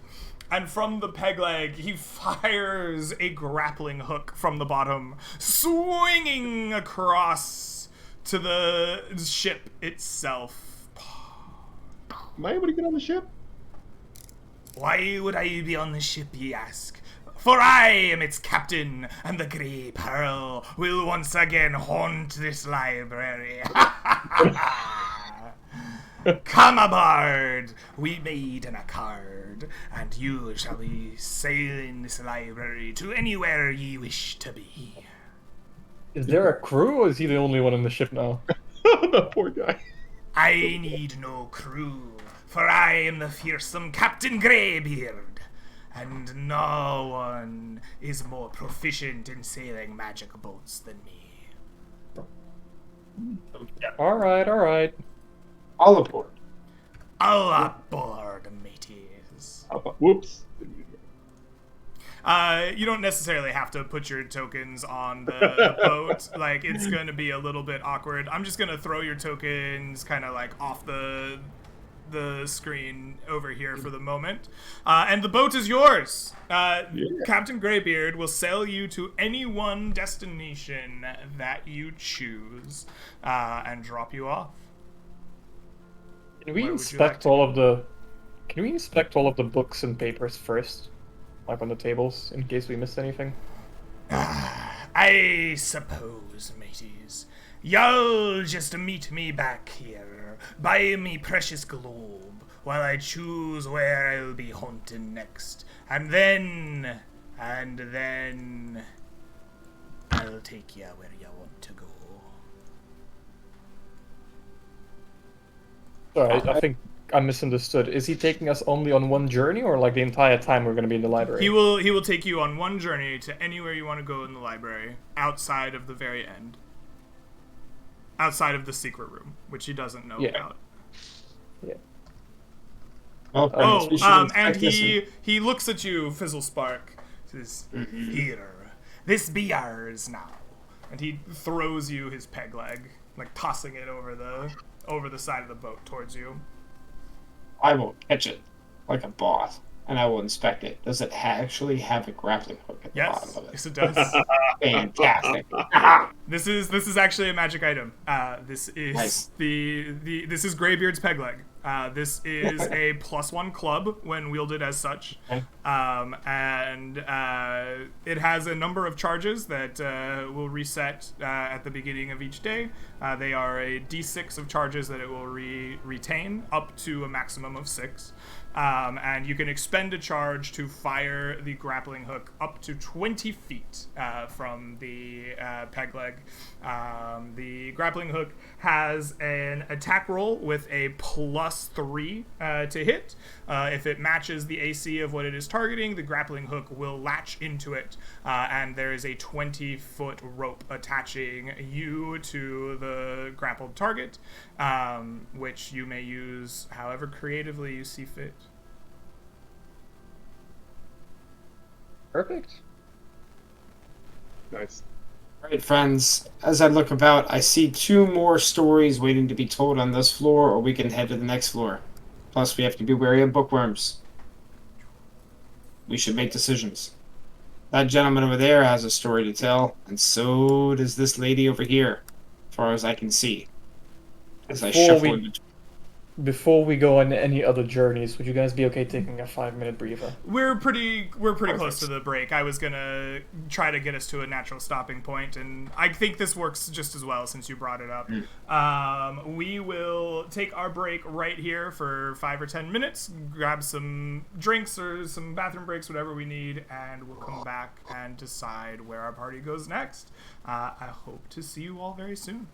S1: And from the peg leg, he fires a grappling hook from the bottom, swinging across to the ship itself.
S2: Am I able to get on the ship?
S6: Why would I be on the ship, ye ask? For I am its captain, and the Grey Pearl will once again haunt this library. Come aboard! We made an accord, and you shall be sailing this library to anywhere ye wish to be.
S3: Is there a crew, or is he the only one on the ship now?
S2: The poor guy.
S6: I need no crew, for I am the fearsome Captain Greybeard, and no one is more proficient in sailing magic boats than me.
S3: Alright.
S4: All aboard.
S6: All aboard, mateys.
S2: Whoops.
S1: You don't necessarily have to put your tokens on the boat. Like, it's going to be a little bit awkward. I'm just going to throw your tokens kind of like off the screen over here for the moment. And the boat is yours. Captain Greybeard will sail you to any one destination that you choose and drop you off.
S3: Can we
S1: Where would you
S3: inspect
S1: like to
S3: all of the? Can we inspect all of the books and papers first, like on the tables, in case we missed anything?
S6: I suppose, mateys, y'all just meet me back here by me precious globe while I choose where I'll be hunting next, and then I'll take ya where ya want to go.
S3: Sorry, I think I misunderstood. Is he taking us only on one journey, or like the entire time we're going to be in the library?
S1: He will take you on one journey to anywhere you want to go in the library, outside of the very end. Outside of the secret room, which he doesn't know about.
S3: Yeah.
S4: Oh, we should
S1: and
S4: inspect this
S1: he looks at you, Fizzlespark, says, "Here, this be ours now." And he throws you his peg leg, like tossing it over the side of the boat towards you.
S4: I will catch it like a boss, and I will inspect it. Does it actually have a grappling hook at the
S1: Yes,
S4: bottom of it?
S1: yes it does.
S4: Fantastic.
S1: This is actually a magic item. This is
S4: Nice.
S1: this is Greybeard's peg leg. This is a +1 club when wielded as such, and it has a number of charges that will reset at the beginning of each day. They are a D6 of charges that it will retain up to a maximum of 6. And you can expend a charge to fire the grappling hook up to 20 feet from the peg leg. The grappling hook has an attack roll with a +3 to hit. If it matches the AC of what it is targeting, the grappling hook will latch into it, and there is a 20-foot rope attaching you to the grappled target, which you may use however creatively you see fit.
S3: Perfect.
S2: Nice.
S4: All right, friends. As I look about, I see 2 more stories waiting to be told on this floor, or we can head to the next floor. Plus, we have to be wary of bookworms. We should make decisions. That gentleman over there has a story to tell, and so does this lady over here, as far as I can see. As I
S3: Before
S4: shuffle
S3: we-
S4: in between.
S3: Before we go on any other journeys, would you guys be okay taking a 5-minute breather?
S1: We're pretty close
S4: Perfect.
S1: to the break. I was gonna try to get us to a natural stopping point, and I think this works just as well since you brought it up. We will take our break right here for 5 or 10 minutes, grab some drinks or some bathroom breaks, whatever we need, and we'll come back and decide where our party goes next. I hope to see you all very soon.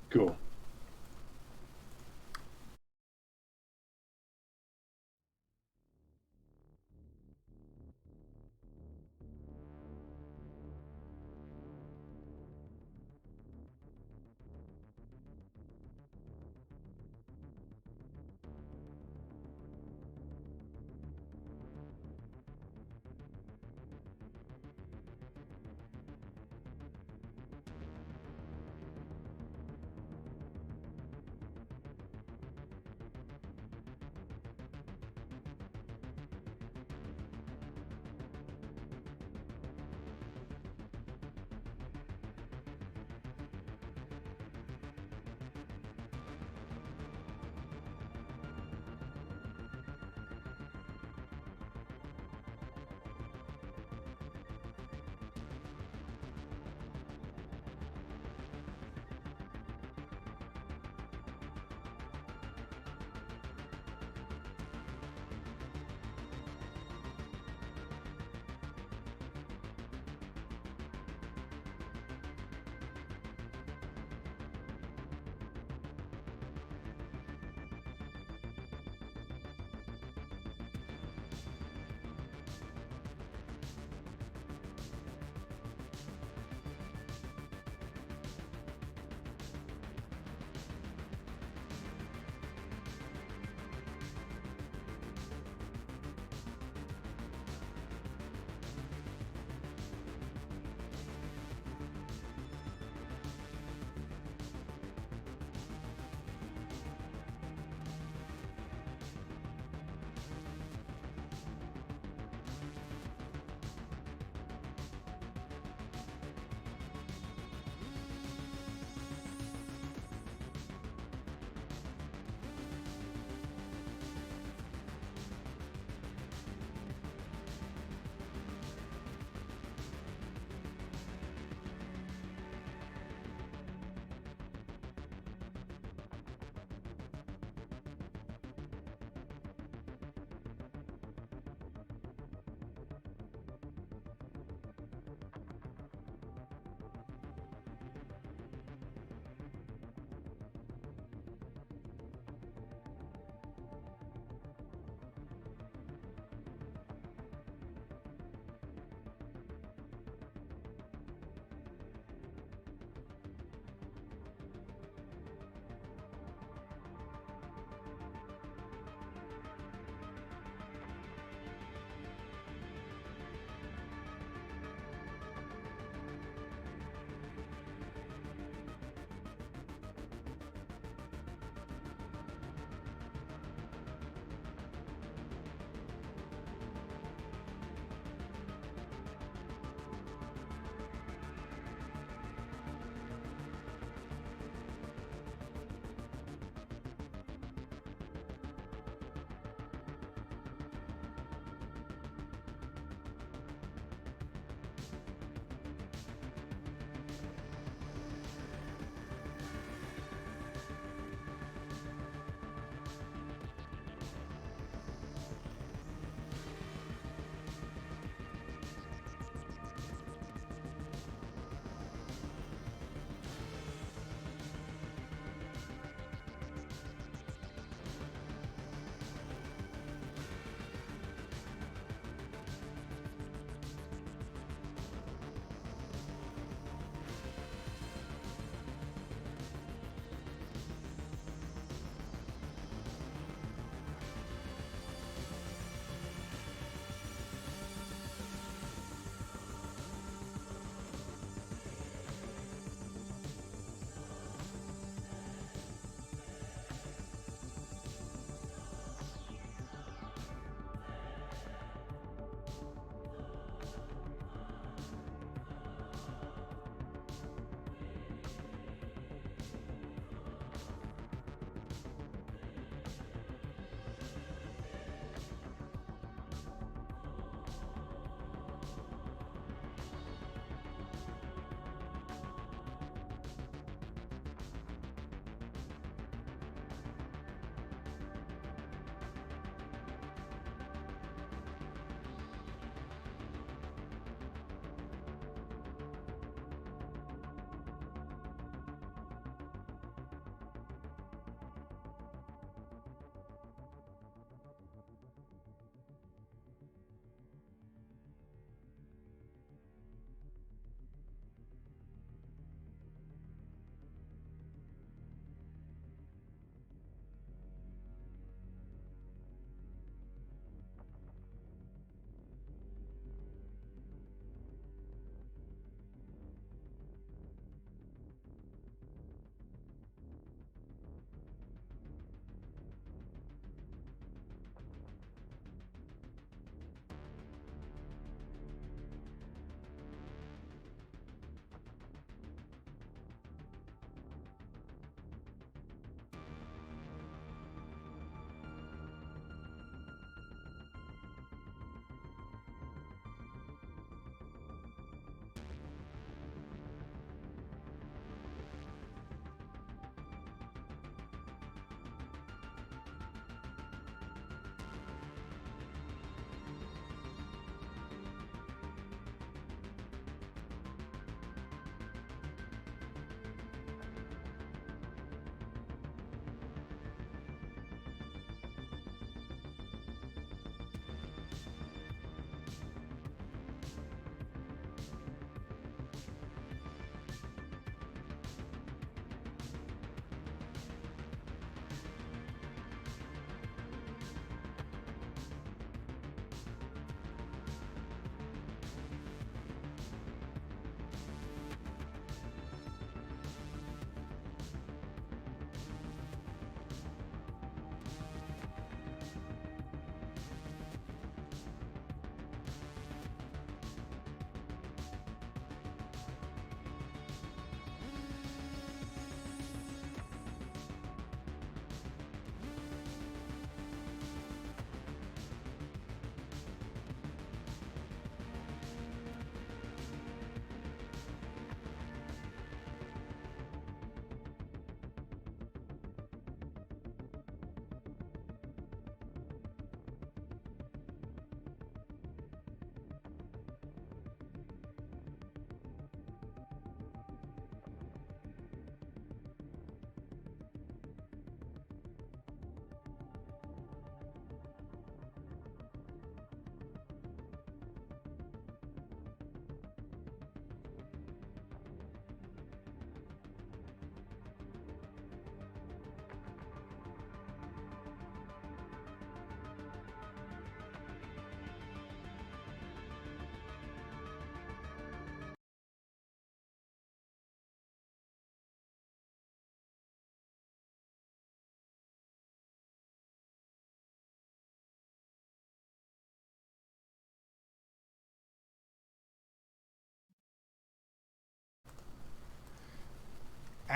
S2: Cool.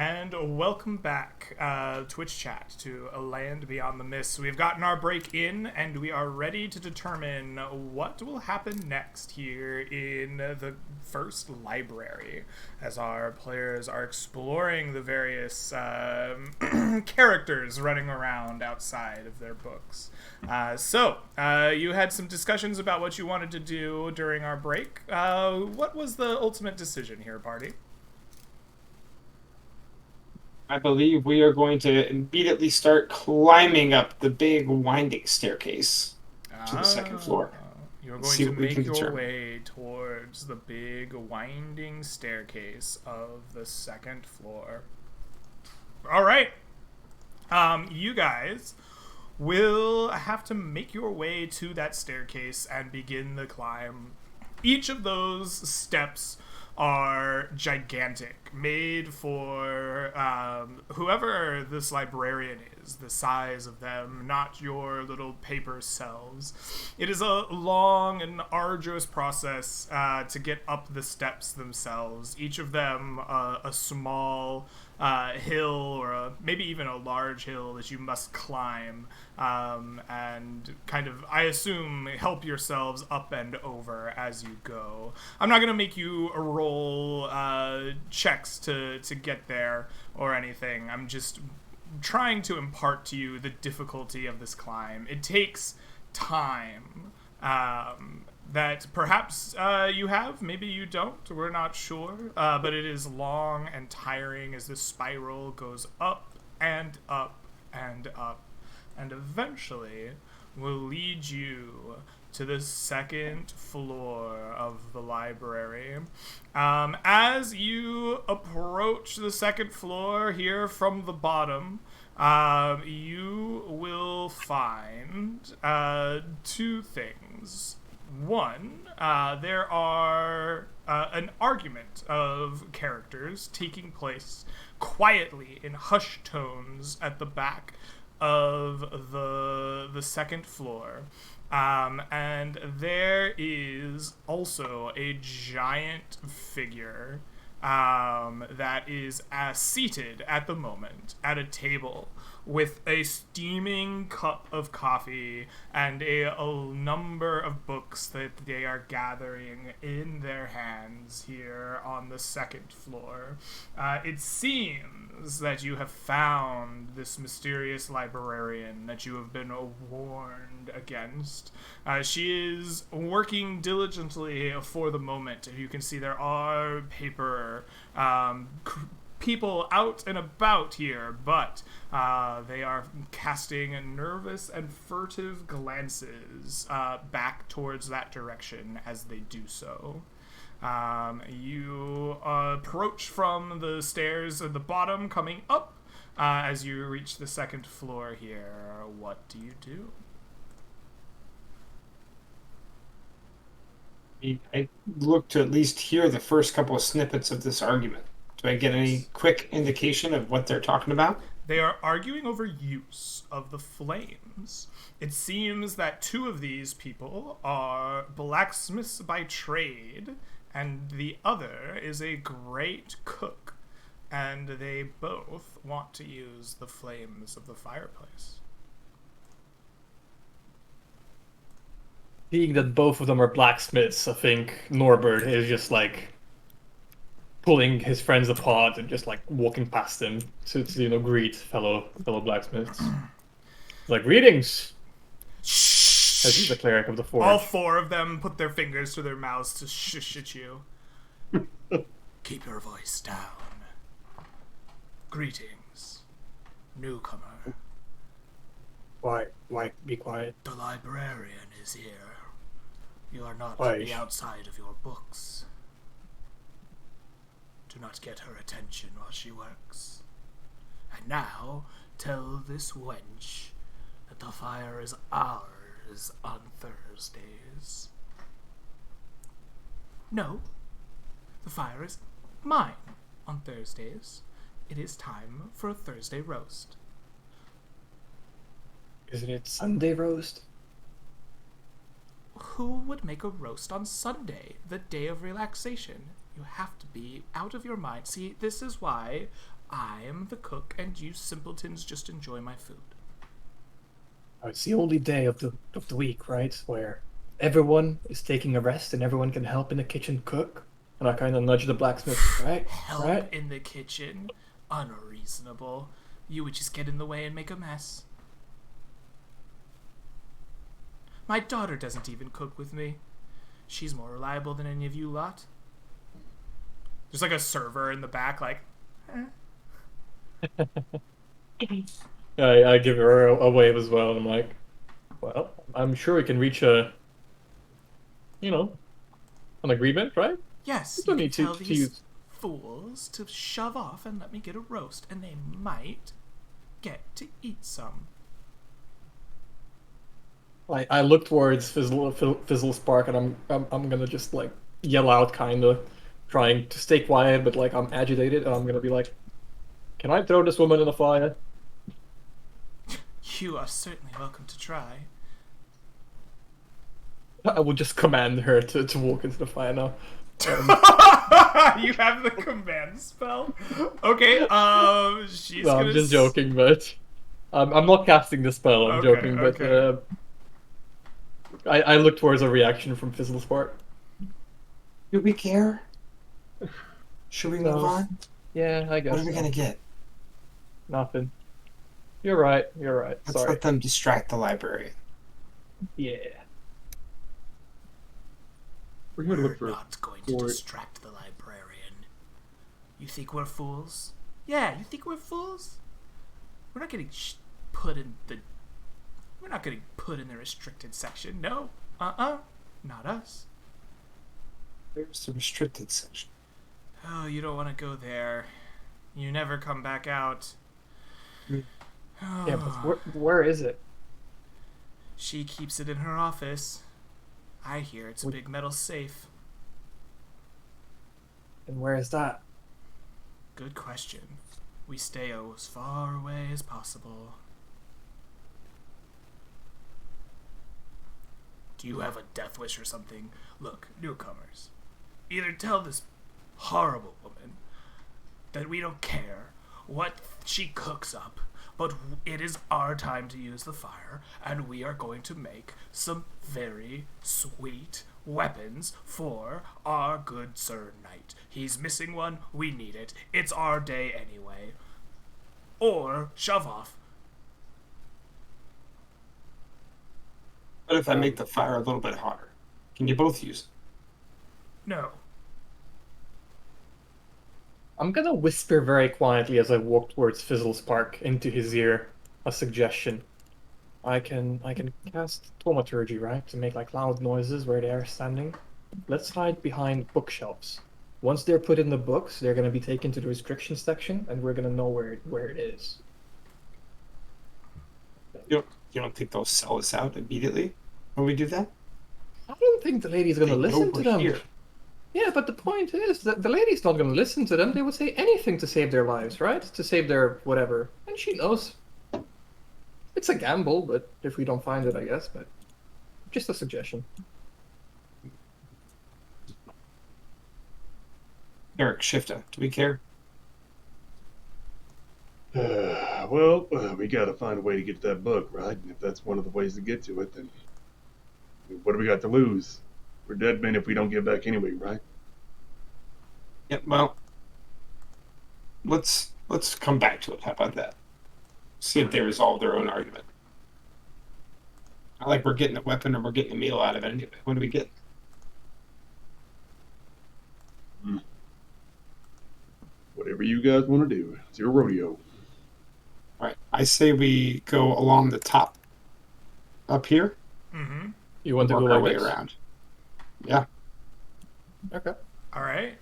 S1: and welcome back, Twitch chat, to A Land Beyond the Mist. We've gotten our break in, and we are ready to determine what will happen next here in the first library, as our players are exploring the various characters running around outside of their books. So, you had some discussions about what you wanted to do during our break. What was the ultimate decision here, party?
S4: I believe we are going to immediately start climbing up the big winding staircase to the second floor.
S1: You're going to make your way towards the big winding staircase of the second floor. All right. You guys will have to make your way to that staircase and begin the climb. Each of those steps are gigantic, made for whoever this librarian is, the size of them, not your little paper selves. It is a long and arduous process to get up the steps themselves, each of them a small hill or maybe even a large hill that you must climb and kind of, I assume, help yourselves up and over as you go. I'm not going to make you roll checks to get there or anything. I'm just trying to impart to you the difficulty of this climb. It takes time that perhaps you have, maybe you don't, we're not sure, but it is long and tiring as the spiral goes up and up and up, and eventually will lead you to the second floor of the library. As you approach the second floor here from the bottom, you will find two things. One, there are an argument of characters taking place quietly in hushed tones at the back of the second floor. And there is also a giant figure that is seated at the moment at a table with a steaming cup of coffee and a number of books that they are gathering in their hands here on the second floor. It seems that you have found this mysterious librarian that you have been warned against. She is working diligently for the moment. You can see there are paper people out and about here, but they are casting nervous and furtive glances back towards that direction as they do so. You approach from the stairs at the bottom, coming up. As you reach the second floor here, what do you do?
S4: I look to at least hear the first couple of snippets of this argument. Do I get any quick indication of what they're talking about?
S1: They are arguing over use of the flames. It seems that two of these people are blacksmiths by trade, and the other is a great cook, and they both want to use the flames of the fireplace.
S3: Being that both of them are blacksmiths, I think Norbert is just like pulling his friends apart and just like walking past them to greet fellow blacksmiths. Like, greetings.
S1: Shh!
S3: As he's the cleric of the forge.
S1: All four of them put their fingers to their mouths to shush at you. Keep your voice down. Greetings, newcomer.
S3: Why be quiet?
S1: The librarian is here. You are not
S3: Why?
S1: on the outside of your books. Do not get her attention while she works. And now, tell this wench that the fire is ours on Thursdays. No, the fire is mine on Thursdays. It is time for a Thursday roast.
S3: Isn't it Sunday roast?
S1: Who would make a roast on Sunday, the day of relaxation? You have to be out of your mind. See, this is why I am the cook, and you simpletons just enjoy my food.
S3: It's the only day of the week, right, where everyone is taking a rest and everyone can help in the kitchen cook. And I kind of nudge the blacksmith, right?
S1: Help
S3: Right?
S1: in the kitchen? Unreasonable. You would just get in the way and make a mess. My daughter doesn't even cook with me. She's more reliable than any of you lot. There's like a server in the back, like,
S3: I give her a wave as well, and I'm like, well, I'm sure we can reach an agreement, right?
S1: yes,
S3: You
S1: you
S3: don't
S1: can
S3: need to
S1: tell these
S3: use.
S1: fools to shove off and let me get a roast, and they might get to eat some.
S3: I look towards Fizzle Spark, and I'm gonna just like yell out, kind of trying to stay quiet, but like I'm agitated, and I'm gonna be like, "Can I throw this woman in the fire?"
S1: You are certainly welcome to try.
S3: I will just command her to walk into the fire now.
S1: You have the command spell? Okay, she's
S3: No,
S1: gonna...
S3: I'm just joking, but I'm not casting the spell. I'm
S1: Okay,
S3: joking, but
S1: okay.
S3: I look towards a reaction from Fizzle Spark.
S4: Do we care? Should we move
S3: No.
S4: on?
S3: Yeah, I guess.
S4: What are we
S3: so.
S4: gonna get?
S3: Nothing. You're right. You're right.
S4: Let's
S3: Sorry.
S4: let them distract the librarian.
S3: Yeah.
S2: We're here to
S1: We're
S2: look for.
S1: not going to
S2: for-
S1: distract the librarian. You think we're fools? Yeah, you think we're fools? We're not getting put in the... We're not getting put in the restricted section. No. Not us.
S4: There's the restricted section.
S1: Oh, you don't want to go there. You never come back out.
S3: Yeah, but where is it?
S1: She keeps it in her office. I hear it's a big metal safe.
S3: And where is that?
S1: Good question. We stay as far away as possible. Do you have a death wish or something? Look, newcomers. Either tell this horrible woman that we don't care what she cooks up, but it is our time to use the fire, and we are going to make some very sweet weapons for our good Sir Knight. He's missing one, we need it. It's our day anyway. Or shove off.
S4: What if I make the fire a little bit hotter? Can you both use it?
S1: No.
S3: I'm gonna whisper very quietly as I walk towards Fizzle Spark into his ear a suggestion. I can cast thaumaturgy, right, to make like loud noises where they are standing. Let's hide behind bookshelves. Once they're put in the books, they're gonna be taken to the restrictions section, and we're gonna know where it is.
S4: You don't think they'll sell us out immediately when we do that?
S3: I don't think the lady's gonna
S4: They know
S3: listen to
S4: we're
S3: them.
S4: here.
S3: Yeah, but the point is that the lady's not gonna listen to them. They would say anything to save their lives, right? To save their whatever. And she knows. It's a gamble, but if we don't find it, I guess. But just a suggestion.
S4: Eric, Shifta, do we care?
S2: We got to find a way to get to that book, right? And if that's one of the ways to get to it, then what do we got to lose? We're dead men if we don't get back anyway, right?
S4: Yeah, well, let's come back to it. How about that? See if they resolve their own argument. Not like we're getting a weapon or we're getting a meal out of it anyway. What do we get?
S2: Whatever you guys want to do, it's your rodeo.
S4: All right, I say we go along the top up here.
S1: Mm-hmm.
S3: You want to
S4: Work
S3: go
S4: our
S3: like
S4: way
S3: this?
S4: around. Yeah.
S3: Okay.
S1: Alright.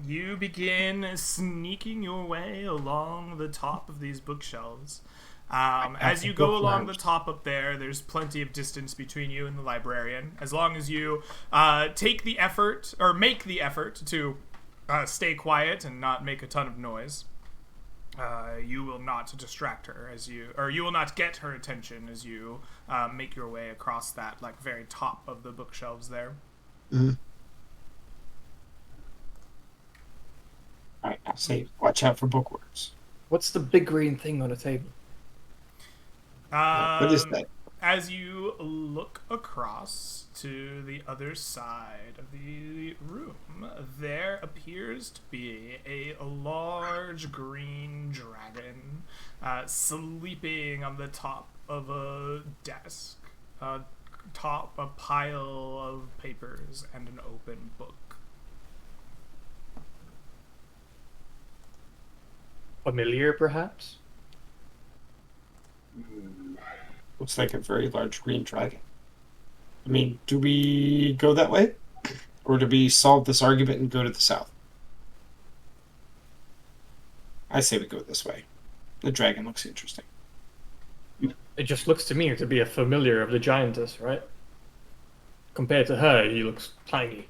S1: You begin sneaking your way along the top of these bookshelves. As you go along the top up there, there's plenty of distance between you and the librarian. As long as you take the effort, or make the effort to stay quiet and not make a ton of noise, you will not distract her you will not get her attention as you make your way across that like very top of the bookshelves there.
S4: All right, I say watch watch out for bookworms.
S3: What's the big green thing on the table?
S4: What is that?
S1: As you look across to the other side of the room, there appears to be a large green dragon sleeping on the top of a desk, atop a pile of papers and an open book.
S3: Familiar, perhaps?
S4: Looks like a very large green dragon. I mean, do we go that way? Or do we solve this argument and go to the south? I say we go this way. The dragon looks interesting.
S3: It just looks to me to be a familiar of the giantess, right? Compared to her, he looks tiny.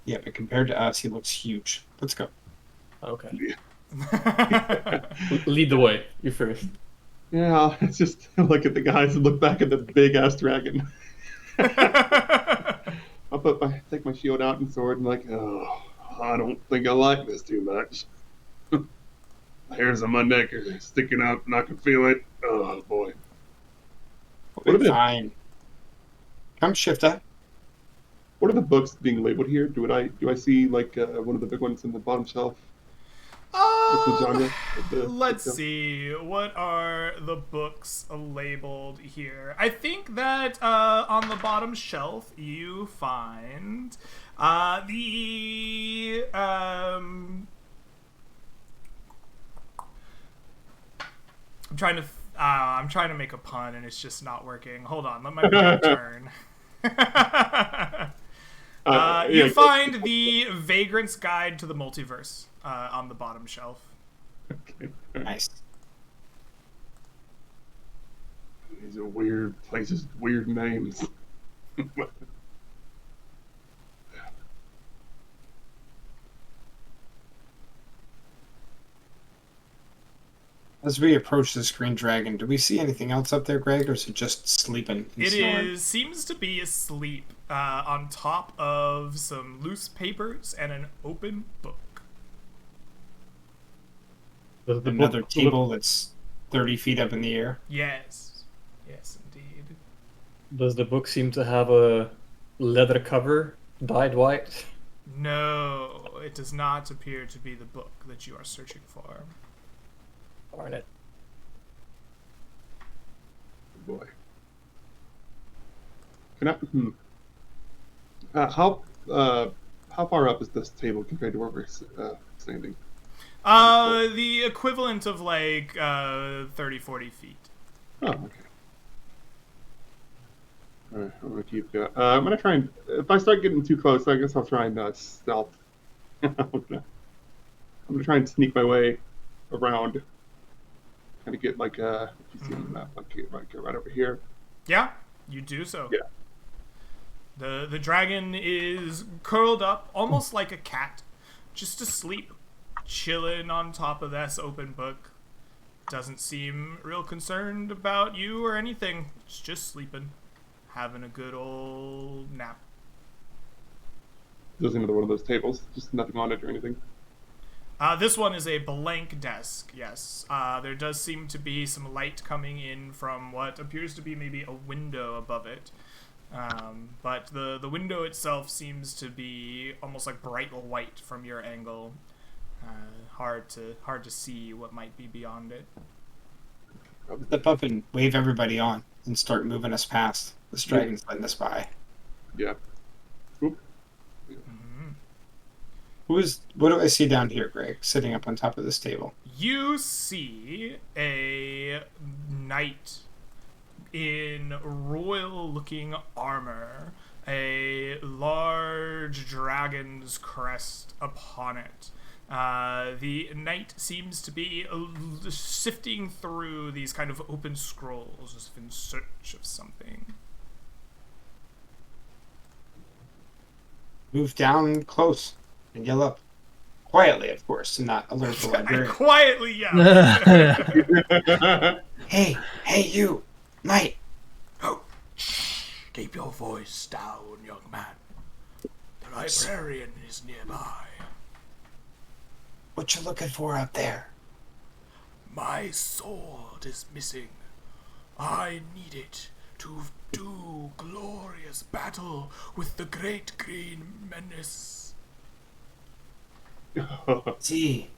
S4: Yeah, but compared to us, he looks huge. Let's go.
S3: Okay. Lead the way. You first.
S2: Yeah, it's just look at the guys and look back at the big ass dragon. Take my shield out and sword and oh, I don't think I like this too much. The hairs on my neck are sticking up and I can feel it. Oh boy.
S4: What are fine. Come, Shifter.
S2: What are the books being labeled here? Do I see like one of the big ones in the bottom shelf? What's the genre?
S1: Let's see. What are the books labeled here? I think that on the bottom shelf you find the I'm trying to make a pun and it's just not working. Hold on, let my brain turn. You find the Vagrant's Guide to the Multiverse on the bottom shelf.
S2: Okay.
S4: Nice.
S2: These are weird places, weird names.
S4: As we approach this green dragon, do we see anything else up there, Greg, or is it just sleeping and snoring?
S1: Seems to be asleep on top of some loose papers and an open book.
S4: Another table that's 30 feet up in the air.
S1: Yes, indeed.
S3: Does the book seem to have a leather cover dyed white?
S1: No, it does not appear to be the book that you are searching for.
S3: Darn it.
S2: Boy. Can I? How far up is this table compared to where we're standing?
S1: The equivalent of like 30, 40 feet.
S2: Oh, okay. Alright, I'm gonna keep going. I'm gonna try and if I start getting too close, I guess I'll try and stealth. I'm gonna try and sneak my way around. Kind of get like if you see on the map, like right over here.
S1: Yeah, you do so.
S2: Yeah.
S1: The dragon is curled up, almost like a cat, just asleep, chilling on top of this open book. Doesn't seem real concerned about you or anything. It's just sleeping, having a good old nap.
S2: Goes into one of those tables, just nothing on it or anything.
S1: This one is a blank desk, yes. There does seem to be some light coming in from what appears to be maybe a window above it. But the window itself seems to be almost like bright white from your angle. Hard to see what might be beyond it.
S4: Step up and wave everybody on and start moving us past. This dragon's letting us by.
S2: Yeah. Oop.
S4: What do I see down here, Greg, sitting up on top of this table?
S1: You see a knight in royal-looking armor, a large dragon's crest upon it. The knight seems to be sifting through these kind of open scrolls, as if in search of something.
S4: Move down close and yell up. Quietly, of course, and not alert the
S1: I
S4: librarian.
S1: quietly yell.
S4: Hey, you, knight.
S6: Oh, shh. Keep your voice down, young man. The librarian is nearby.
S4: What you looking for out there?
S6: My sword is missing. I need it to do glorious battle with the great green menace.
S4: See,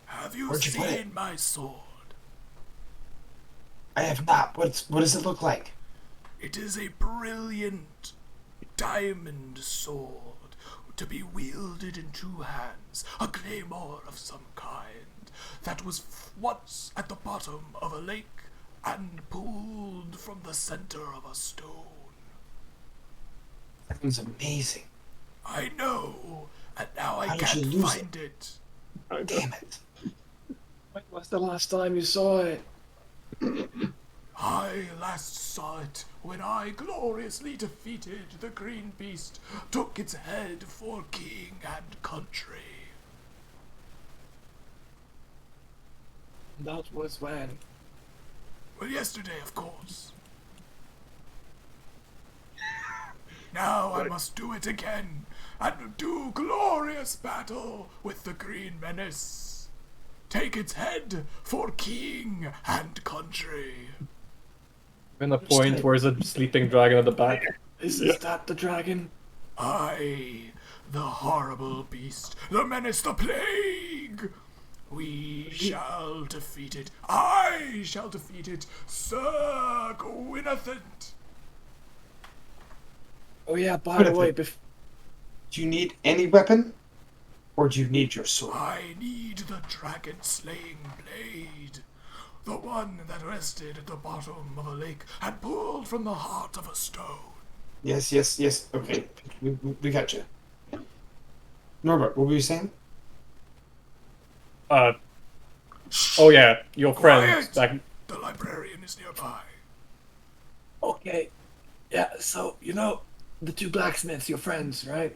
S6: Have you
S4: Where'd you put it?
S6: seen my sword?
S4: I have not. What does it look like?
S6: It is a brilliant diamond sword to be wielded in two hands, a claymore of some kind that was once at the bottom of a lake and pulled from the center of a stone.
S4: That was amazing.
S6: I know, and now I
S4: How did
S6: can't
S4: you lose
S6: find it.
S4: Damn it.
S3: When was the last time you saw it?
S6: I last saw it when I gloriously defeated the green beast, took its head for king and country.
S3: That was when.
S6: Well, yesterday, of course. Now I must do it again, and do glorious battle with the green menace. Take its head for king and country.
S3: And a point where there's a sleeping dragon at the back. Is that the dragon?
S6: I, the horrible beast, the menace, the plague. We shall defeat it. I shall defeat it, Sir Gwynethant.
S3: Oh yeah, by the way,
S4: Do you need any weapon? Or do you need your sword?
S6: I need the dragon-slaying blade. The one that rested at the bottom of a lake and pulled from the heart of a stone.
S4: Yes. Okay, we got you. Norbert, what were you saying?
S3: Oh yeah, your friend.
S6: Quiet! The librarian is nearby.
S3: Okay. Yeah, so, the two blacksmiths, your friends, right?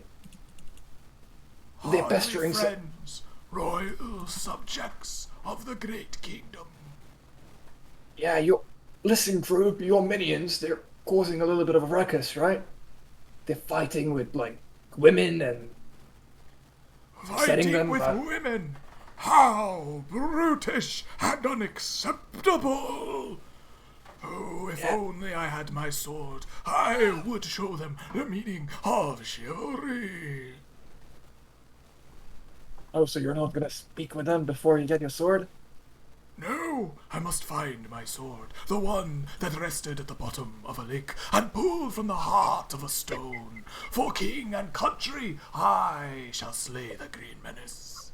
S3: They're
S6: Hardly
S3: pestering
S6: friends, royal subjects of the great kingdom.
S3: Yeah, listen, group, your minions, they're causing a little bit of a ruckus, right? They're fighting with, women and setting
S6: Fighting
S3: them
S6: with
S3: about...
S6: women! How brutish and unacceptable! Oh, if only I had my sword, I would show them the meaning of chivalry.
S3: Oh, so you're not gonna speak with them before you get your sword?
S6: No, I must find my sword, the one that rested at the bottom of a lake and pulled from the heart of a stone. For king and country, I shall slay the green menace.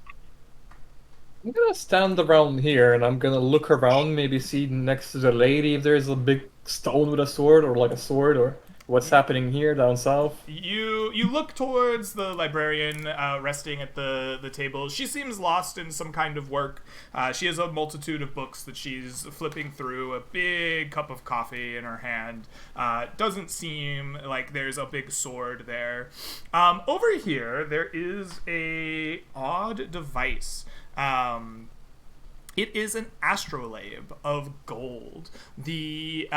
S3: I'm gonna stand around here and I'm gonna look around, maybe see next to the lady if there's a big stone with a sword, or a sword, or what's happening here down south.
S1: You look towards the librarian resting at the table. She seems lost in some kind of work. She has a multitude of books that she's flipping through, a big cup of coffee in her hand. Doesn't seem like there's a big sword there. Over here, there is a odd device. It is an astrolabe of gold. The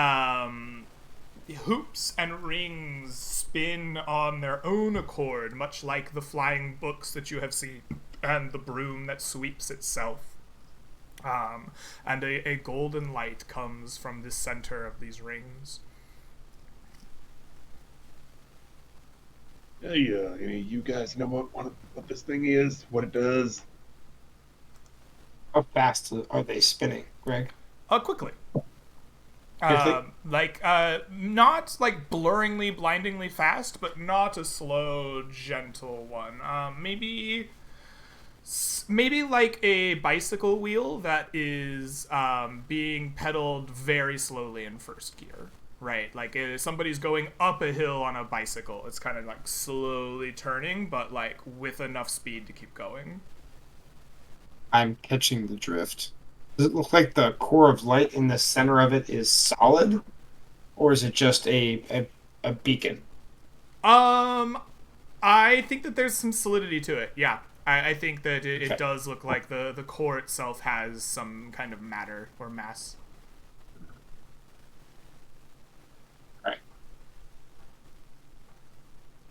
S1: hoops and rings spin on their own accord, much like the flying books that you have seen, and the broom that sweeps itself. And a golden light comes from the center of these rings.
S2: Hey, you guys know what this thing is? What it does?
S4: How fast are they spinning, Greg?
S1: Quickly.
S4: Quickly?
S1: Not like blurringly, blindingly fast, but not a slow, gentle one. Maybe like a bicycle wheel that is being pedaled very slowly in first gear. Right, like if somebody's going up a hill on a bicycle, it's kind of like slowly turning, but like with enough speed to keep going.
S4: I'm catching the drift. Does it look like the core of light in the center of it is solid? Or is it just a beacon?
S1: I think that there's some solidity to it. Yeah, I think that it does look like the core itself has some kind of matter or mass.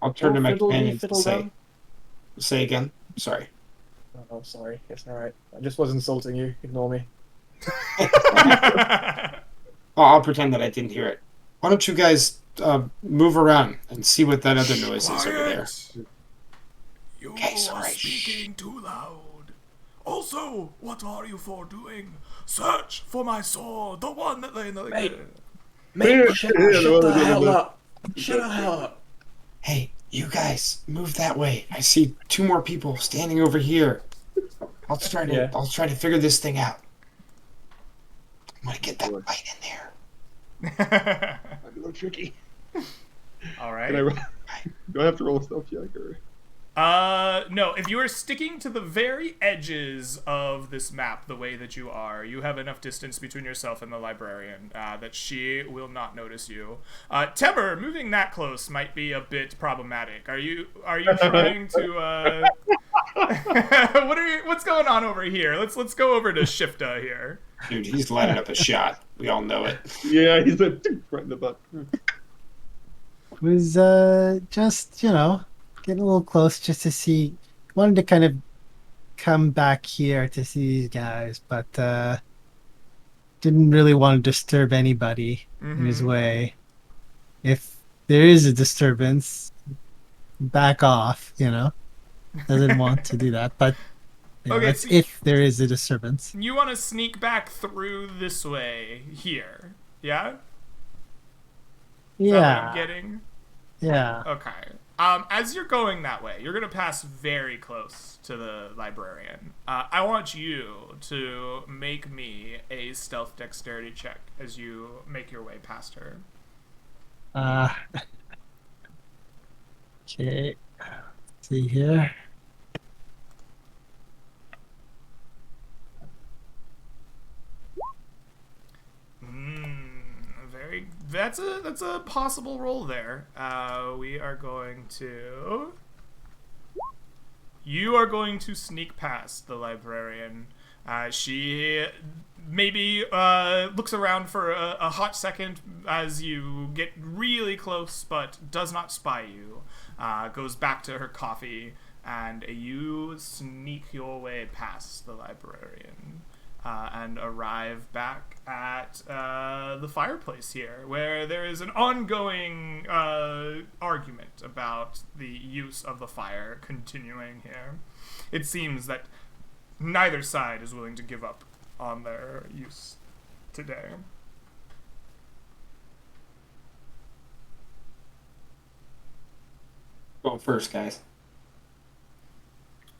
S4: I'll turn to my
S3: Fiddle dee
S4: companions and
S3: fiddle
S4: say,
S3: dum.
S4: Say again. Sorry.
S3: Oh, sorry. It's all right. I just was insulting you. Ignore me.
S4: I'll pretend that I didn't hear it. Why don't you guys move around and see what that other noise is over there?
S6: Quiet! You
S4: Okay,
S6: are
S4: sorry.
S6: speaking too loud. Also, what are you for doing? Search for my sword, the one that lay in the...
S3: Mate.
S2: Yeah,
S3: Shut
S2: yeah,
S3: the hell
S2: yeah.
S3: up. Shut the hell up.
S4: Hey, you guys, move that way. I see 2 more people standing over here. I'll try to
S3: Yeah.
S4: figure this thing out. I'm gonna get that light in there.
S2: I'm a little tricky.
S1: All
S2: Can
S1: right.
S2: I roll? Do I have to roll a stealth check or?
S1: No, if you are sticking to the very edges of this map the way that you are, you have enough distance between yourself and the librarian that she will not notice you. Teber, moving that close might be a bit problematic. Are you trying to what's going on over here? Let's go over to Shifta here.
S4: Dude, he's lighting up a shot. We all know it.
S2: Yeah, he's a right in the butt.
S5: Was just getting a little close just to see. Wanted to kind of come back here to see these guys, but didn't really want to disturb anybody in his way. If there is a disturbance, back off. Doesn't want to do that, but
S1: Okay,
S5: that's
S1: so
S5: if there is a disturbance.
S1: you want to sneak back through this way here, yeah? Is that what I'm
S5: Yeah,
S1: getting?
S5: yeah.
S1: Okay. As you're going that way, you're gonna pass very close to the librarian. I want you to make me a stealth dexterity check as you make your way past her.
S5: Okay. Let's see here.
S1: Very. That's a possible roll there. We are going to. You are going to sneak past the librarian. She maybe looks around for a hot second as you get really close, but does not spy you. Goes back to her coffee, and you sneak your way past the librarian. And arrive back at the fireplace here, where there is an ongoing argument about the use of the fire continuing here. It seems that neither side is willing to give up on their use today.
S4: Go first, guys.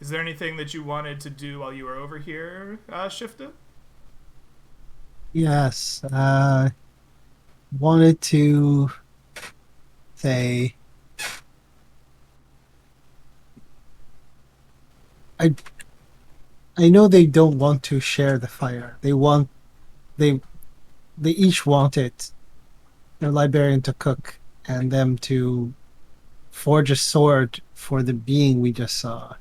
S1: Is there anything that you wanted to do while you were over here, Shifta?
S5: Yes. Wanted to say I know they don't want to share the fire. They each want it. The librarian to cook and them to forge a sword for the being we just saw.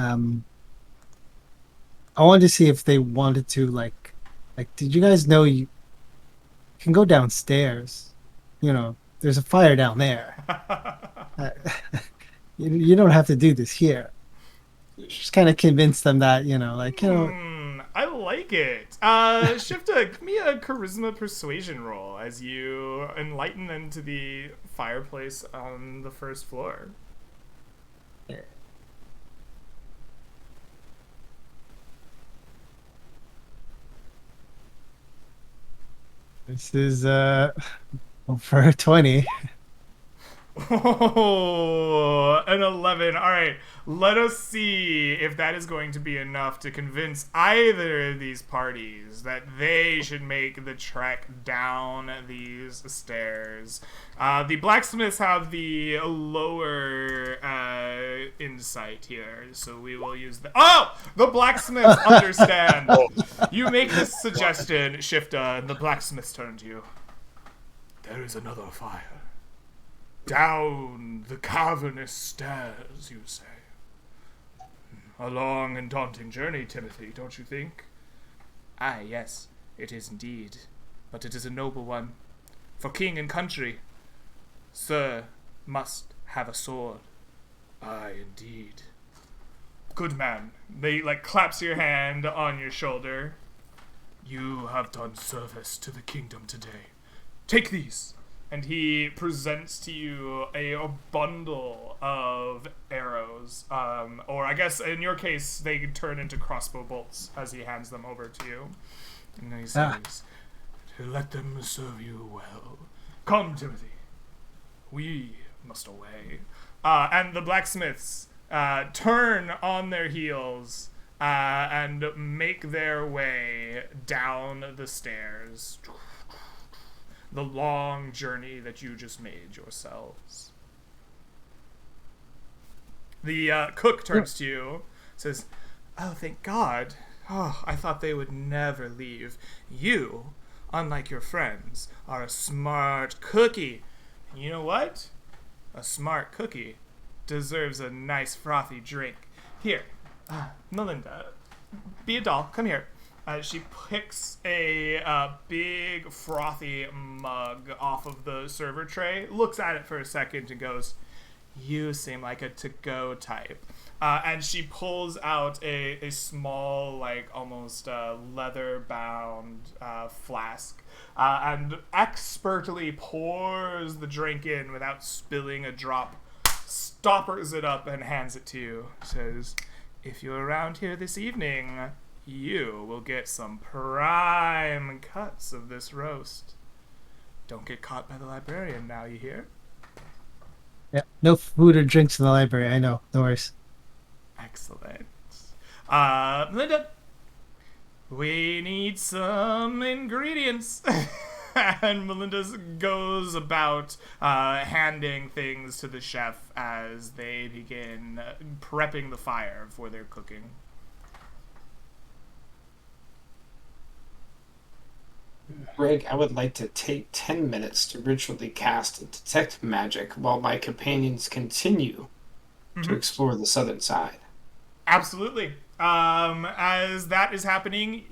S5: I wanted to see if they wanted to like did you guys know you can go downstairs? There's a fire down there. You don't have to do this here. Just kind of convince them that
S1: I like it. Shifta, give me a charisma persuasion roll as you enlighten them to the fireplace on the first floor.
S5: This is over 20.
S1: Oh, an 11. All right, let us see if that is going to be enough to convince either of these parties that they should make the trek down these stairs. The blacksmiths have the lower insight here, so we will use the... Oh! The blacksmiths understand! You make this suggestion, Shifta, and the blacksmiths turn to you. There is another fire. Down the cavernous stairs, you say. A long and daunting journey, Timothy, don't you think? Aye, yes, it is indeed. But it is a noble one. For king and country, sir must have a sword.
S6: Aye, indeed.
S1: Good man. They like claps your hand on your shoulder.
S6: You have done service to the kingdom today.
S1: Take these. And he presents to you a bundle of arrows. Or I guess in your case, they turn into crossbow bolts as he hands them over to you. And he says,
S6: Let them serve you well.
S1: Come, Timothy. We must away. And the blacksmiths turn on their heels and make their way down the stairs. The long journey that you just made yourselves. The cook turns to you, says, "Oh, thank God. Oh, I thought they would never leave. You, unlike your friends, are a smart cookie. And you know what? A smart cookie deserves a nice frothy drink. Here, Melinda, be a doll. Come here." She picks a big frothy mug off of the server tray, looks at it for a second and goes, "You seem like a to-go type." And she pulls out a small, like almost leather-bound flask and expertly pours the drink in without spilling a drop, stoppers it up and hands it to you. Says, "If you're around here this evening, you will get some prime cuts of this roast. Don't get caught by the librarian now, you hear?"
S5: Yeah, no food or drinks in the library. I know. No worries.
S1: Excellent. Melinda, we need some ingredients. And Melinda goes about handing things to the chef as they begin prepping the fire for their cooking.
S4: Greg, I would like to take 10 minutes to ritually cast and detect magic while my companions continue to explore the southern side.
S1: Absolutely. As that is happening,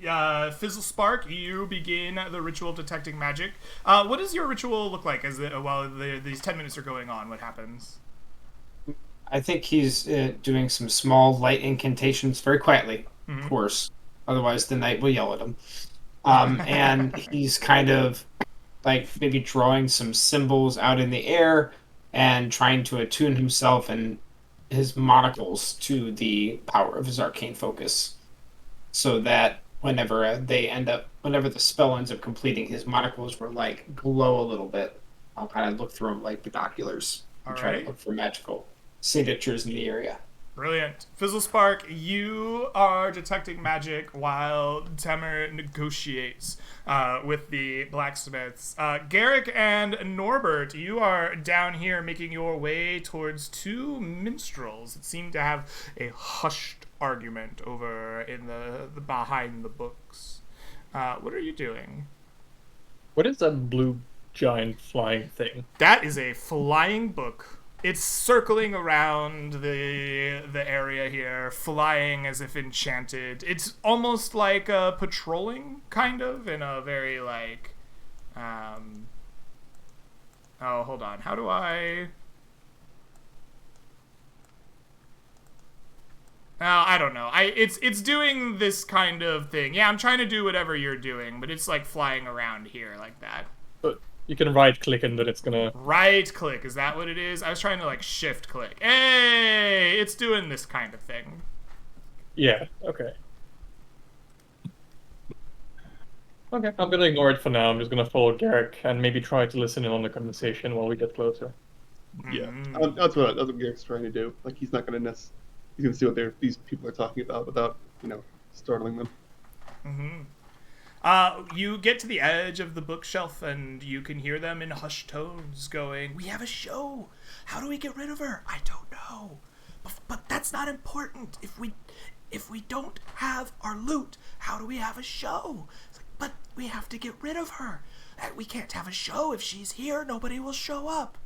S1: Fizzle Spark, you begin the ritual of detecting magic. What does your ritual look like while these 10 minutes are going on? What happens?
S4: I think he's doing some small light incantations very quietly, of course. Otherwise, the knight will yell at him. And he's kind of like maybe drawing some symbols out in the air and trying to attune himself and his monocles to the power of his arcane focus, so that whenever the spell ends up completing, his monocles will like glow a little bit. I'll kind of look through them like binoculars and try to look for magical signatures in the area.
S1: Brilliant. Fizzle Spark, you are detecting magic while Temer negotiates with the blacksmiths. Garrick and Norbert, you are down here making your way towards two minstrels that seem to have a hushed argument over in the behind the books. What are you doing?
S3: What is that blue giant flying thing?
S1: That is a flying book. It's circling around the area here, flying as if enchanted. It's almost like patrolling, kind of, in a very, like, oh, hold on. How do I... I don't know. It's doing this kind of thing. Yeah, I'm trying to do whatever you're doing, but it's, like, flying around here like that.
S3: But you can right click and then it's gonna...
S1: Right click, is that what it is? I was trying to like shift click. Hey, it's doing this kind of thing.
S3: Yeah, okay. Okay, I'm gonna ignore it for now. I'm just gonna follow Garrick and maybe try to listen in on the conversation while we get closer.
S2: Yeah, that's what Garrick's trying to do. Like, he's not going to he's going to see what these people are talking about without, startling them.
S1: You get to the edge of the bookshelf and you can hear them in hushed tones going, "We have a show. How do we get rid of her? I don't know. But that's not important. If we don't have our loot, how do we have a show? It's like, but we have to get rid of her. We can't have a show if she's here. Nobody will show up."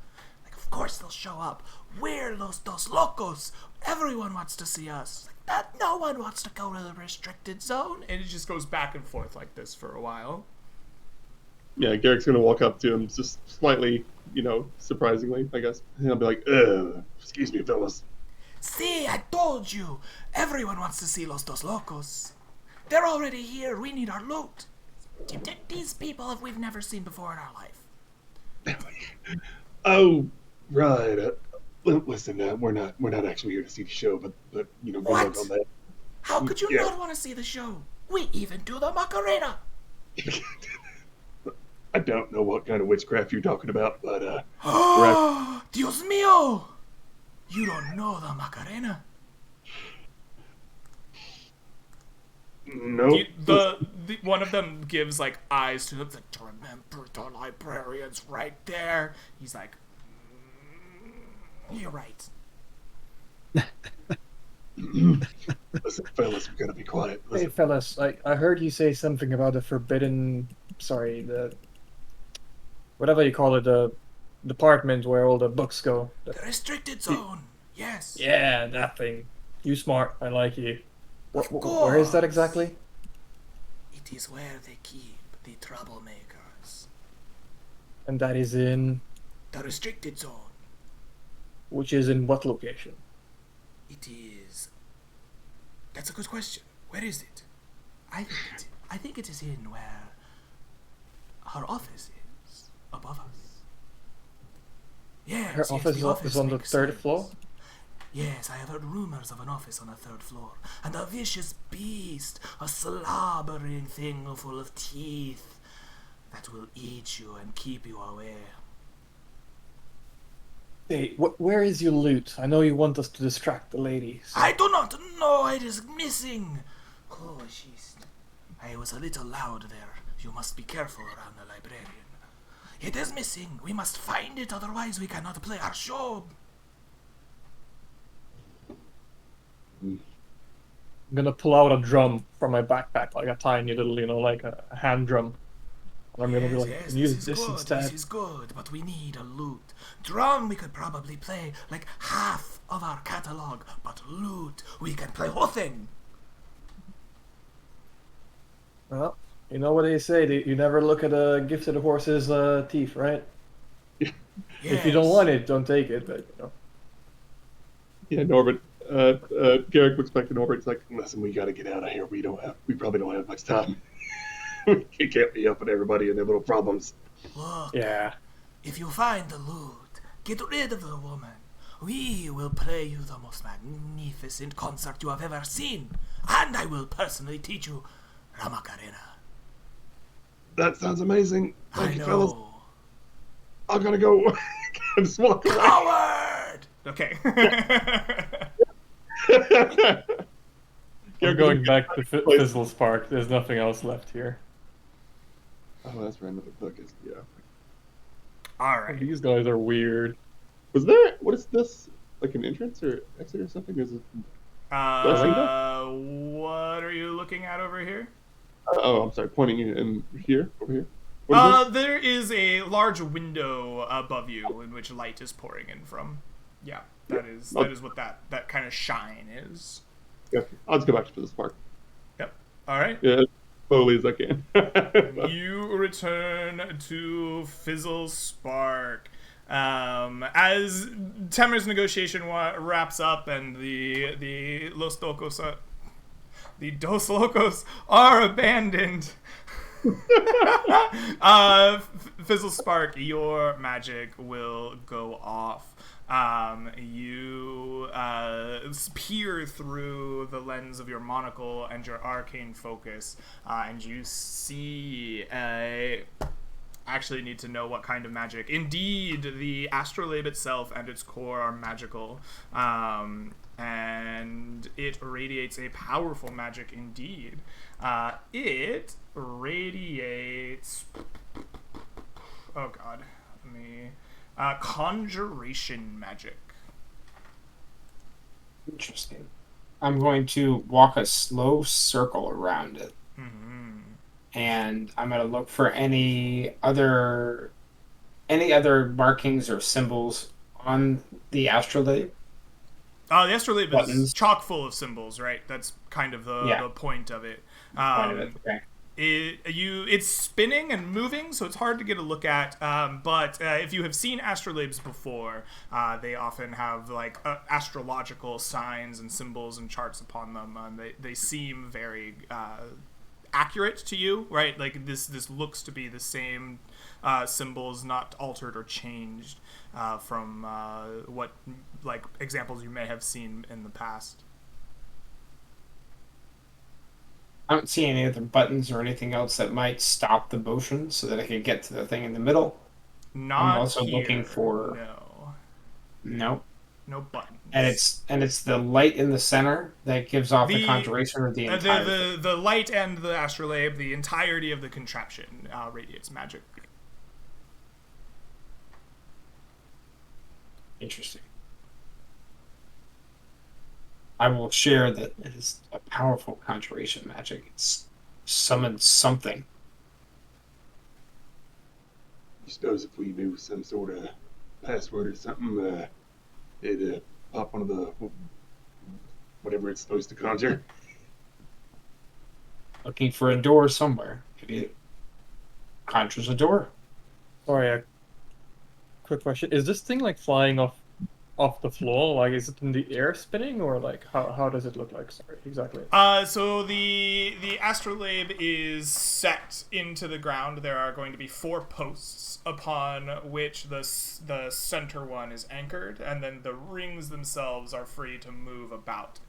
S1: Like, of course they'll show up. We're dos locos. Everyone wants to see us. That no one wants to go to the restricted zone. And it just goes back and forth like this for a while.
S2: Yeah, Garrick's going to walk up to him just slightly, surprisingly, I guess. And he'll be like, excuse me, fellas.
S6: See, I told you! Everyone wants to see Los Dos Locos. They're already here. We need our loot. These people we've never seen before in our life.
S2: Oh, right. Listen, we're not actually here to see the show, but you know, good luck on that.
S6: How could you
S2: Yeah.
S6: not want to see the show? We even do the Macarena.
S2: I don't know what kind of witchcraft you're talking about, but
S6: Dios mío! You don't know the Macarena.
S2: no.
S1: One of them gives like eyes to him, like, to remember the librarian's right there. He's like,
S6: You're right.
S2: Listen, fellas, we gotta be quiet.
S3: Hey,
S2: Listen,
S3: fellas, I heard you say something about the forbidden. Sorry, the. Whatever you call it, the department where all the books go.
S6: The restricted zone. Yes.
S3: Yeah, that thing. You smart. I like you.
S6: Of
S3: Where is that
S6: course.
S3: exactly?
S6: It is where they keep the troublemakers.
S3: And that is in.
S6: The restricted zone.
S3: Which is in what location?
S6: It is. That's a good question. Where is it? I think it is in where her office is above us. Yes.
S3: Her
S6: yes,
S3: office
S6: the
S3: is on the
S6: makes
S3: third
S6: sense.
S3: floor?
S6: Yes, I have heard rumors of an office on the third floor, and a vicious beast, a slobbering thing full of teeth, that will eat you and keep you away.
S3: Hey, where is your loot? I know you want us to distract the ladies.
S6: I do not know, it is missing. Oh, jeez. I was a little loud there. You must be careful around the librarian. It is missing. We must find it, otherwise we cannot play our show.
S3: I'm gonna pull out a drum from my backpack, like a tiny little, like a hand drum. And I'm gonna be like,
S6: Yes,
S3: use
S6: this is
S3: this
S6: good,
S3: instead.
S6: this is good, but we need a loot. Drum, we could probably play like half of our catalog, but loot, we can play whole thing.
S3: Well, you know what they say, you never look at a gift to the horse's teeth, right? If you don't want it, don't take it, but
S2: yeah, Norbert. Garrick looks back to Norbert. It's like, listen, we gotta get out of here. We probably don't have much time. We can't be helping everybody and their little problems.
S6: Look,
S3: Yeah.
S6: if you find the loot, get rid of the woman. We will play you the most magnificent concert you have ever seen, and I will personally teach you La Macarena.
S2: That sounds amazing. Thank
S6: I
S2: you, fellas.
S6: know.
S2: I'm gonna go and just walk away.
S6: Coward!
S1: okay.
S3: We're going back to Fizzle Spark. There's nothing else left here.
S2: Oh, that's right. Another book is
S1: All right.
S3: These guys are weird.
S2: Was there? What is this? Like an entrance or exit or something? Is it?
S1: What are you looking at over here?
S2: Oh, I'm sorry. Pointing in here, over here. What is
S1: There is a large window above you in which light is pouring in from. Yeah, that is what that kind of shine is.
S2: this? Okay, I'll just go back to this park.
S1: Yep. All right.
S2: Yeah, as slowly as I can.
S1: You return to Fizzle Spark. As Temer's negotiation wraps up and the Dos Locos are abandoned. Fizzle Spark, your magic will go off. You peer through the lens of your monocle and your arcane focus, and you see actually need to know what kind of magic. Indeed, the astrolabe itself and its core are magical, and it radiates a powerful magic indeed. It radiates... Oh god, let me... conjuration magic.
S4: Interesting. I'm going to walk a slow circle around it. And I'm going to look for any other markings or symbols on the astrolabe.
S1: The astrolabe is
S4: Buttons.
S1: chock full of symbols, right? That's kind of the point of it.
S4: Okay.
S1: It's spinning and moving, so it's hard to get a look at. But if you have seen astrolabes before, they often have like astrological signs and symbols and charts upon them. They seem very accurate to you, right? Like this looks to be the same symbols, not altered or changed from what like examples you may have seen in the past.
S4: I don't see any other buttons or anything else that might stop the motion so that I can get to the thing in the middle.
S1: Not
S4: I'm also
S1: here.
S4: looking for
S1: no
S4: buttons.
S1: buttons.
S4: And it's the light in the center that gives off the conjuration, or the entire thing?
S1: The light and the astrolabe, the entirety of the contraption radiates magic.
S4: Interesting. I will share that it is a powerful conjuration magic. It's summoned something.
S2: I suppose if we knew some sort of password or something, it'd pop one of the whatever it's supposed to conjure.
S4: Looking for a door somewhere. Maybe it conjures a door.
S3: Sorry, a quick question. Is this thing like flying off the floor? Like, is it in the air spinning, or like how does it look like? Sorry, exactly.
S1: So the astrolabe is set into the ground. There are going to be 4 posts upon which the center one is anchored, and then the rings themselves are free to move about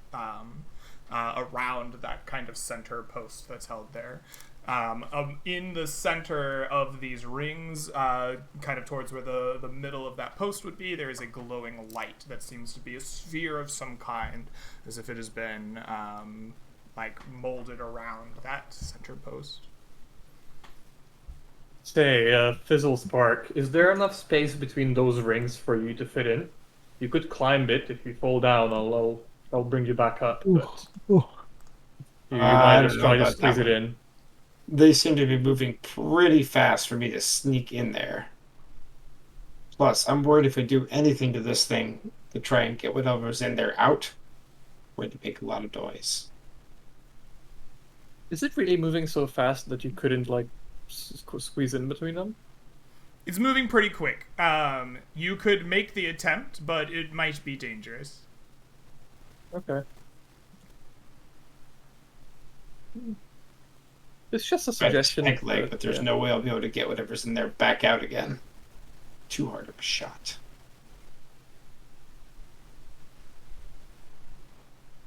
S1: around that kind of center post that's held there. In the center of these rings, kind of towards where the middle of that post would be, there is a glowing light that seems to be a sphere of some kind, as if it has been like molded around that center post.
S3: Say, Fizzle Spark, is there enough space between those rings for you to fit in? You could climb it. If you fall down, I'll bring you back up. But you might just try to squeeze it in.
S4: They seem to be moving pretty fast for me to sneak in there. Plus, I'm worried if I do anything to this thing to try and get whatever's in there out, we're going to make a lot of noise.
S3: Is it really moving so fast that you couldn't like squeeze in between them?
S1: It's moving pretty quick. You could make the attempt, but it might be dangerous.
S3: Okay. It's just a suggestion.
S4: But there's no way I'll be able to get whatever's in there back out again. Too hard of a shot.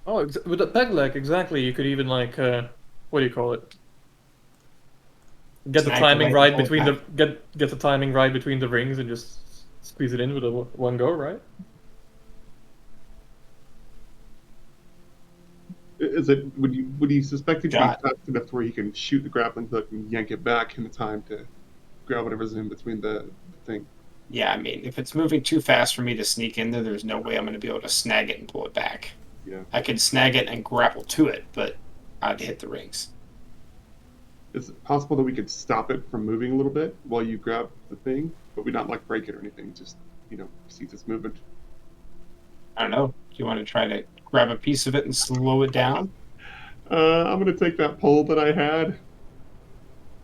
S3: Oh, with a peg leg, exactly. You could even like, what do you call it? Get the timing right between the get the timing right between the rings and just squeeze it in with one go, right?
S2: Is it? Would you suspect it to be fast enough to where he can shoot the grappling hook and yank it back in the time to grab whatever's in between the thing?
S4: Yeah, I mean, if it's moving too fast for me to sneak in there, there's no way I'm going to be able to snag it and pull it back.
S2: Yeah.
S4: I could snag it and grapple to it, but I'd hit the rings.
S2: Is it possible that we could stop it from moving a little bit while you grab the thing, but we not like break it or anything? Just see this movement.
S4: I don't know. Do you want to try to grab a piece of it and slow it down?
S2: I'm gonna take that pole that I had.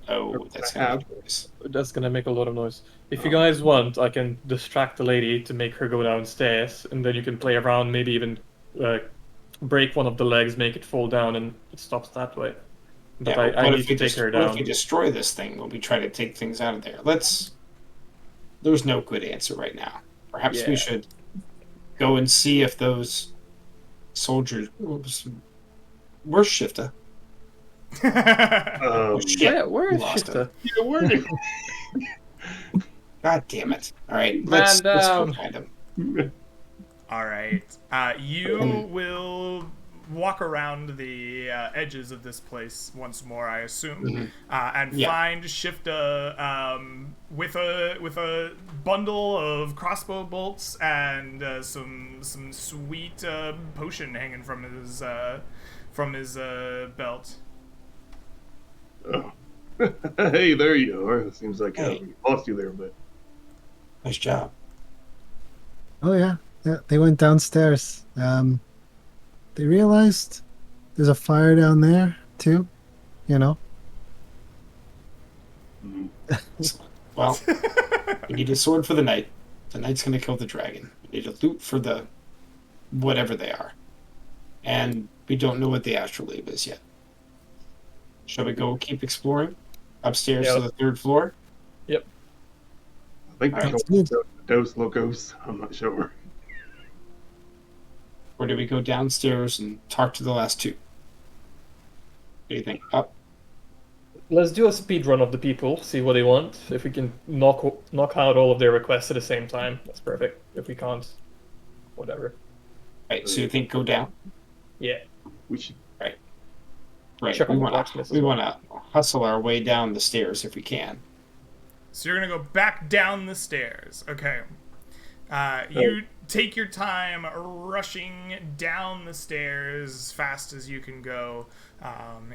S4: Oh, that's gonna make noise.
S3: That's gonna make a lot of noise. If you guys want, I can distract the lady to make her go downstairs, and then you can play around, maybe even break one of the legs, make it fall down, and it stops that way. But
S4: Yeah,
S3: I need to take her down.
S4: What if we destroy this thing when we try to take things out of there? There's no good answer right now. Perhaps we should go and see if those soldiers... Where's Shifta?
S3: Where is Shifta?
S2: Yeah, where did...
S4: God damn it. Alright, let's go find him.
S1: Alright. You will walk around the edges of this place once more, I assume, and find Shifta with a bundle of crossbow bolts and some sweet potion hanging from his belt.
S2: Oh. Hey, there you are. It seems like we lost you there, but
S4: nice job.
S5: Oh yeah, they went downstairs. They realized there's a fire down there too,
S4: Well, you need a sword for the knight. The knight's going to kill the dragon. You need a loot for the whatever they are. And we don't know what the astrolabe is yet. Shall we go keep exploring? Upstairs
S3: Yeah.
S4: to the third floor?
S3: Yep.
S2: I think
S4: Alright.
S2: we're going to Dos Locos. I'm not sure.
S4: Or do we go downstairs and talk to the last two? What do you think? Up?
S3: Let's do a speed run of the people, see what they want. If we can knock out all of their requests at the same time, that's perfect. If we can't, whatever.
S4: Right, so you think go down?
S3: Yeah.
S2: We should.
S4: Right,
S3: Check
S4: we
S3: on the
S4: want
S3: blacksmith
S4: to
S3: as well.
S4: hustle our way down the stairs if we can.
S1: So you're gonna go back down the stairs. Okay. You take your time rushing down the stairs as fast as you can go.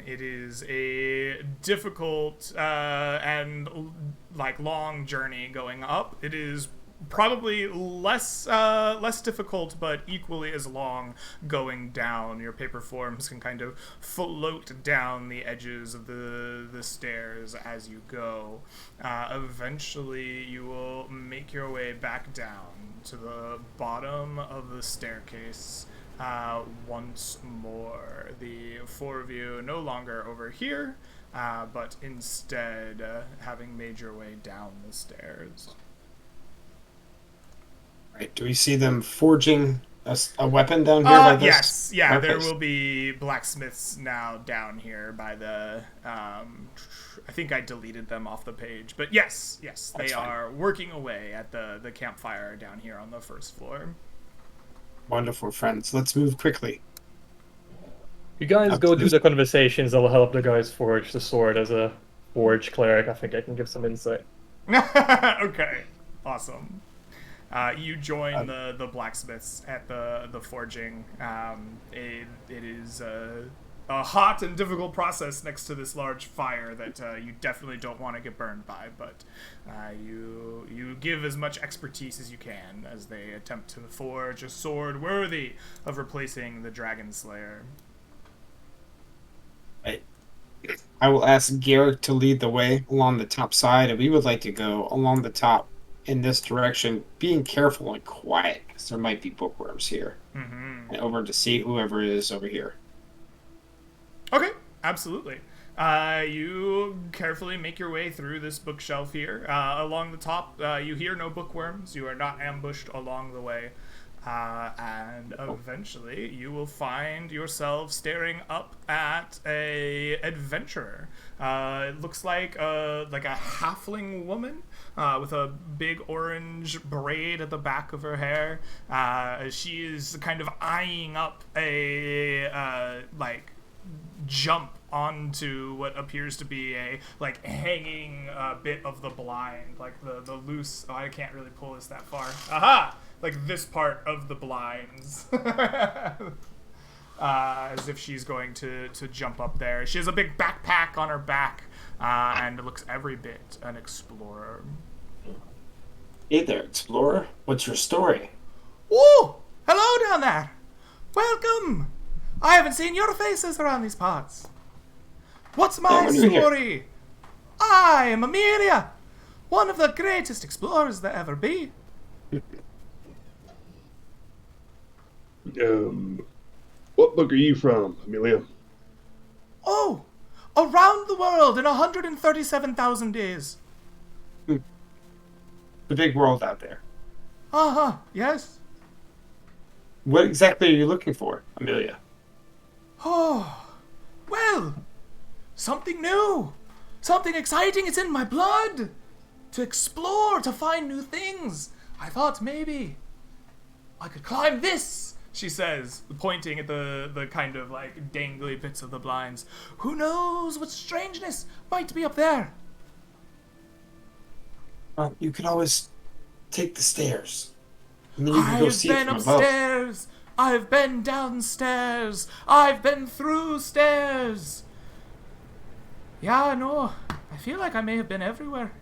S1: It is a difficult and long journey going up. It is probably less difficult, but equally as long going down. Your paper forms can kind of float down the edges of the stairs as you go. Eventually, you will make your way back down to the bottom of the staircase. Once more, the four of you no longer over here, but instead having made your way down the stairs.
S4: Right, do we see them forging a weapon down here by this?
S1: Yes, yeah, there
S4: Okay.
S1: will be blacksmiths now down here by the. I think I deleted them off the page, but yes,
S4: That's
S1: they
S4: fine.
S1: are working away at the campfire down here on the first floor.
S4: Wonderful, friends. Let's move quickly.
S3: You guys
S4: Up
S3: go
S4: to
S3: do
S4: this-
S3: the conversations that will help the guys forge the sword. As a forge cleric, I think I can give some insight.
S1: Okay, awesome. You join the blacksmiths at the forging. It is a hot and difficult process next to this large fire that you definitely don't want to get burned by, but you give as much expertise as you can as they attempt to forge a sword worthy of replacing the Dragon Slayer.
S4: I will ask Garrick to lead the way along the top side, and we would like to go along the top in this direction, being careful and quiet, because there might be bookworms here.
S1: Mm-hmm.
S4: And over to see whoever is over here.
S1: Okay, absolutely. You carefully make your way through this bookshelf here. Along the top, you hear no bookworms. You are not ambushed along the way. And eventually, you will find yourself staring up at a adventurer. It looks like a halfling woman with a big orange braid at the back of her hair. She is kind of eyeing up a jump onto what appears to be a hanging bit of the blind, like the loose. Oh, I can't really pull this that far. Aha! Like this part of the blinds. As if she's going to jump up there. She has a big backpack on her back, and looks every bit an explorer.
S4: Hey there, explorer. What's your story?
S1: Oh, hello down there. Welcome. I haven't seen your faces around these parts. What's my
S4: we're new here.
S1: story? I am Amelia, one of the greatest explorers there ever be.
S2: What book are you from, Amelia?
S1: Oh, around the world in 137,000 days.
S4: The big world out there.
S1: Uh-huh, yes.
S4: What exactly are you looking for, Amelia?
S1: Oh, well, something new. Something exciting is in my blood. To explore, to find new things. I thought maybe I could climb this, she says, pointing at the kind of dangly bits of the blinds. Who knows what strangeness might be up there?
S4: Well, you can always take the stairs. And then you can go
S1: I've
S4: see it
S1: been
S4: from above.
S1: upstairs. I've been downstairs. I've been through stairs. Yeah, I know. I feel like I may have been everywhere.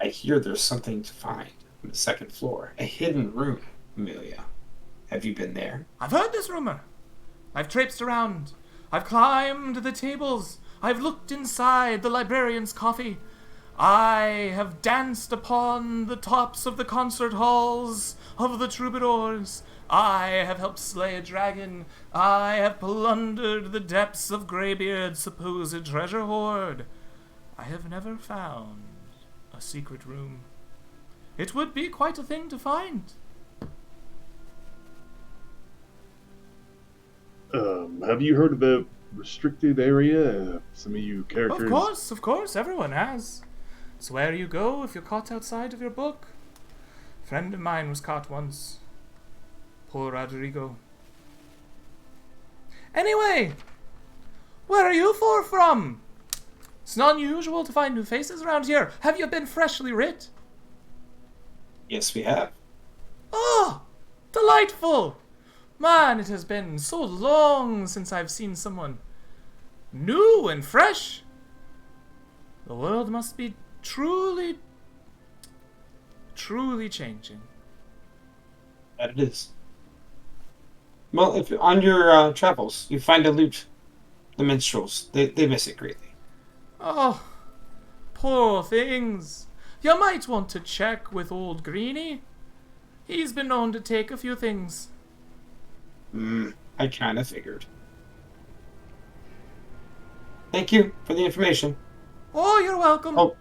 S4: I hear there's something to find on the second floor. A hidden room, Amelia. Have you been there?
S1: I've heard this rumor. I've traipsed around. I've climbed the tables
S6: I've looked inside the librarian's coffee. I have danced upon the tops of the concert halls of the troubadours. I have helped slay a dragon. I have plundered the depths of Greybeard's supposed treasure hoard. I have never found a secret room. It would be quite a thing to find.
S2: Have you heard of the restricted area? Some of you characters.
S6: Of course, everyone has. It's where you go if you're caught outside of your book. A friend of mine was caught once. Poor Rodrigo. Anyway, where are you four from? It's not unusual to find new faces around here. Have you been freshly writ?
S4: Yes, we have.
S6: Oh, delightful! Man, it has been so long since I've seen someone new and fresh. The world must be truly changing.
S4: That it is. Well, if on your travels you find a loot, the minstrels, they miss it greatly.
S6: Oh, poor things. You might want to check with old Greenie. He's been known to take a few things.
S4: I kind of figured. Thank you for the information.
S6: Oh, you're welcome.
S4: Oh,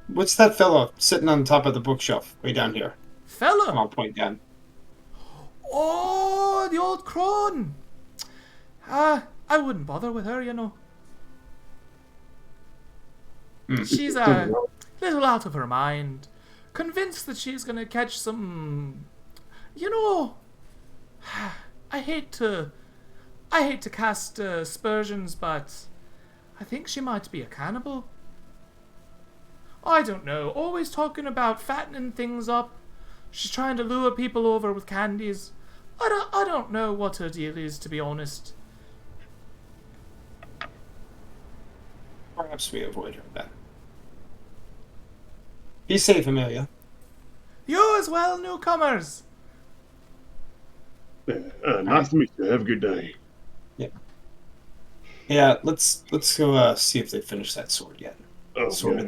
S4: what's that fellow sitting on top of the bookshelf way down here?
S6: Fella.
S4: I'll point down.
S6: Oh, the old crone. I wouldn't bother with her, you know. She's a little out of her mind. Convinced that she's gonna catch some... You know... I hate to cast aspersions, but I think she might be a cannibal. I don't know. Always talking about fattening things up. She's trying to lure people over with candies. I don't know what her deal is, to be honest.
S4: Perhaps we avoid her then. Be safe, Amelia.
S6: You as well, newcomers.
S2: Nice to meet you. Have a good day.
S4: Yeah, let's go see if they finished that sword yet.
S2: Oh,
S4: Sword
S2: yeah.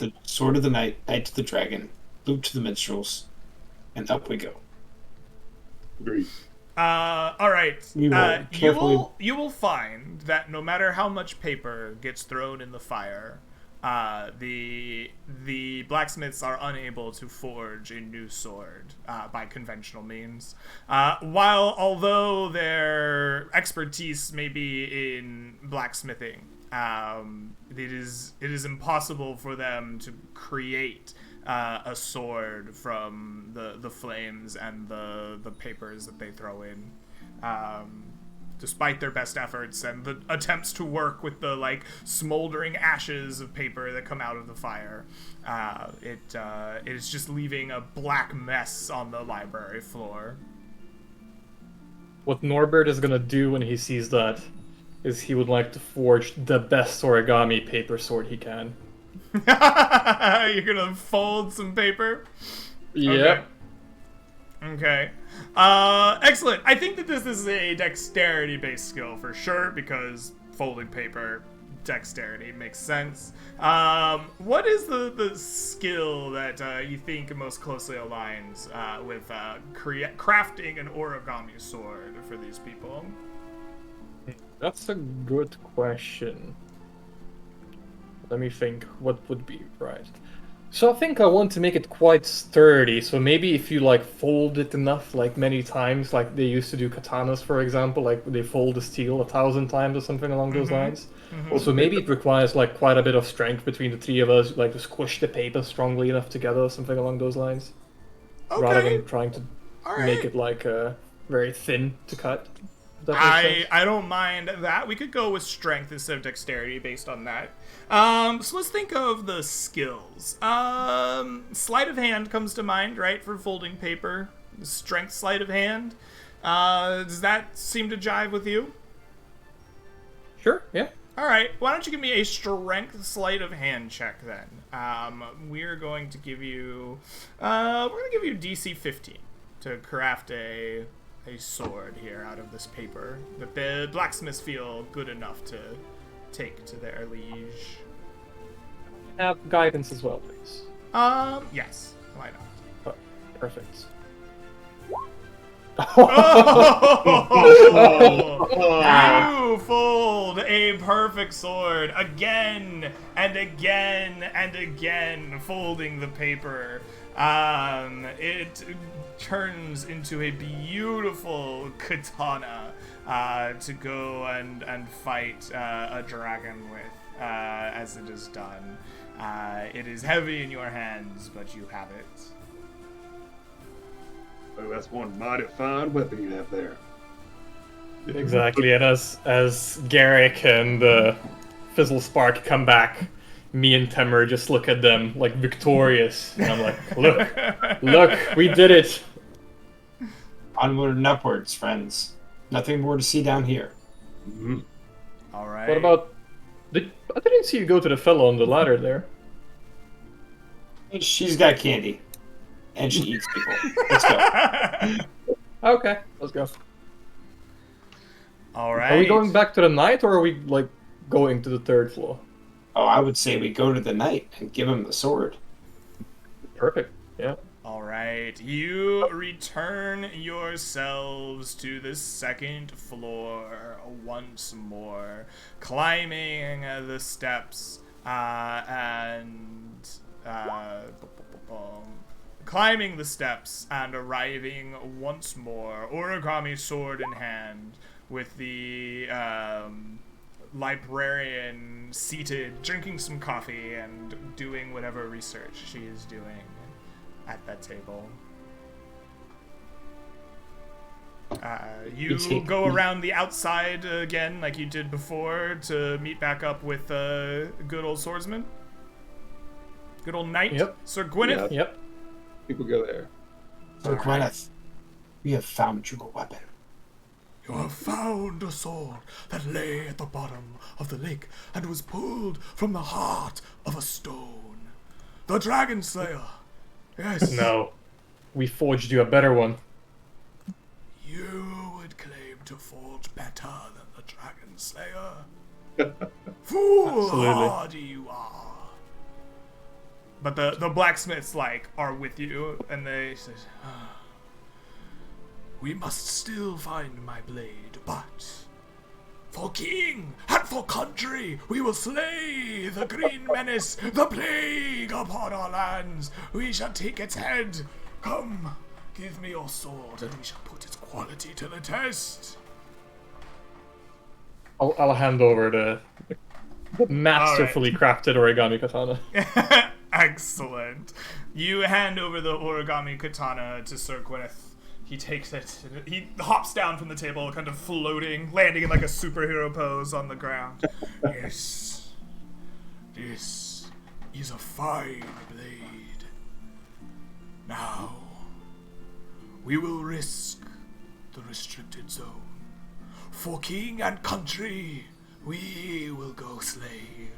S4: of the night, knight to the dragon, loot to the minstrels, and up we go.
S2: Agreed.
S6: All right.
S4: We will carefully-
S6: You will find that no matter how much paper gets thrown in the fire, the blacksmiths are unable to forge a new sword by conventional means. Although their expertise may be in blacksmithing, it is impossible for them to create a sword from the flames and the papers that they throw in. Despite their best efforts and the attempts to work with the smoldering ashes of paper that come out of the fire, it is just leaving a black mess on the library floor.
S3: What Norbert is gonna do when he sees that is he would like to forge the best origami paper sword he can.
S6: You're gonna fold some paper?
S3: Yep.
S6: Okay. Excellent. I think that this is a dexterity-based skill for sure, because folding paper, dexterity makes sense. What is the skill that you think most closely aligns with crafting an origami sword for these people?
S3: That's a good question. Let me think, what would be right? So I think I want to make it quite sturdy, so maybe if you fold it enough, many times, like they used to do katanas, for example, they fold the steel 1,000 times or something along those lines. So maybe it requires quite a bit of strength between the three of us, to squish the paper strongly enough together or something along those lines.
S6: Okay.
S3: Rather than trying to
S6: All right.
S3: make it very thin to cut. If that makes sense.
S6: I don't mind that. We could go with strength instead of dexterity based on that. So let's think of the skills. Sleight of hand comes to mind, right, for folding paper. Strength sleight of hand. Does that seem to jive with you?
S3: Sure, yeah.
S6: All right. Why don't you give me a strength sleight of hand check then? We're going to give you DC 15 to craft a sword here out of this paper that the blacksmiths feel good enough
S1: take to their liege.
S3: Have guidance as well, please.
S1: Yes. Why not?
S3: Oh, perfect.
S1: You fold a perfect sword again and again and again, folding the paper. It turns into a beautiful katana to go and fight a dragon with as it is done. It is heavy in your hands, but you have it.
S2: Oh, that's one mighty fine weapon you have there.
S3: Exactly, and as Garrick and Fizzle Spark come back, me and Temer just look at them like victorious, and I'm like, look, we did it.
S4: Onward and upwards, friends. Nothing more to see down here.
S2: Mm-hmm.
S1: All right.
S3: What about? I didn't see you go to the fellow on the ladder there.
S4: She's got candy. And she eats people. Let's go.
S3: Okay, let's go.
S1: All right.
S3: Are we going back to the night, or are we like going to the third floor?
S4: Oh, I would say we go to the knight and give him the sword.
S3: Perfect. Yeah.
S1: All right. You return yourselves to the second floor once more, climbing the steps climbing the steps and arriving once more, origami sword in hand, with the librarian seated, drinking some coffee and doing whatever research she is doing at that table. You go around the outside again like you did before to meet back up with good old swordsman. Good old knight,
S3: Yep.
S1: Sir Gwyneth.
S3: Yep.
S2: People go there.
S4: So, Gwyneth, we have found you a weapon.
S6: You have found a sword that lay at the bottom of the lake and was pulled from the heart of a stone. The Dragon Slayer. Yes.
S3: No, we forged you a better one.
S6: You would claim to forge better than the Dragon Slayer. Foolhardy you are.
S1: But the blacksmiths are with you, and they say,
S6: We must still find my blade, but for king and for country we will slay the green menace, the plague upon our lands. We shall take its head. Come, give me your sword, and we shall put its quality to the test.
S3: I'll hand over the masterfully crafted origami katana.
S1: excellent. You hand over the origami katana to Sir Gwyneth. He takes it. He hops down from the table, kind of floating, landing in like a superhero pose on the ground.
S6: Yes, this is a fine blade. Now, we will risk the restricted zone. For king and country, we will go slay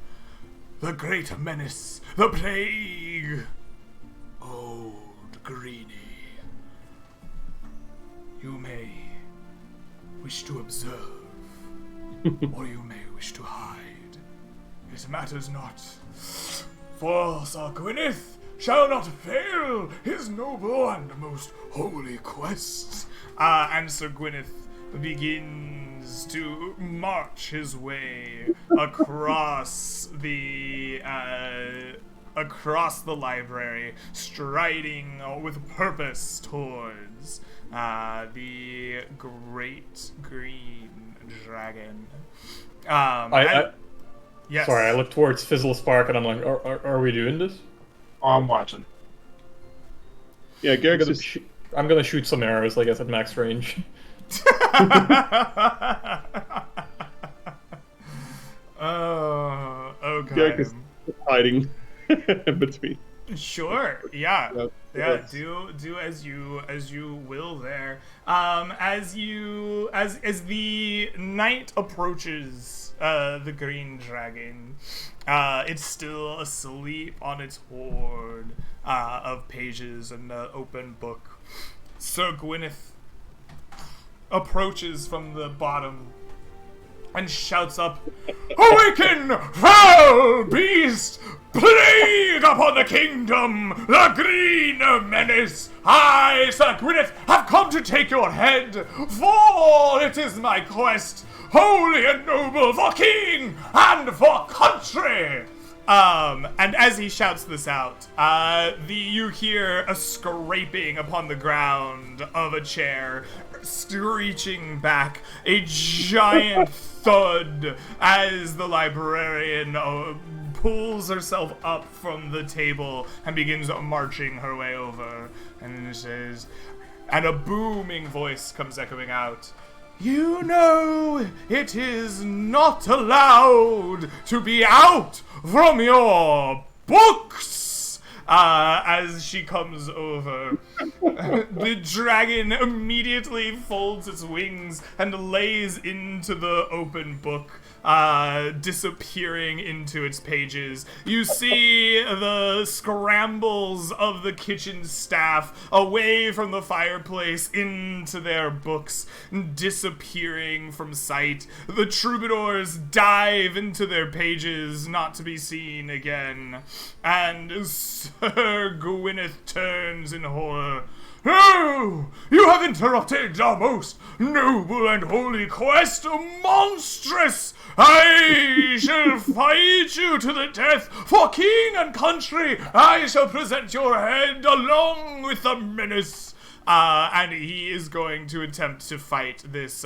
S6: the great menace, the plague, Old Greenie. You may wish to observe, or you may wish to hide. It matters not. For Sir Gwyneth shall not fail his noble and most holy quest.
S1: And Sir Gwyneth begins to march his way across the library, striding with purpose towards the great green dragon. Yes.
S3: Sorry, I look towards Fizzle Spark and I'm like, are we doing this?
S4: Oh, I'm watching.
S2: Yeah, Garrick,
S3: I'm gonna shoot some arrows, I guess, at max range.
S1: Oh, okay.
S2: Garrick is hiding between.
S1: Sure. Yeah.
S2: Yes.
S1: Do as you will there. As the night approaches the green dragon, it's still asleep on its hoard of pages and the open book. Sir Gwyneth approaches from the bottom and shouts up,
S6: Awaken, foul beast! Plague upon the kingdom! The green menace! I, Sir Gwyneth, have come to take your head, for it is my quest, holy and noble, for king and for country! And as he shouts this out, you hear a scraping upon the ground of a chair, screeching back, a giant thud as the librarian pulls herself up from the table and begins marching her way over. And it says, and a booming voice comes echoing out. You know, it is not allowed to be out from your books! As she comes over, the dragon immediately folds its wings and lays into the open book, disappearing into its pages. You see the scrambles of the kitchen staff away from the fireplace into their books, disappearing from sight. The troubadours dive into their pages, not to be seen again. And Sir Gwyneth turns in horror. No! You have interrupted our most noble and holy quest! Monstrous! I shall fight you to the death for king and country! I shall present your head along with the menace! And he is going to attempt to fight this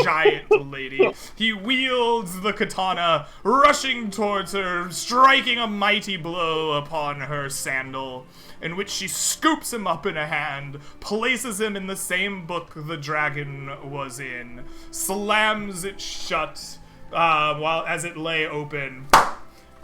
S6: giant lady. He wields the katana, rushing towards her, striking a mighty blow upon her sandal, in which she scoops him up in a hand, places him in the same book the dragon was in, slams it shut while as it lay open,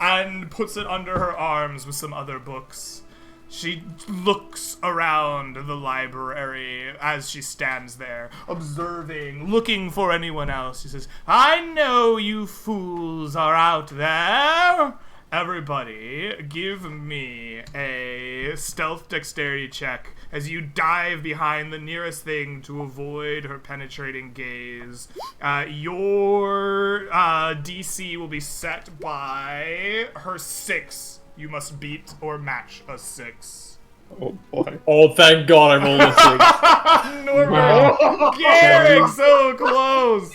S6: and puts it under her arms with some other books. She looks around the library as she stands there, observing, looking for anyone else. She says, I know you fools are out there. Everybody, give me a stealth dexterity check as you dive behind the nearest thing to avoid her penetrating gaze. Your DC will be set by her 6. You must beat or match a 6.
S2: Oh boy.
S3: Oh, thank God I rolled a 6.
S1: Norbert! Garrick, so close!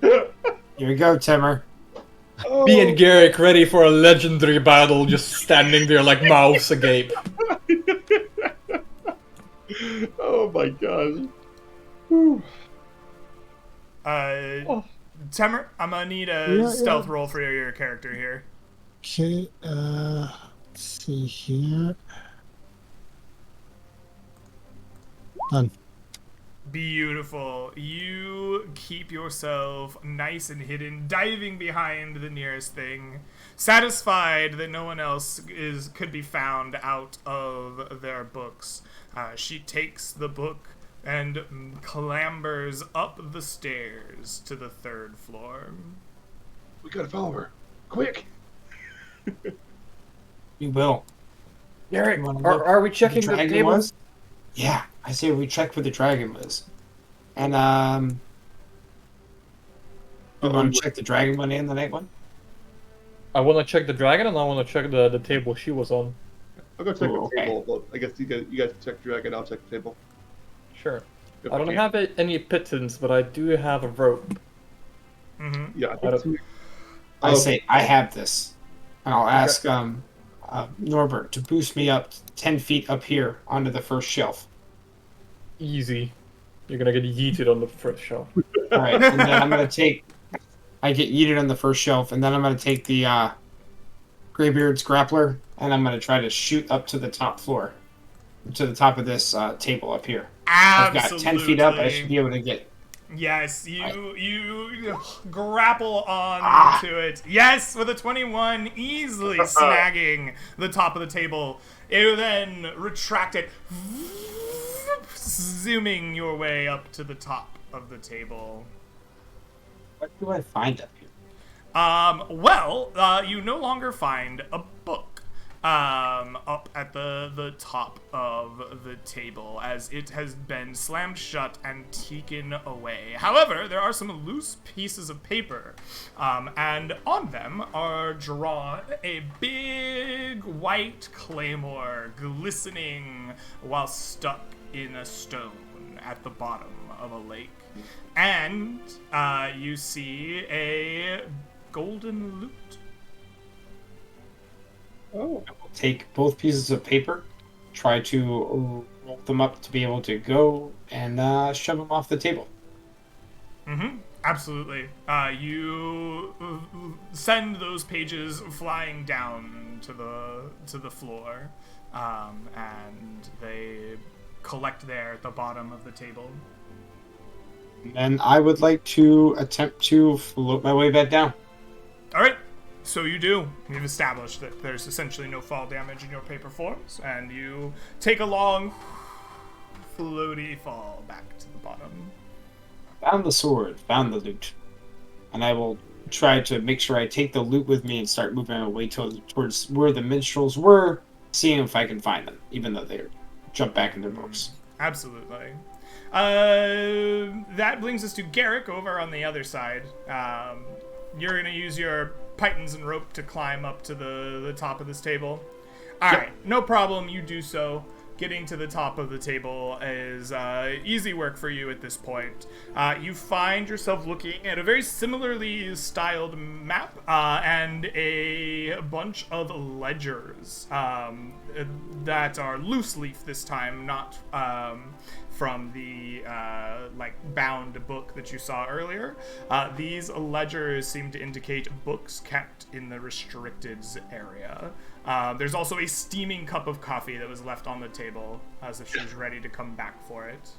S4: Here we go, Timmer.
S3: Me and Garrick ready for a legendary battle, just standing there like mouths agape.
S2: Oh my gosh.
S1: Temmer, I'm gonna need a stealth roll for your character here.
S5: Okay, let's see here. Done.
S1: Beautiful. You keep yourself nice and hidden, diving behind the nearest thing, satisfied that no one else could be found out of their books. She takes the book and clambers up the stairs to the 3rd floor.
S2: We gotta follow her. Quick!
S4: You will.
S3: Garrick,
S4: You wanna look
S3: are we
S4: where
S3: checking the
S4: dragon
S3: table?
S4: was? Yeah, I say we check where the dragon was. And, you want to check the dragon one and the night one?
S3: I want to check the dragon and I want to check the table she was on.
S2: I'll go check
S4: Ooh,
S2: the
S4: okay.
S2: table. Well, I guess you guys can check the dragon, I'll check the table.
S3: Sure.
S2: If
S3: I don't
S2: can.
S3: have any pittance, but I do have a rope.
S1: Mm-hmm.
S2: Yeah, I
S3: I
S2: think
S3: don't-
S4: I
S2: Oh.
S4: say I have this. And I'll ask, Norbert to boost me up 10 feet up here onto the first shelf.
S3: Easy. You're gonna get yeeted on the first shelf.
S4: Alright, and then I'm gonna I get yeeted on the first shelf, and then I'm gonna take the, Greybeard's grappler, and I'm gonna try to shoot up to the top floor. To the top of this, table up here. I've
S1: Absolutely.
S4: got 10 feet up, I should be able to get...
S1: Yes, you grapple on to it. Yes, with a 21, easily snagging the top of the table. You then retract it, zooming your way up to the top of the table.
S4: What do I find up here?
S1: Well, you no longer find a book. up at the top of the table as it has been slammed shut and taken away. However, there are some loose pieces of paper, and on them are drawn a big white claymore glistening while stuck in a stone at the bottom of a lake. And you see a golden lute.
S4: Oh. I will take both pieces of paper, try to roll them up to be able to go, and shove them off the table.
S1: Mm-hmm. Absolutely. You send those pages flying down to the floor, and they collect there at the bottom of the table.
S4: And I would like to attempt to float my way back down.
S1: All right. So you do. You've established that there's essentially no fall damage in your paper forms, and you take a long, floaty fall back to the bottom.
S4: Found the sword, found the loot. And I will try to make sure I take the loot with me and start moving away towards where the minstrels were, seeing if I can find them, even though they jump back in their boats.
S1: Absolutely. That brings us to Garrick over on the other side. You're going to use your pythons and rope to climb up to the top of this table. All right, no problem. You do so. Getting to the top of the table is easy work for you at this point. You find yourself looking at a very similarly styled map and a bunch of ledgers that are loose leaf this time, not from the bound book that you saw earlier. These ledgers seem to indicate books kept in the restricted area. There's also a steaming cup of coffee that was left on the table as if she was ready to come back for it.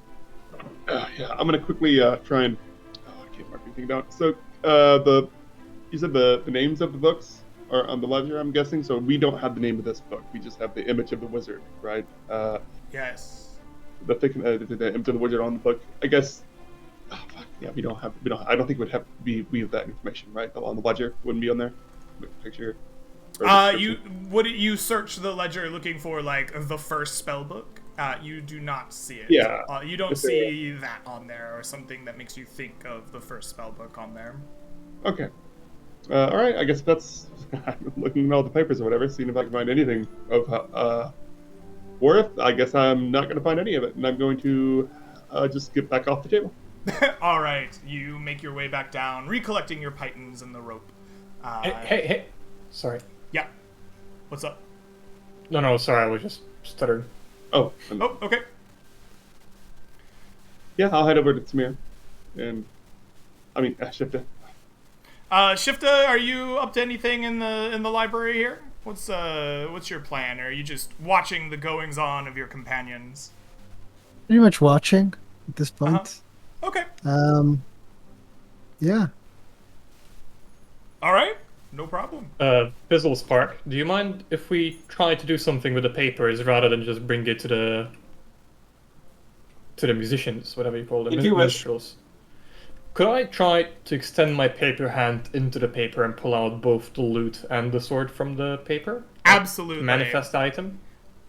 S2: Yeah, I'm gonna quickly try and. Oh, I can't mark anything down. So, you said the names of the books are on the ledger, I'm guessing. So we don't have the name of this book. We just have the image of the wizard, right?
S1: Yes.
S2: The image of the wizard on the book. I guess. Oh, fuck. Yeah, we don't. I don't think it would have to be. We have that information, right? On the ledger, wouldn't be on there. The picture.
S1: You search the ledger looking for like the first spell book. You do not see it.
S2: Yeah.
S1: You don't see that on there or something that makes you think of the first spell book on there.
S2: Okay. All right. I guess that's I'm looking at all the papers or whatever, seeing if I can find anything of worth. I guess I'm not going to find any of it, and I'm going to just get back off the table.
S1: All right. You make your way back down, recollecting your pythons and the rope.
S3: Hey. Sorry.
S1: Yeah. What's up?
S3: No, sorry, I was just stuttered.
S2: Oh,
S1: okay.
S2: Yeah, I'll head over to Tamir. And, Shifta.
S1: Shifta, are you up to anything in the library here? What's your plan? Or are you just watching the goings-on of your companions?
S5: Pretty much watching at this point.
S1: Okay.
S5: Yeah.
S1: All right. No problem.
S3: Fizzle Spark, do you mind if we try to do something with the papers rather than just bring it to the musicians, whatever you call them,
S4: if you wish.
S3: minstrels? Could I try to extend my paper hand into the paper and pull out both the lute and the sword from the paper?
S1: Absolutely.
S3: Manifest the item?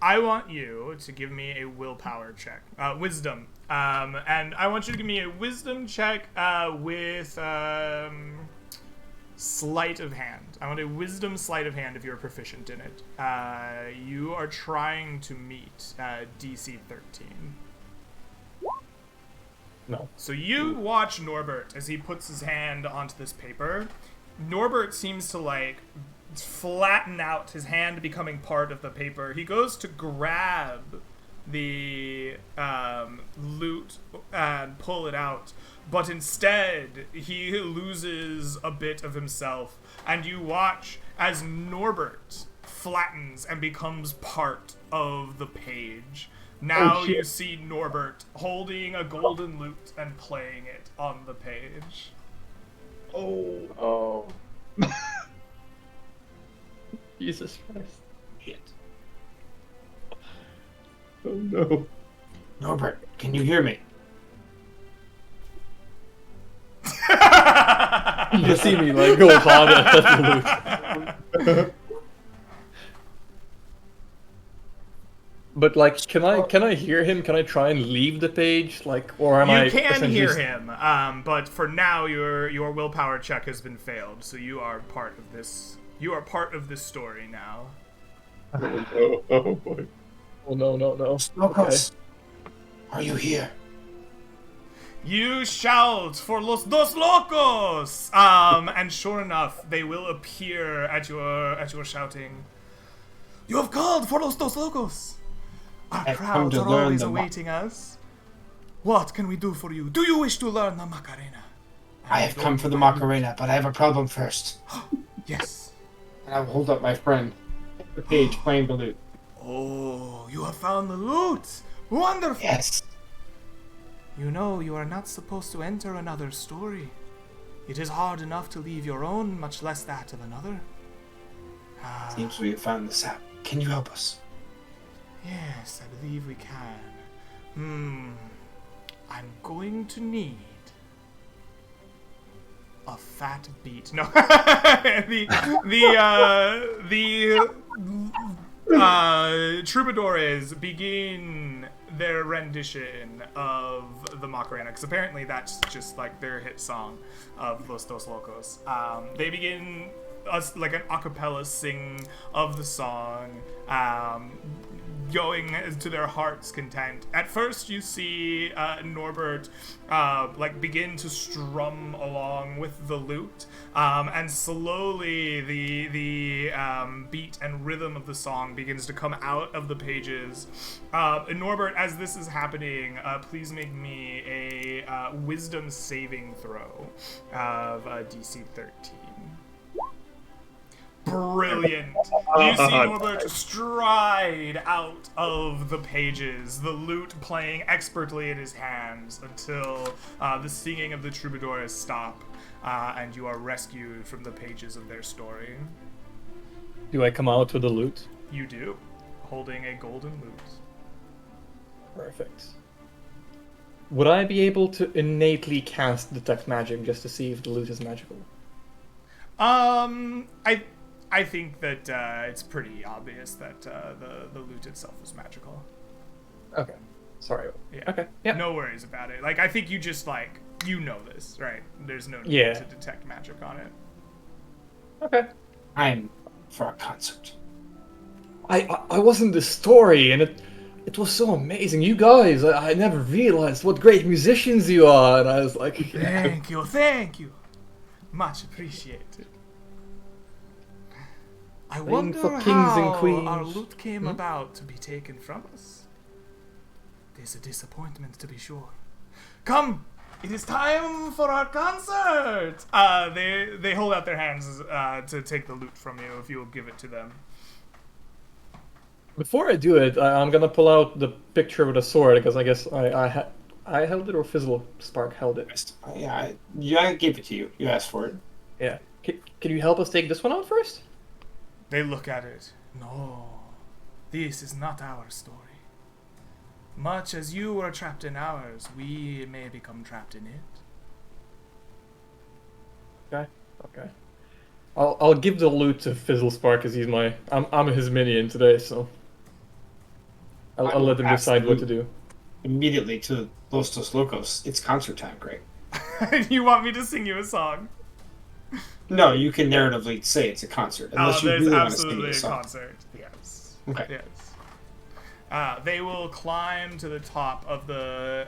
S1: I want you to give me a willpower check. Wisdom. And I want you to give me a wisdom check with sleight of hand. I want a wisdom sleight of hand if you're proficient in it. You are trying to meet DC 13.
S3: No.
S1: So you watch Norbert as he puts his hand onto this paper. Norbert seems to flatten out, his hand becoming part of the paper. He goes to grab the lute and pull it out, but instead he loses a bit of himself, and you watch as Norbert flattens and becomes part of the page. Now you see Norbert holding a golden lute and playing it on the page.
S2: Oh.
S3: Jesus Christ.
S4: Shit.
S2: Oh no.
S4: Norbert, can you hear me?
S3: You see me go hard at the lute. But like, can I hear him? Can I try and leave the page? Like, or am I?
S1: You can
S3: essentially
S1: hear him, but for now your willpower check has been failed, so you are part of this. You are part of this story now.
S2: Oh boy.
S3: Oh no.
S4: Locos, are you here?
S1: You shout for los dos locos, and sure enough, they will appear at your shouting. You have called for los dos locos. Our
S4: I've come
S1: crowds
S4: to
S1: are
S4: learn
S1: always
S4: the
S1: awaiting us. What can we do for you? Do you wish to learn the Macarena?
S4: I have come for the Macarena, but I have a problem first.
S1: Yes.
S4: And I will hold up my friend, the page playing the lute.
S1: Oh, you have found the loot. Wonderful.
S4: Yes.
S1: You know, you are not supposed to enter another's story. It is hard enough to leave your own, much less that of another.
S4: Seems we have found this out. Can you help us?
S1: Yes, I believe we can. I'm going to need a fat beat. No, the troubadours begin their rendition of the Macarena, because apparently that's just like their hit song of Los Dos Locos. They begin like an a cappella sing of the song, going to their heart's content. At first, you see Norbert like begin to strum along with the lute, and slowly the beat and rhythm of the song begins to come out of the pages. And Norbert, as this is happening, please make me a wisdom saving throw of DC 13. Brilliant. You see Norbert stride out of the pages, the lute playing expertly in his hands until the singing of the troubadours stop, and you are rescued from the pages of their story.
S3: Do I come out with the lute?
S1: You do, holding a golden lute.
S3: Perfect. Would I be able to innately cast detect magic just to see if the lute is magical?
S1: I think that it's pretty obvious that the lute itself is magical.
S3: Okay. Sorry.
S1: Yeah.
S3: Okay. Yeah.
S1: No worries about it. Like, I think you just, like, you know this, right? There's no need
S3: Yeah.
S1: to detect magic on it.
S3: Okay.
S4: I'm for a concert.
S3: I was in the story and it was so amazing. You guys, I never realized what great musicians you are, and I was like,
S1: Thank you. Much appreciated. I wonder
S3: for kings
S1: how
S3: and queens.
S1: our loot came about to be taken from us. It is a disappointment, to be sure. Come, it is time for our concert. They hold out their hands to take the loot from you if you will give it to them.
S3: Before I do it, I'm gonna pull out the picture with a sword because I guess I held it or Fizzle Spark held it.
S4: Yeah, I gave it to you. You asked for it.
S3: Yeah. Can you help us take this one out first?
S1: They look at it. No, this is not our story. Much as you were trapped in ours, we may become trapped in it.
S3: Okay. I'll give the loot to Fizzle Spark because I'm his minion today, so I'll let him decide what to do.
S4: Immediately to Los Dos Locos. It's concert time, Greg.
S1: You want me to sing you a song?
S4: No, you can narratively say it's a concert unless you
S1: there's
S4: really want to sing
S1: absolutely
S4: a
S1: a
S4: song.
S1: concert. Yes.
S4: Okay.
S1: Yes. They will climb to the top of the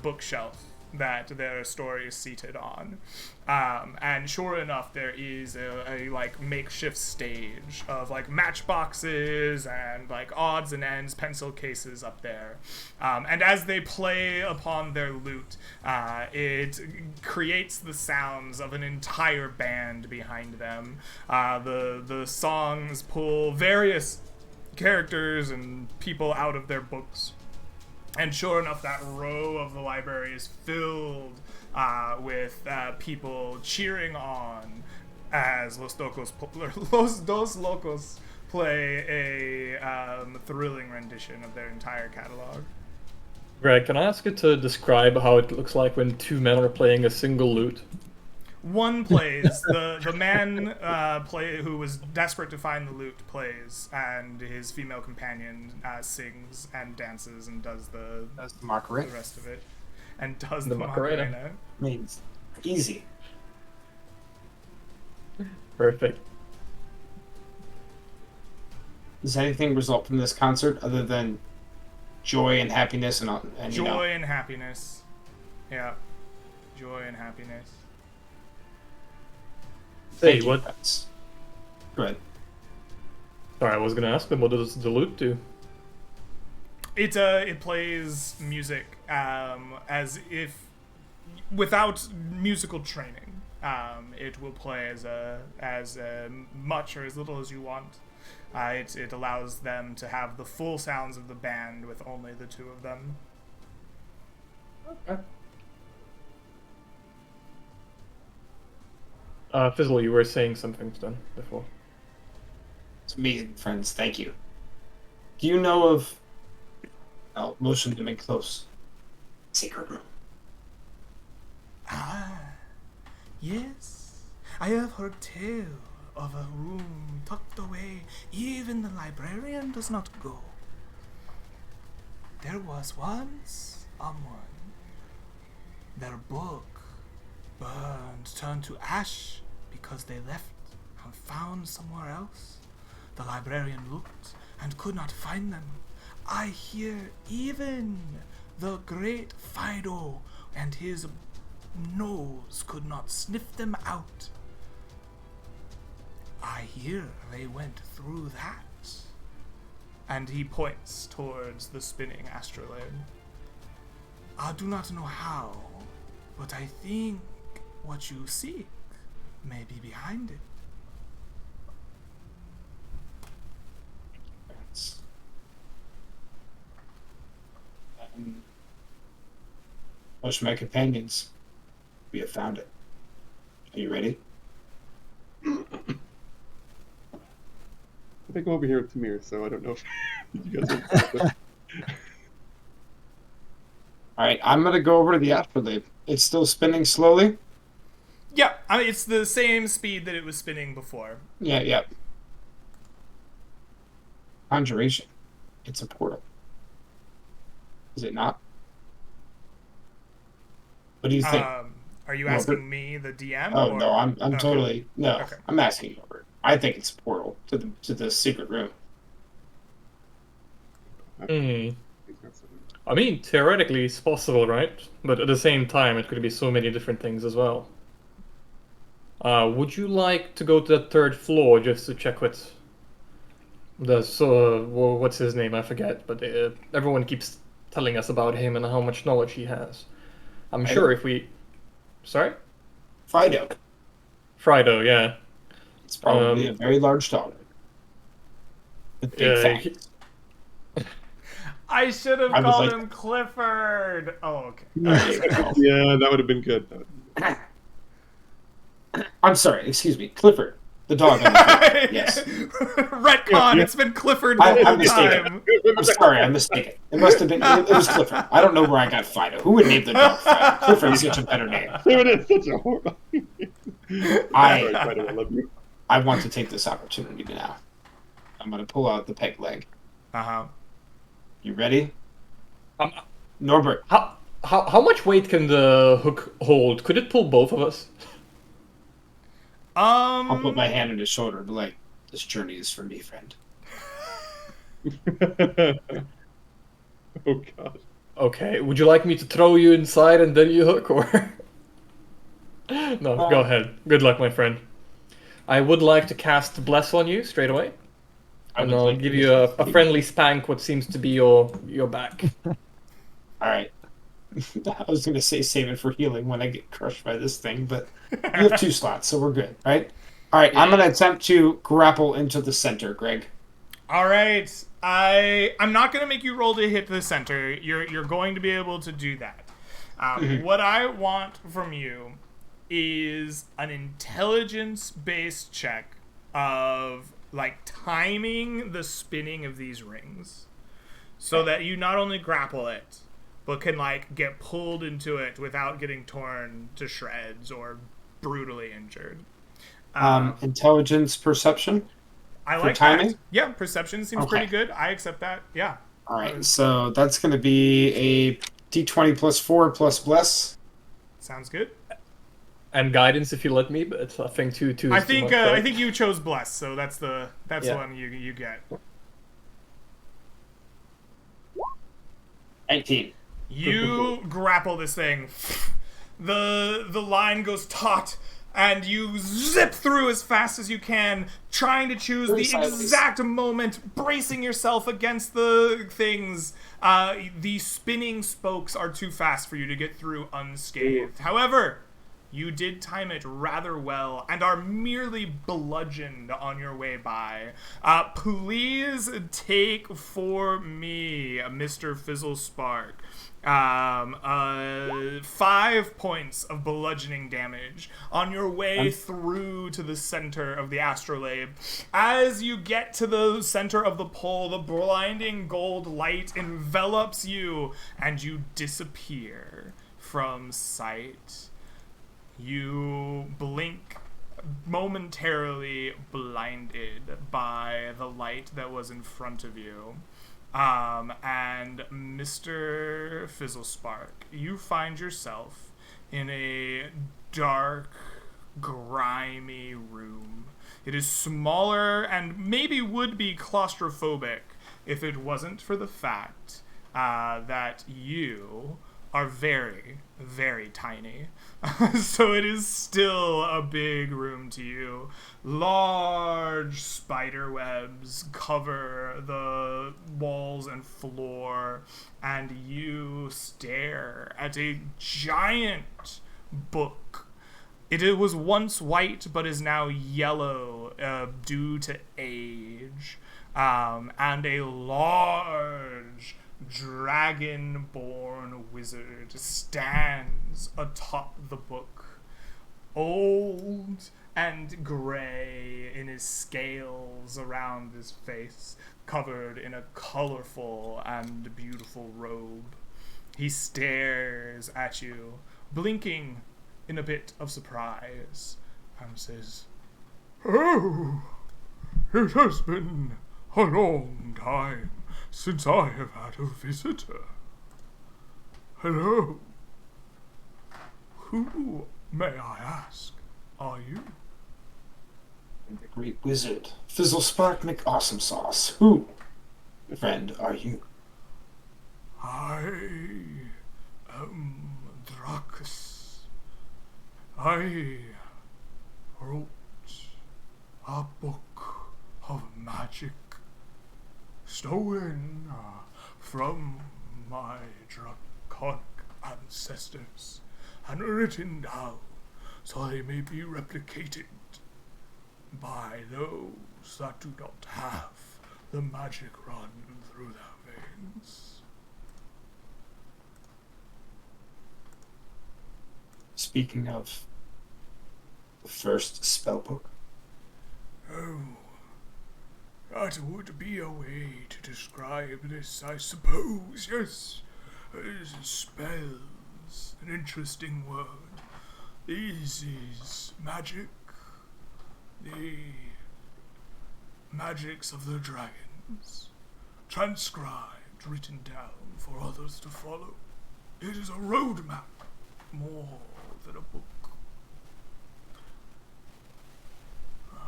S1: bookshelf that their story is seated on, and sure enough, there is a like makeshift stage of like matchboxes and like odds and ends pencil cases up there, and as they play upon their lute, it creates the sounds of an entire band behind them. The songs pull various characters and people out of their books. And sure enough, that row of the library is filled with people cheering on as Los Dos Locos play a thrilling rendition of their entire catalog.
S3: Greg, can I ask you to describe how it looks like when two men are playing a single lute?
S1: One plays. The man who was desperate to find the loot plays, and his female companion sings and dances and does the
S4: That's the Macarena.
S1: rest of it. And does
S3: The
S1: the
S3: Macarena.
S1: Macarena.
S4: Means easy.
S3: Perfect.
S4: Does anything result from this concert other than joy and happiness and
S1: Joy and happiness. Yeah. Joy and happiness.
S3: Hey,
S4: Thank you,
S3: what?
S4: friends. Go ahead.
S3: Sorry, I was gonna ask them, what does the loot do?
S1: It plays music as if without musical training. It will play as much or as little as you want. It allows them to have the full sounds of the band with only the two of them.
S3: Okay. Fizzle, you were saying something then before.
S4: It's amazing, friends. Thank you. Do you know of... I'll motion them in close. Secret room.
S6: Yes, I have heard tale of a room tucked away even the librarian does not go. There was once someone. Their book burned, turned to ash because they left and found somewhere else. The librarian looked and could not find them. I hear even the great Fido and his nose could not sniff them out. I hear they went through that.
S1: And he points towards the spinning astrolabe.
S6: I do not know how, but I think what you seek may be behind it.
S4: Most of my companions, we have found it. Are you ready?
S2: I think I'm over here with Tamir, so I don't know if you guys are...
S4: Alright, I'm gonna go over to the astrolabe. It's still spinning slowly?
S1: Yeah, I mean, it's the same speed that it was spinning before.
S4: Yeah. Conjuration. It's a portal. Is it not? What do you think?
S1: Are you
S4: Well,
S1: asking me, the DM?
S4: Oh
S1: or...
S4: no, I'm
S1: Okay.
S4: totally no.
S1: Okay.
S4: I'm asking you over. I think it's a portal to the secret room.
S3: I mean, theoretically it's possible, right? But at the same time, it could be so many different things as well. Would you like to go to the third floor just to check with what's his name? I forget, but everyone keeps telling us about him and how much knowledge he has. I'm sure if we... Sorry?
S4: Fido.
S3: Frido, yeah.
S4: It's probably a very large dog. With big fangs.
S1: I should have
S4: I was
S1: called
S4: like-
S1: him Clifford. Oh, okay.
S2: Yeah, that would have been good.
S4: I'm sorry, excuse me. Clifford. The dog on the floor. Yes.
S1: Retcon.
S2: Yeah.
S1: It's been Clifford the
S4: I'm
S1: whole
S4: mistaken.
S1: time.
S4: I'm sorry, I'm mistaken. It must have been. It was Clifford. I don't know where I got Fido. Who would name the dog Fido? Clifford is such a better name.
S2: It is such a horrible... Sorry, Fido, I love you.
S4: I want to take this opportunity now. I'm going to pull out the peg leg.
S1: Uh-huh.
S4: You ready?
S3: Um,
S4: Norbert.
S3: How much weight can the hook hold? Could it pull both of us?
S4: I'll put my hand on his shoulder and be like, this journey is for me, friend.
S2: Oh, God.
S3: Okay, would you like me to throw you inside and then you hook, or... No, go ahead. Good luck, my friend. I would like to cast Bless on you straight away. And I'll give you a friendly spank what seems to be your back.
S4: Alright. I was going to say save it for healing when I get crushed by this thing, but you have 2 slots, so we're good, right? Alright, I'm going to attempt to grapple into the center, Greg.
S1: All right. I'm not going to make you roll to hit the center. You're going to be able to do that. What I want from you is an intelligence-based check of like timing the spinning of these rings, so that you not only grapple it, but can like get pulled into it without getting torn to shreds or brutally injured.
S4: Intelligence, perception
S1: I
S4: for
S1: like
S4: timing.
S1: that. Yeah, perception seems
S4: Okay.
S1: pretty good. I accept that. Yeah.
S4: All right, so that's going to be a D20 plus 4 plus bless.
S1: Sounds good.
S3: And guidance if you let me, but I think two is
S1: I
S3: too
S1: think
S3: much, right?
S1: I think you chose bless, so that's the
S3: Yeah.
S1: one you get.
S4: 19.
S1: You grapple this thing. The line goes taut, and you zip through as fast as you can, trying to choose the exact moment, bracing yourself against the things. The spinning spokes are too fast for you to get through unscathed. However, you did time it rather well and are merely bludgeoned on your way by. Please take for me, Mr. Fizzlespark, 5 points of bludgeoning damage on your way through to the center of the astrolabe. As you get to the center of the pole, the blinding gold light envelops you and you disappear from sight. You blink, momentarily blinded by the light that was in front of you. And Mr. Fizzlespark, you find yourself in a dark, grimy room. It is smaller and maybe would be claustrophobic if it wasn't for the fact that you are very, very tiny. So it is still a big room to you. Large spider webs cover the walls and floor, and you stare at a giant book. It was once white, but is now yellow due to age. And a large dragon-born wizard stands atop the book, old and gray in his scales around his face, covered in a colorful and beautiful robe. He stares at you, blinking in a bit of surprise, and says, "Oh, it has been a long time since I have had a visitor. Hello. Who, may I ask, are you?"
S4: The great wizard, Fizzlespark McAwesome Sauce. Who, friend, are you?
S6: I am Dracus. I wrote a book of magic stolen from my draconic ancestors and written down so they may be replicated by those that do not have the magic run through their veins.
S4: Speaking of the first spellbook.
S6: Oh, that would be a way to describe this, I suppose. Yes, spells, an interesting word. This is magic. The magics of the dragons, transcribed, written down for others to follow. It is a roadmap, more than a book.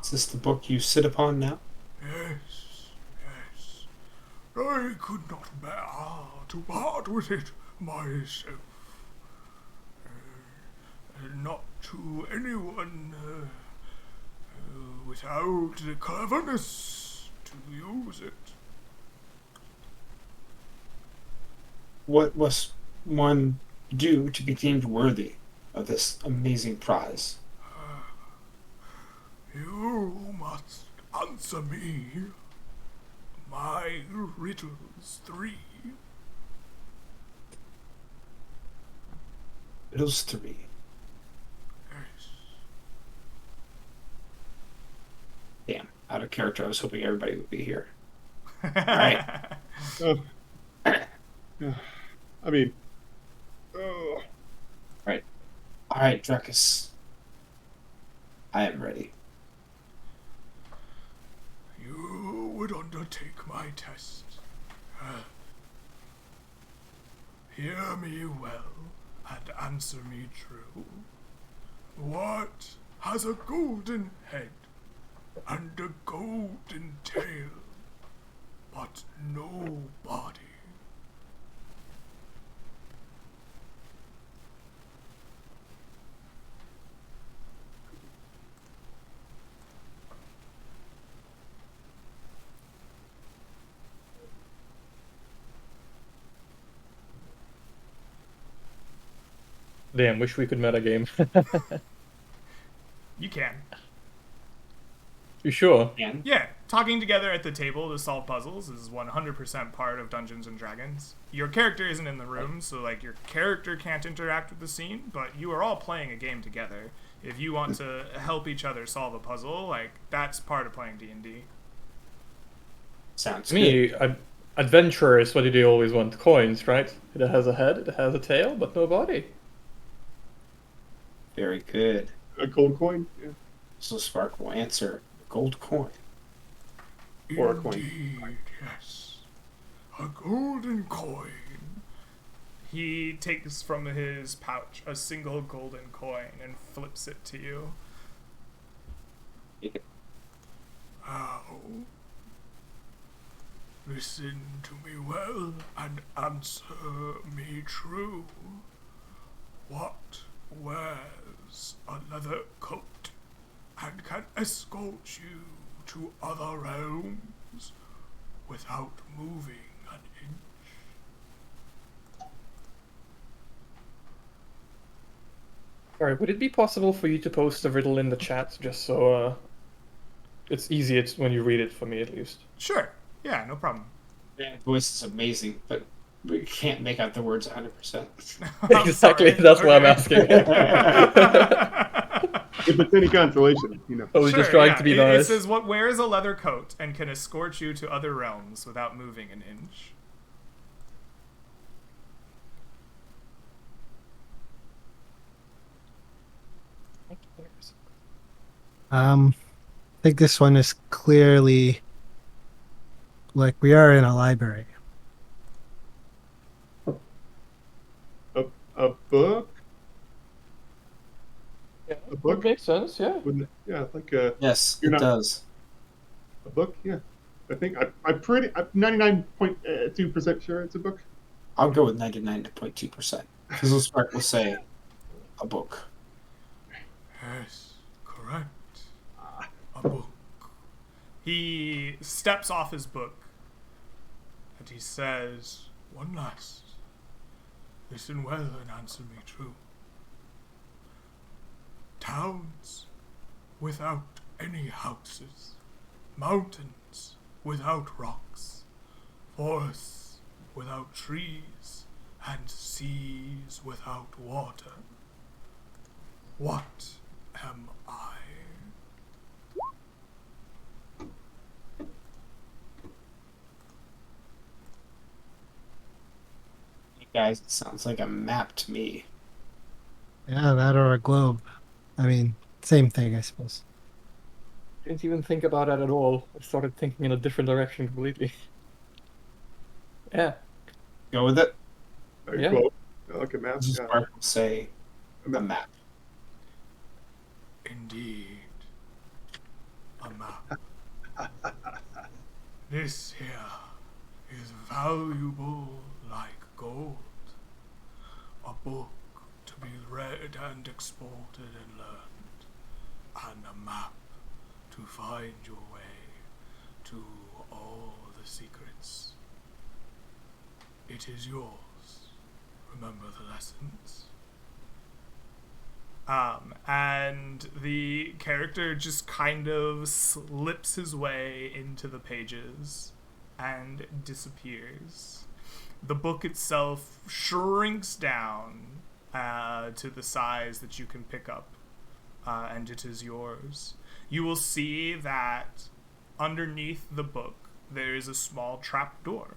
S4: Is this the book you sit upon now?
S6: Yes, yes. I could not bear to part with it myself. Not to anyone without the cleverness to use it.
S4: What must one do to be deemed worthy of this amazing prize?
S6: You must answer me my riddles 3.
S4: Riddles 3.
S6: Yes.
S4: Damn, out of character. I was hoping everybody would be here. All right.
S2: I mean, oh,
S4: All right, Dracus. I am ready.
S6: You would undertake my test. Hear me well and answer me true. What has a golden head and a golden tail, but no body?
S3: Damn, wish we could metagame.
S1: You can.
S3: You sure?
S4: And
S1: Yeah, talking together at the table to solve puzzles is 100% part of Dungeons and Dragons. Your character isn't in the room, so like your character can't interact with the scene, but you are all playing a game together. If you want to help each other solve a puzzle, like that's part of playing D&D.
S4: sounds
S3: To
S4: good.
S3: me, adventurers, what do they always want? Coins, right? It has a head, it has a tail, but no body.
S4: Very good.
S2: A gold coin. Yeah.
S4: So Spark will answer gold coin.
S2: Or a coin.
S6: Indeed, yes. A golden coin.
S1: He takes from his pouch a single golden coin and flips it to you.
S6: Now, listen to me well and answer me true. What wears a leather coat and can escort you to other realms without moving an inch?
S3: Alright, would it be possible for you to post the riddle in the chat, just so it's easy when you read it, for me at least?
S1: Sure. Yeah, no problem.
S4: That voice is amazing, but we can't make out the words 100%.
S1: I'm
S3: Exactly,
S1: sorry.
S3: that's what I'm
S1: Okay.
S3: asking.
S2: If it's any consolation, you know.
S3: I was
S1: Sure,
S3: just trying
S1: yeah.
S3: to be
S1: It
S3: nice.
S1: says what wears a leather coat and can escort you to other realms without moving an inch.
S5: I think this one is clearly like we are in a library.
S2: A book?
S3: Yeah,
S2: A book?
S3: makes sense, yeah.
S2: Wouldn't it? Yeah, like a
S4: Yes,
S2: You're
S4: it
S2: not-
S4: does.
S2: book. Yeah, I think I'm 99.2% sure it's a book.
S4: I'll go with 99.2%. Fizzle Spark will say a book.
S6: Yes, correct. A book.
S1: He steps off his book
S6: And he says, one last. Listen well and answer me true. Towns without any houses, mountains without rocks, forests without trees, and seas without water. What am I?
S4: You guys, it sounds like a map to me.
S5: Yeah, that or a globe. I mean, same thing, I suppose.
S3: Didn't even think about that at all. I started thinking in a different direction completely. Yeah.
S4: Go with it.
S3: Yeah.
S2: Globe. I like a map.
S4: Fizzle
S2: Yeah.
S4: Spark will say
S2: A
S4: a
S2: map.
S4: map.
S6: Indeed, a map. This here is valuable like gold. A book to be read and exported and learned, and a map to find your way to all the secrets. It is yours. Remember the lessons.
S1: And the character just kind of slips his way into the pages and disappears. The book itself shrinks down to the size that you can pick up, and it is yours. You will see that underneath the book there is a small trap door.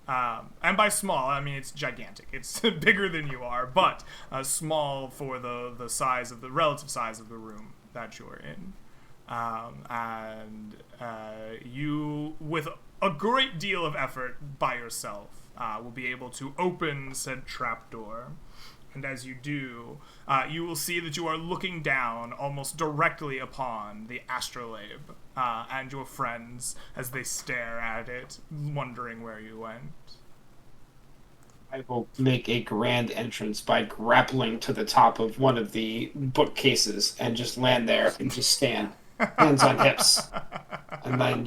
S1: And by small, I mean it's gigantic. It's bigger than you are, but small for the size of the relative size of the room that you're in. And you, with a great deal of effort by yourself, will be able to open said trapdoor. And as you do, you will see that you are looking down almost directly upon the astrolabe and your friends as they stare at it, wondering where you went.
S4: I will make a grand entrance by grappling to the top of one of the bookcases and just land there and just stand, hands on hips, and then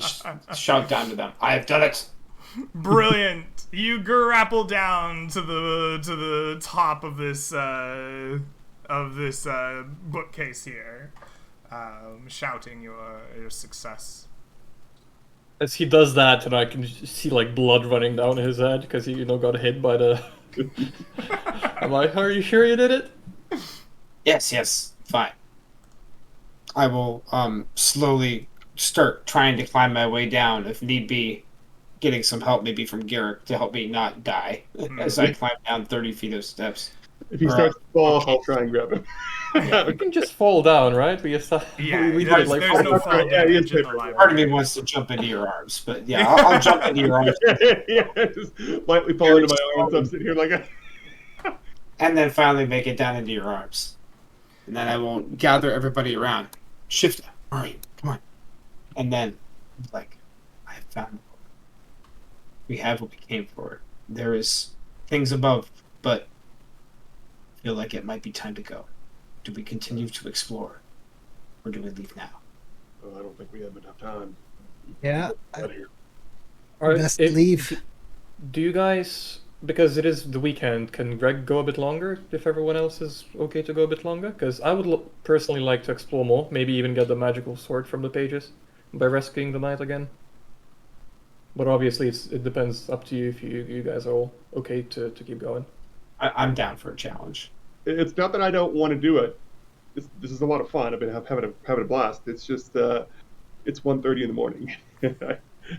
S4: shout down to them, "I have done it!"
S1: Brilliant! You grapple down to the top of this bookcase here, shouting your success.
S3: As he does that, and I can see like blood running down his head because he, got hit by the. I'm like, are you sure you did it?
S4: Yes, fine. I will slowly start trying to climb my way down, if need be, getting some help maybe from Garrick to help me not die as I climb down 30 feet of steps.
S2: If he starts to fall, I'll try and grab him.
S3: You can just fall down, right? We did it like
S1: there's no fall damage in the
S4: Part of
S1: library.
S4: me wants to jump into your arms, but yeah, I'll jump into your arms.
S2: Yeah, just lightly fall into my arms. I'm sitting here like a...
S4: And then finally make it down into your arms. And then I will gather everybody around. Shift, all right, come on. And then, like, I have found... We have what we came for. There is things above, but I feel like it might be time to go. Do we continue to explore, or do we leave now?
S2: Well, I don't think we have enough time.
S5: Yeah,
S2: Out of here.
S5: best leave.
S3: Do you guys, because it is the weekend, can Greg go a bit longer if everyone else is okay to go a bit longer? Because I would personally like to explore more, maybe even get the magical sword from the pages by rescuing the knight again. But obviously it depends up to you if you guys are all okay to keep going.
S4: I'm down for a challenge.
S2: It's not that I don't want to do it. This is a lot of fun. I've been having a blast. It's just it's 1:30 in the morning.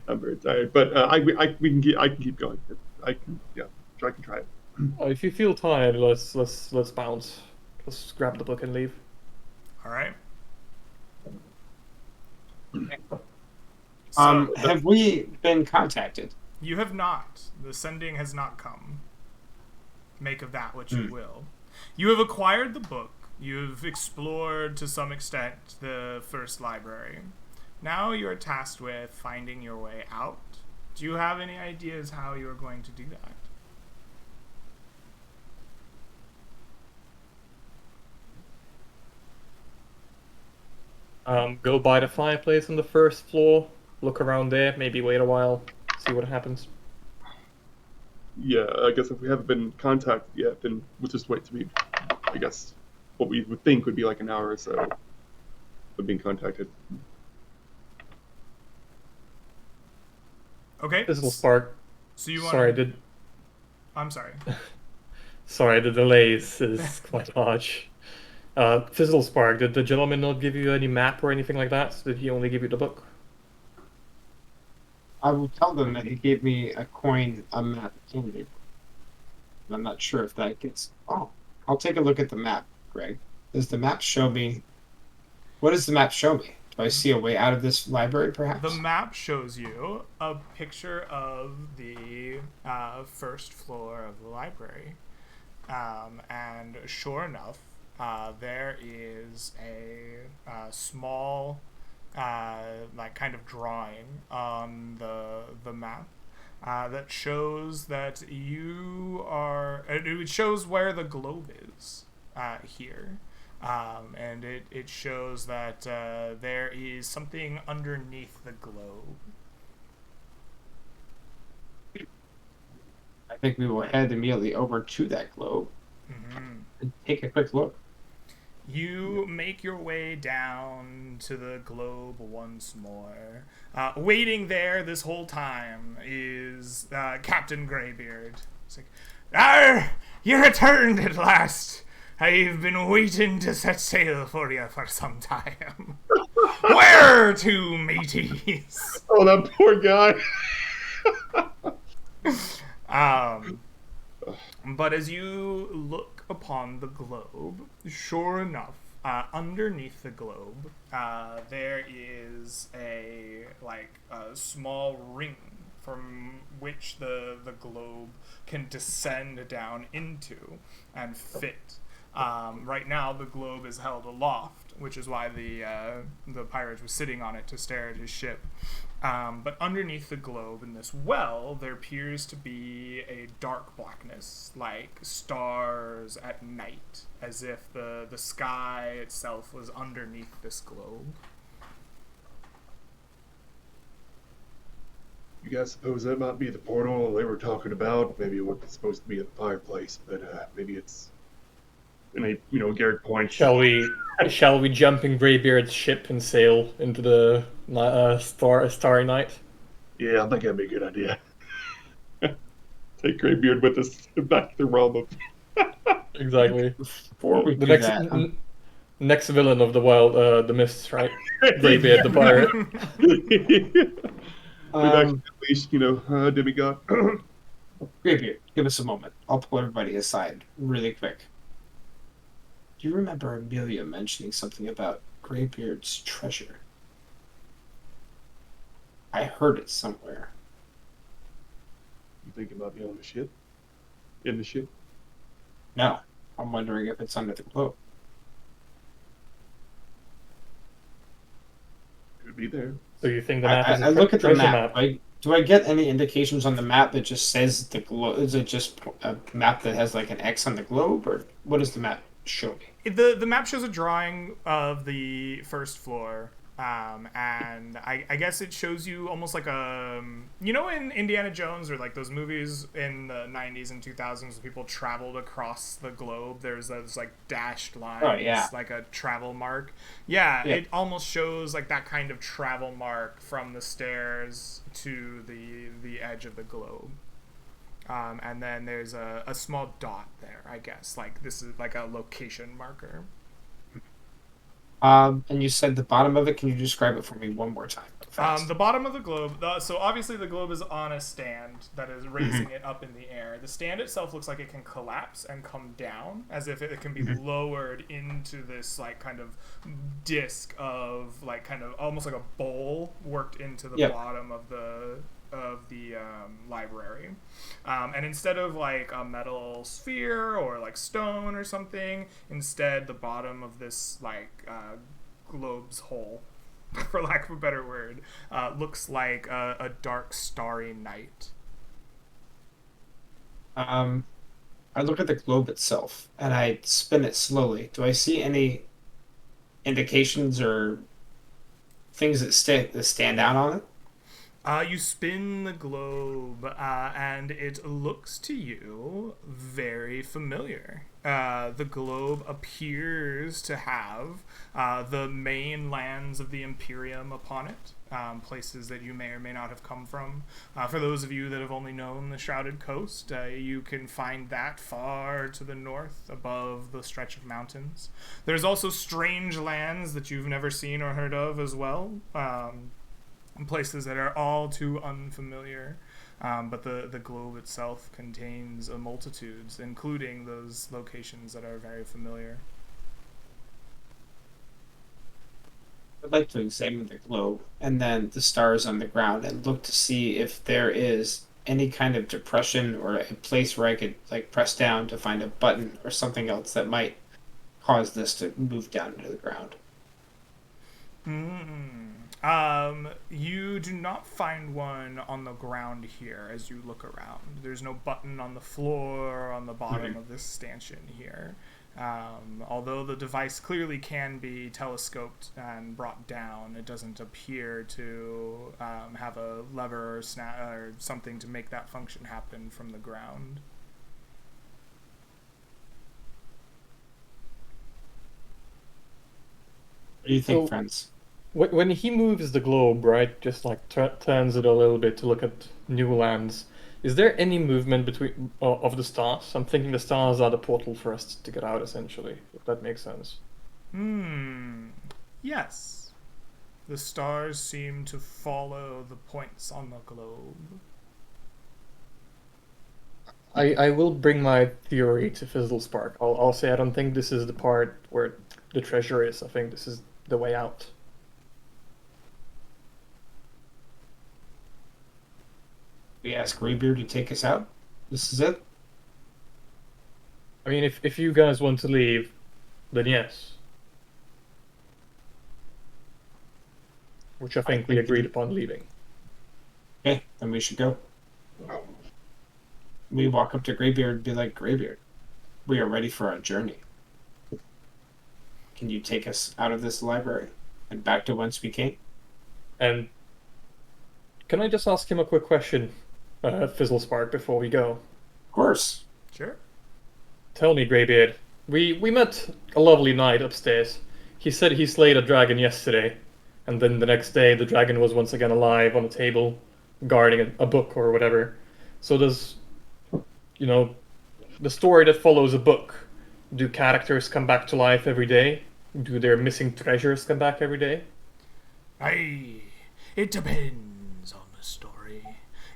S2: I'm very tired, but I can keep going. I can try it.
S3: If you feel tired, let's bounce. Let's grab the book and leave.
S1: All right.
S4: Have we been contacted?
S1: You have not. The sending has not come. Make of that what you will. You have acquired the book. You've explored to some extent the first library. Now you are tasked with finding your way out. Do you have any ideas how you are going to do that?
S3: Go by the fireplace on the first floor, look around there, maybe wait a while, see what happens.
S2: Yeah, I guess if we haven't been contacted yet, then we'll just wait to be, I guess, what we would think would be like an hour or so of being contacted.
S1: Okay.
S3: Physical spark.
S1: So you want?
S3: Sorry,
S1: I'm sorry.
S3: Sorry, the delay is quite large. Physical spark. Did the gentleman not give you any map or anything like that? Did he only give you the book?
S4: I will tell them that he gave me a coin, a map, and a... I'm not sure if that gets... Oh, I'll take a look at the map, Greg. Does the map show me... What does the map show me? Do I see a way out of this library, perhaps?
S1: The map shows you a picture of the first floor of the library. And sure enough, there is a small... like kind of drawing on the map that shows that you are. It shows where the globe is here, and it shows that there is something underneath the globe.
S4: I think we will head immediately over to that globe and take a quick look.
S1: You make your way down to the globe once more. Waiting there this whole time is Captain Greybeard. It's like, "Arr! You returned at last! I've been waiting to set sail for you for some time. Where to, mateys?"
S2: Oh, that poor guy.
S1: But as you look upon the globe, sure enough, underneath the globe, there is a small ring from which the globe can descend down into and fit. Right now, the globe is held aloft, which is why the pirate was sitting on it to stare at his ship. But underneath the globe in this well, there appears to be a dark blackness, like stars at night, as if the sky itself was underneath this globe.
S2: You guys suppose that might be the portal they were talking about? Maybe what's supposed to be at the fireplace, but maybe it's. And Garrick points.
S3: Shall we jump in Greybeard's ship and sail into the starry night?
S2: Yeah, I think that'd be a good idea. Take Greybeard with us back to the realm of.
S3: Exactly.
S4: Before we
S3: The
S4: do
S3: next
S4: that,
S3: next villain of the wild, the Mists, right? Greybeard the pirate.
S2: We've actually unleashed, demigod.
S4: Greybeard, give us a moment. I'll pull everybody aside really quick. Do you remember Amelia mentioning something about Greybeard's treasure? I heard it somewhere.
S2: You think it might be on the ship? In the ship?
S4: No, I'm wondering if it's under the globe.
S2: Could be there.
S3: So you think the map is
S4: I
S3: a
S4: look at the
S3: treasure
S4: map. Do I get any indications on the map that just says the globe? Is it just a map that has like an X on the globe, or what does the map show me?
S1: The map shows a drawing of the first floor, and I guess it shows you almost like a in Indiana Jones or like those movies in the 90s and 2000s where people traveled across the globe. There's those like dashed lines, like a travel mark. Yeah, it almost shows like that kind of travel mark from the stairs to the edge of the globe. And then there's a small dot there, I guess. Like this is like a location marker.
S4: And you said the bottom of it. Can you describe it for me one more time?
S1: The bottom of the globe. So obviously the globe is on a stand that is raising it up in the air. The stand itself looks like it can collapse and come down, as if it can be lowered into this like kind of disc of like kind of almost like a bowl worked into the bottom of the library, and instead of like a metal sphere or like stone or something, instead the bottom of this like globe's hole, for lack of a better word, looks like a dark starry night.
S4: I look at the globe itself and I spin it slowly. Do I see any indications or things that stand out on it?
S1: You spin the globe, and it looks to you very familiar. The globe appears to have the main lands of the Imperium upon it, places that you may or may not have come from. For those of you that have only known the Shrouded Coast, you can find that far to the north above the stretch of mountains. There's also strange lands that you've never seen or heard of as well. Places that are all too unfamiliar, but the globe itself contains multitudes, including those locations that are very familiar.
S4: I'd like to examine the globe and then the stars on the ground and look to see if there is any kind of depression or a place where I could like press down to find a button or something else that might cause this to move down into the ground.
S1: You do not find one on the ground here as you look around. There's no button on the floor or on the bottom of this stanchion here. Although the device clearly can be telescoped and brought down, it doesn't appear to have a lever or something to make that function happen from the ground.
S4: What do you think, friends?
S3: When he moves the globe, right, just like turns it a little bit to look at new lands, is there any movement between of the stars? I'm thinking the stars are the portal for us to get out, essentially, if that makes sense.
S1: Yes. The stars seem to follow the points on the globe.
S3: I will bring my theory to Fizzle Spark. I'll say I don't think this is the part where the treasure is, I think this is the way out.
S4: We ask Greybeard to take us out. This is it.
S3: I mean, if you guys want to leave, then yes. Which I think we agreed upon leaving.
S4: Okay, then we should go. We walk up to Greybeard and be like, Greybeard, we are ready for our journey. Can you take us out of this library and back to whence we came?
S3: And can I just ask him a quick question, Fizzlespark, before we go?
S4: Of course.
S1: Sure.
S3: Tell me, Greybeard, we met a lovely knight upstairs. He said he slayed a dragon yesterday, and then the next day the dragon was once again alive on a table, guarding a book or whatever. So does, the story that follows a book, do characters come back to life every day? Do their missing treasures come back every day?
S6: Aye, it depends on the story.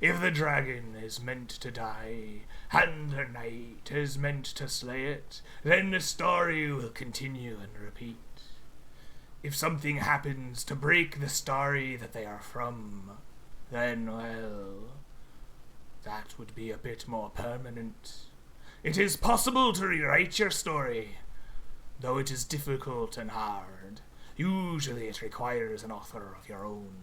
S6: If the dragon is meant to die, and the knight is meant to slay it, then the story will continue and repeat. If something happens to break the story that they are from, then, well, that would be a bit more permanent. It is possible to rewrite your story, though it is difficult and hard. Usually it requires an author of your own.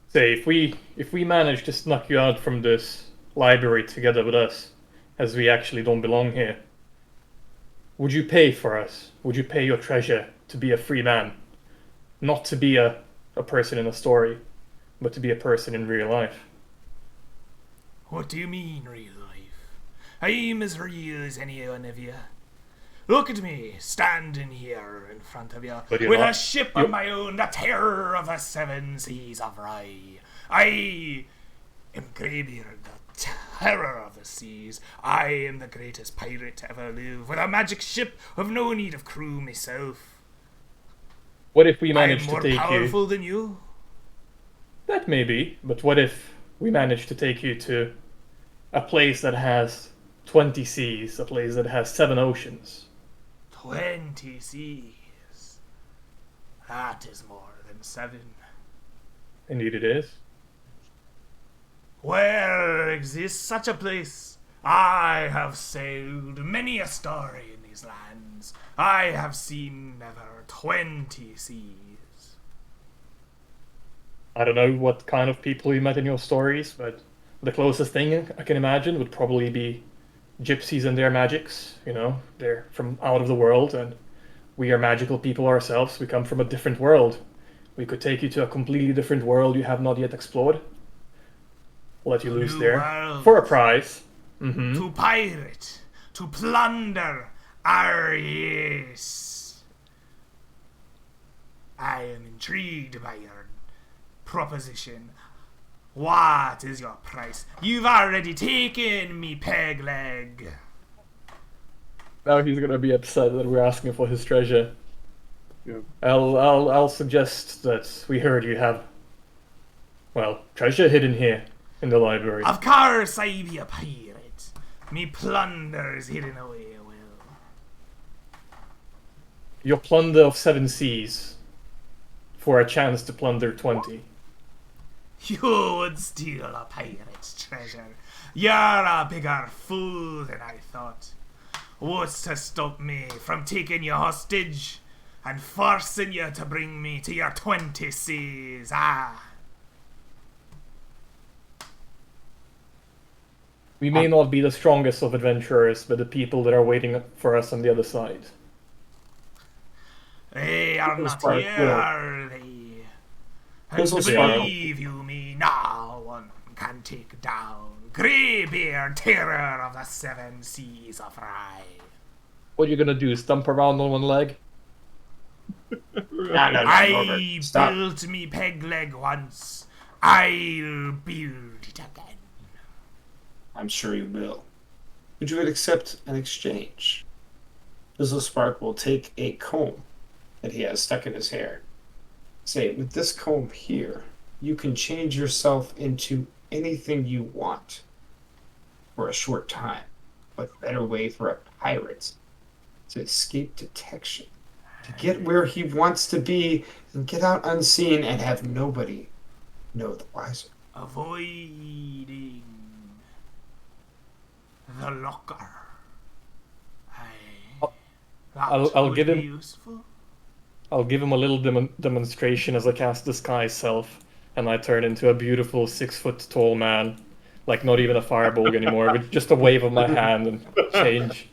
S3: Say, if we manage to snuck you out from this library together with us, as we actually don't belong here, would you pay for us? Would you pay your treasure to be a free man? Not to be a person in a story, but to be a person in real life.
S6: What do you mean, real life? I'm as real as any one of you. Look at me, standing here in front of you,
S3: But you're
S6: with
S3: not.
S6: a ship of my own, the terror of the seven seas of Rye. I am Greybeard, the terror of the seas. I am the greatest pirate to ever live, with a magic ship of no need of crew myself.
S3: What if we
S6: I am
S3: manage to
S6: more
S3: take
S6: powerful
S3: you?
S6: than you.
S3: That may be, but what if we manage to take you to a place that has 20 seas, a place that has 7 oceans?
S6: 20 seas. That is more than 7.
S3: Indeed it is.
S6: Where exists such a place? I have sailed many a story in these lands. I have seen never 20 seas.
S3: I don't know what kind of people you met in your stories, but the closest thing I can imagine would probably be gypsies and their magics. They're from out of the world, and we are magical people ourselves. We come from a different world. We could take you to a completely different world you have not yet explored. We'll let you loose
S6: New
S3: there
S6: world.
S3: for a prize. Mm-hmm.
S6: To pirate, to plunder, yes. I am intrigued by your proposition. What is your price? You've already taken me peg leg.
S3: Now he's gonna be upset that we're asking for his treasure.
S2: Yeah.
S3: I'll suggest that we heard you have, well, treasure hidden here in the library.
S6: Of course I be a pirate. Me plunder's hidden away well.
S3: Your plunder of 7 seas for a chance to plunder 20.
S6: You would steal a pirate's treasure. You're a bigger fool than I thought. What's to stop me from taking you hostage and forcing you to bring me to your 20 seas?
S3: We may not be the strongest of adventurers, but the people that are waiting for us on the other side.
S6: They are not
S4: Fizzlespark,
S6: here,
S4: yeah.
S6: are they? And
S4: Fizzlespark.
S6: believe you me, no one can take down Greybeard, terror of the 7 seas of Rye.
S3: What are you gonna do? Stump around on one leg?
S4: No,
S6: I
S4: Stop.
S6: built me peg leg once. I'll build it again.
S4: I'm sure you will. Would you accept an exchange? Fizzlespark will take a comb that he has stuck in his hair. Say, with this comb here, you can change yourself into anything you want for a short time. What better way for a pirate to escape detection, to get where he wants to be, and get out unseen and have nobody know the wiser.
S6: Avoiding the locker.
S3: I'll give him.
S6: Useful.
S3: I'll give him a little demonstration as I cast Disguise Self, and I turn into a beautiful 6 foot tall man, like not even a fireball anymore, with just a wave of my hand and change.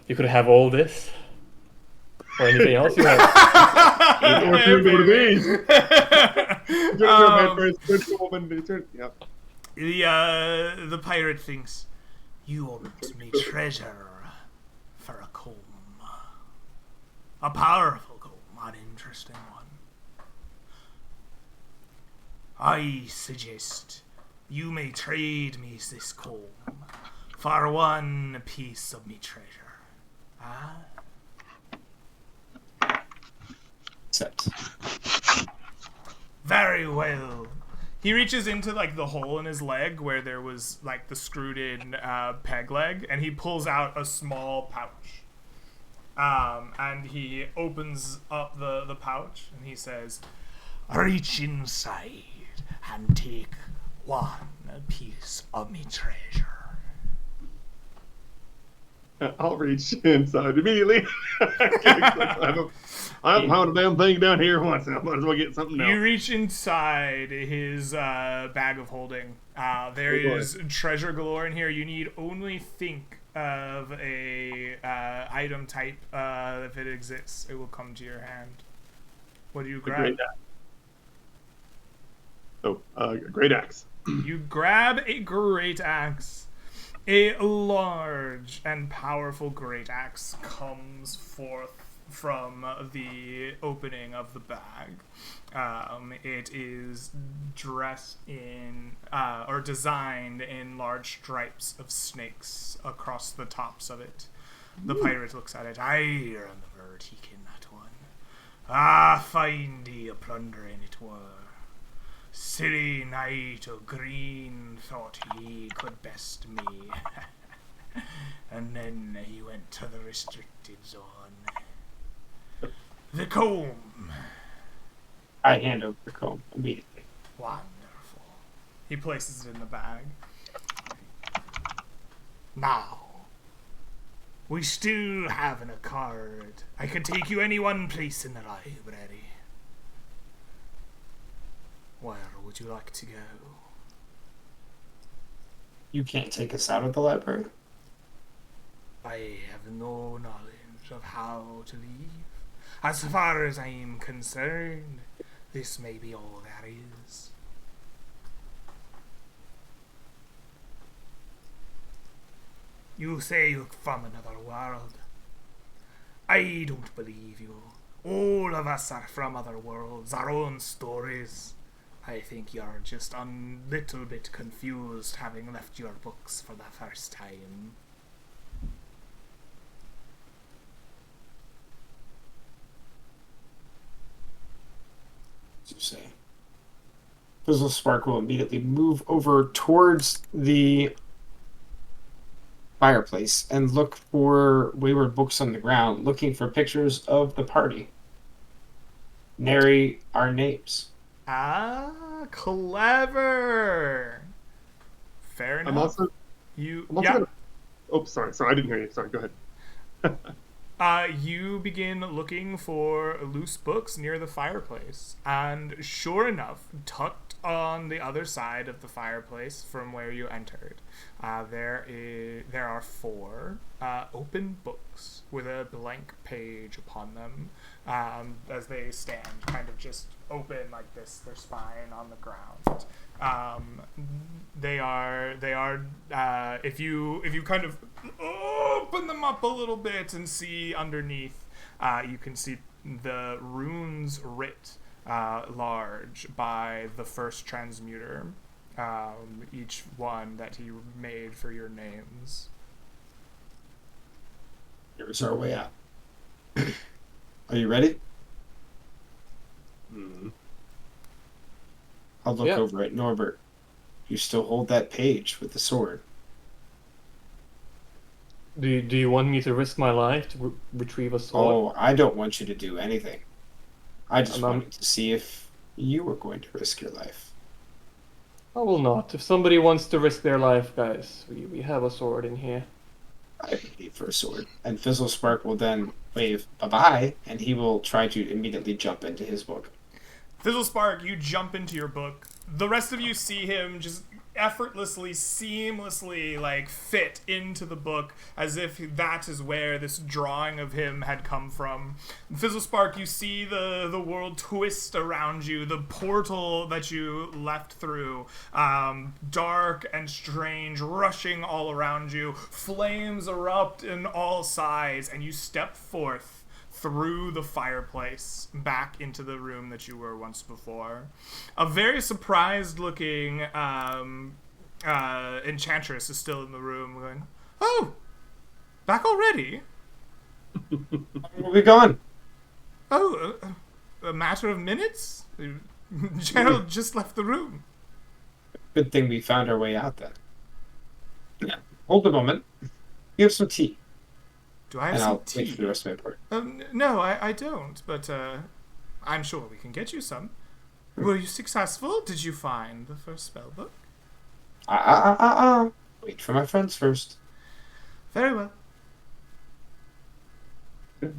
S3: You could have all this, or anything else you want.
S2: Or if you're one of these.
S6: The pirate thinks you owed me treasure for a comb. A powerful comb, an interesting one. I suggest you may trade me this comb for one piece of me treasure. Ah?
S4: Except,
S6: Very well. He reaches into like the hole in his leg where there was like the screwed in peg leg, and he pulls out a small pouch. And he opens up the pouch and he says, "Reach inside and take one piece of me treasure."
S2: I'll reach inside immediately. I haven't found a damn thing down here once. I might as well get something else.
S1: You reach inside his bag of holding. There is treasure galore in here. You need only think of a item type. If it exists, it will come to your hand. What do you grab?
S2: A great axe.
S1: You grab a great axe. A large and powerful great axe comes forth from the opening of the bag. It is dressed in, or designed in large stripes of snakes across the tops of it. The pirate looks at it. "I remember taking that one. Find ye a plunder in it were. Silly knight of green thought he could best me." And then he went to the restricted zone. The comb.
S4: I hand over the comb immediately.
S1: Wonderful. He places it in the bag. Now, we still haven't a card. I can take you any one place in the library. Where would you like to go?
S4: You can't take us out of the library.
S1: I have no knowledge of how to leave. As far as I am concerned, this may be all there is. You say you're from another world. I don't believe you. All of us are from other worlds, our own stories. I think you're just a little bit confused having left your books for the first time.
S4: As you say. Fizzle Spark will immediately move over towards the fireplace and look for wayward books on the ground, looking for pictures of the party. Nary our names.
S1: Ah, clever. Fair enough.
S2: I'm also gonna... Oh, sorry, I didn't hear you. Sorry, go ahead.
S1: You begin looking for loose books near the fireplace, and sure enough, tucked on the other side of the fireplace from where you entered, there are 4 open books with a blank page upon them, as they stand kind of just open like this, their spine on the ground. They are if you kind of open them up a little bit and see underneath, you can see the runes writ large by the first transmuter, each one that he made for your names.
S4: Here's our way out. Are you ready?
S2: Mm-hmm.
S4: I'll look over at Norbert. You still hold that page with the sword.
S3: Do you want me to risk my life to retrieve a sword?
S4: Oh, I don't want you to do anything. I just
S3: I'm-
S4: wanted to see if you were going to risk your life.
S3: I will not. If somebody wants to risk their life, guys, we have a sword in here.
S4: I have a need for a sword. And Fizzle Spark will then wave bye-bye, and he will try to immediately jump into his book.
S1: Fizzle Spark, you jump into your book. The rest of you see him just effortlessly, seamlessly, like, fit into the book as if that is where this drawing of him had come from. Fizzle Spark, you see the world twist around you, the portal that you left through, dark and strange, rushing all around you. Flames erupt in all sides, and you step forth through the fireplace back into the room that you were once before. A very surprised looking enchantress is still in the room going, "Oh, back already?
S4: We'll be gone.
S1: Oh, a matter of minutes? Gerald just left the room."
S4: Good thing we found our way out then. Yeah. Hold a moment. You have some tea,
S1: Do I have
S4: and
S1: some
S4: I'll
S1: tea?
S4: wait for the rest of my part.
S1: No, I don't, but I'm sure we can get you some. Were you successful? Did you find the first spell book?
S4: Wait for my friends first.
S1: Very well.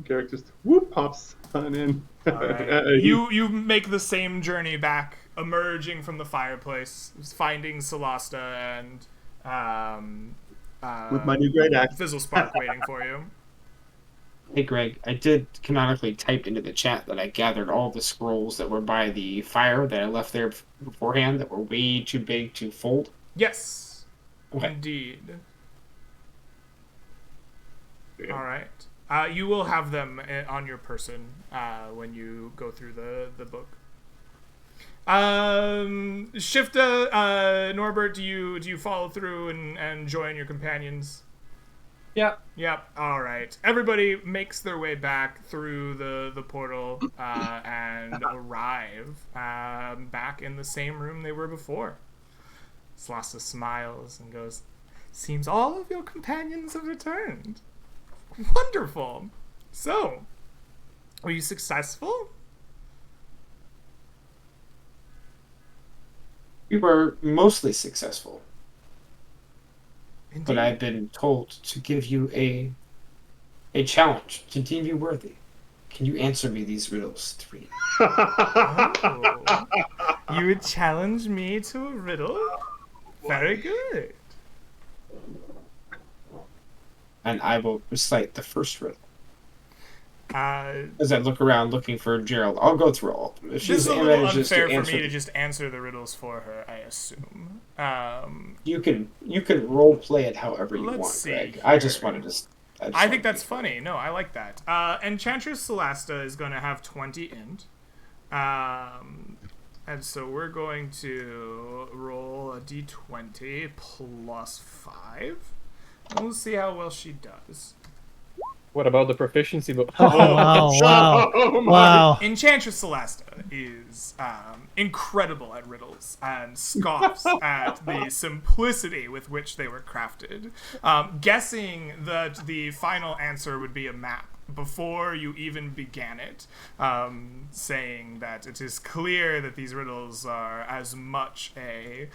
S2: Garrick just whoop pops on in.
S1: All right. You make the same journey back, emerging from the fireplace, finding Solasta and
S2: with my new great axe.
S1: Fizzle Spark waiting for you.
S4: Hey Greg, I did canonically type into the chat that I gathered all the scrolls that were by the fire that I left there beforehand that were way too big to fold.
S1: Yes,
S4: Okay.
S1: indeed.
S2: Yeah.
S1: All right. You will have them on your person when you go through the book. Shifta, Norbert, do you follow through and join your companions?
S3: Yeah.
S1: Yep. All right. Everybody makes their way back through the portal and arrive back in the same room they were before. Slasta smiles and goes, "Seems all of your companions have returned. Wonderful. So, were you successful?"
S4: We were mostly successful,
S1: Indeed.
S4: but I've been told to give you a challenge to deem you worthy. Can you answer me these riddles 3?
S1: Oh. You would challenge me to a riddle? Very good.
S4: And I will recite the first riddle.
S1: Uh,
S4: As I look around looking for Gerald, I'll go through all of them. If
S1: this is
S4: she's
S1: a little
S4: manages
S1: unfair
S4: to
S1: for
S4: answer
S1: me to just answer the riddles for her, I assume.
S4: You can role play it however you
S1: Let's
S4: want,
S1: see
S4: Greg. I just
S1: here.
S4: wanted to.
S1: I think that's funny. No, I like that. Enchantress Solasta is going to have 20 int. And so we're going to roll a d20 plus 5. And we'll see how well she does.
S3: What about the proficiency book?
S5: Oh, wow.
S2: Oh my.
S5: Wow.
S1: Enchantress Solasta is incredible at riddles and scoffs at the simplicity with which they were crafted, guessing that the final answer would be a map before you even began it, saying that it is clear that these riddles are as much a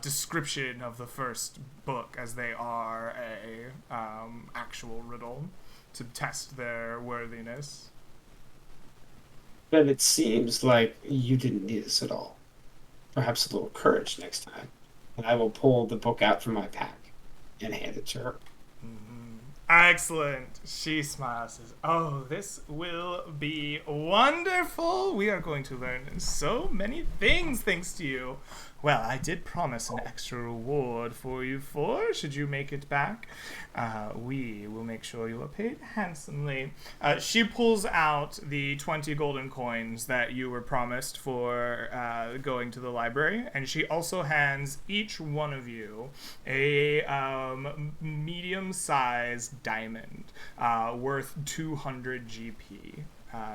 S1: description of the first book as they are a actual riddle to test their worthiness.
S4: But it seems like you didn't need us at all. Perhaps a little courage next time. And I will pull the book out from my pack and hand it to her.
S1: Excellent. She smiles, says, "Oh, this will be wonderful. We are going to learn so many things thanks to you. Well, I did promise an extra reward for you should you make it back. We will make sure you are paid handsomely." She pulls out the 20 golden coins that you were promised for going to the library, and she also hands each one of you a medium-sized diamond worth 200 GP.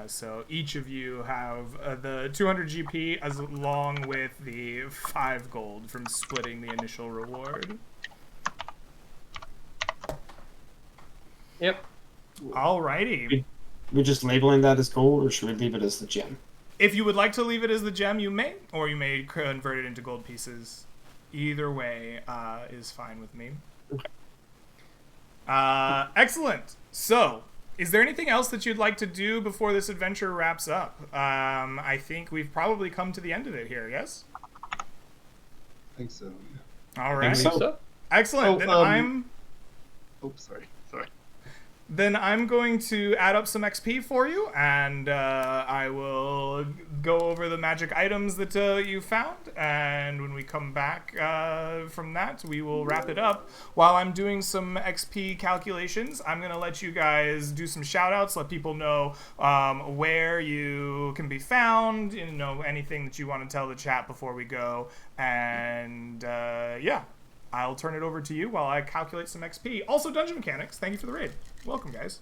S1: So each of you have the 200 GP as along with the 5 gold from splitting the initial reward.
S3: Yep.
S1: Alrighty.
S4: We just labeling that as gold, or should we leave it as the gem?
S1: If you would like to leave it as the gem, you may, or you may convert it into gold pieces. Either way is fine with me. Excellent. So, is there anything else that you'd like to do before this adventure wraps up? I think we've probably come to the end of it here, yes?
S2: I think so.
S1: All right.
S4: so.
S1: Excellent. Then
S2: Sorry.
S1: Then I'm going to add up some XP for you, and I will go over the magic items that you found, and when we come back from that, we will wrap it up. While I'm doing some XP calculations, I'm going to let you guys do some shout-outs, let people know where you can be found, anything that you want to tell the chat before we go, and yeah. I'll turn it over to you while I calculate some XP. Also, Dungeon Mechanics, thank you for the raid. Welcome, guys.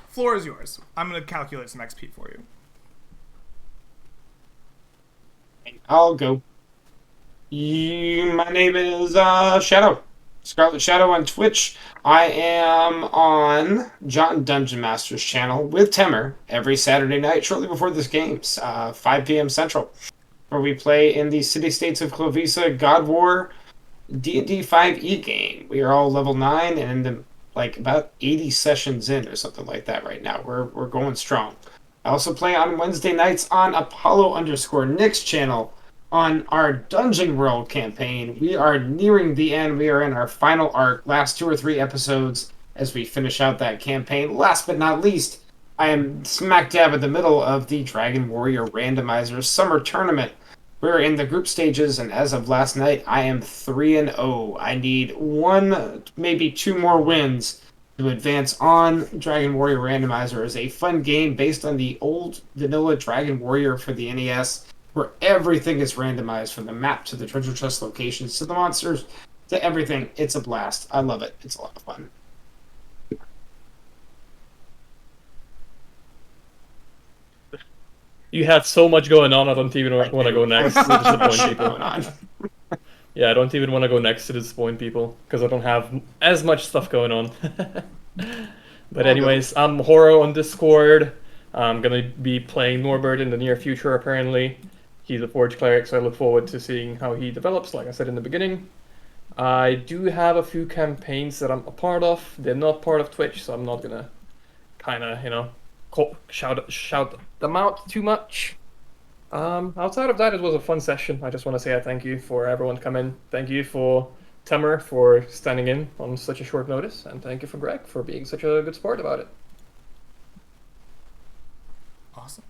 S1: Floor is yours. I'm going to calculate some XP for you.
S4: I'll go. My name is Shadow. Scarlet Shadow on Twitch. I am on John Dungeon Master's channel with Temer every Saturday night shortly before this game's 5 p.m. Central, where we play in the city-states of Clovis God War D&D 5e game. We are all level 9 and about 80 sessions in or something like that right now. We're going strong. I also play on Wednesday nights on Apollo_Nick's channel on our Dungeon World campaign. We are nearing the end. We are in our final arc, last 2 or 3 episodes as we finish out that campaign. Last but not least, I am smack dab in the middle of the Dragon Warrior Randomizer Summer Tournament. We're in the group stages, and as of last night, I am 3-0. I need 1, maybe 2 more wins to advance on. Dragon Warrior Randomizer is a fun game based on the old vanilla Dragon Warrior for the NES, where everything is randomized, from the map to the treasure chest locations to the monsters to everything. It's a blast. I love it. It's a lot of fun.
S3: You had so much going on, I don't even want to go next to disappoint people. Yeah, I don't even want to go next to disappoint people, because I don't have as much stuff going on. But anyways, I'm Horo on Discord. I'm going to be playing Norbert in the near future, apparently. He's a Forge Cleric, so I look forward to seeing how he develops, like I said in the beginning. I do have a few campaigns that I'm a part of. They're not part of Twitch, so I'm not going to kind of, shout them out too much. Outside of that, it was a fun session. I just want to say a thank you for everyone coming. Thank you for Temer for standing in on such a short notice, and thank you for Greg for being such a good sport about it.
S1: Awesome.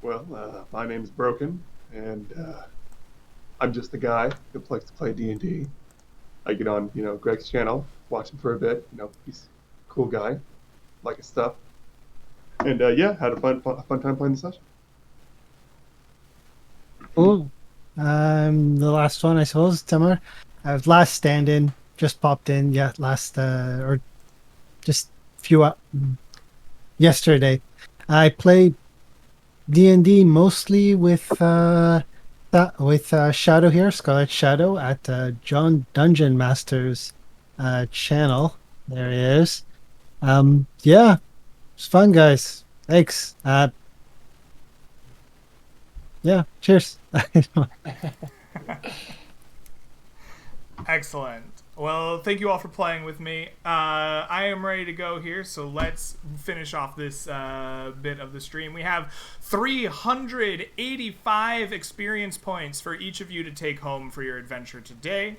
S2: Well, my name's Broken, and I'm just a guy that likes to play D&D. I get on, Greg's channel, watch him for a bit. He's a cool guy, like his stuff, and yeah, had a fun time playing the session.
S5: Oh, the last one, I suppose, Timur. Last stand-in, just popped in. Yeah, or just yesterday. I played D&D mostly with Shadow here, Scarlet Shadow, at John Dungeon Master's channel. There he is. Yeah, it's fun, guys. Thanks. Yeah, cheers.
S1: Excellent. Well, thank you all for playing with me. I am ready to go here, so let's finish off this bit of the stream. We have 385 experience points for each of you to take home for your adventure today.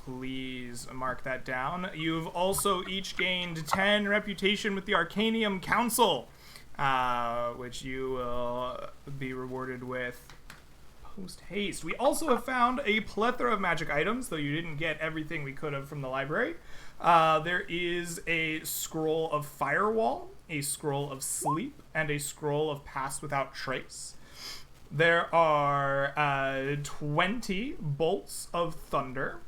S1: Please mark that down. You've also each gained 10 reputation with the Arcanium Council, which you will be rewarded with post-haste. We also have found a plethora of magic items, though you didn't get everything we could have from the library. There is a scroll of Firewall, a scroll of Sleep, and a scroll of Pass Without Trace. There are 20 bolts of thunder.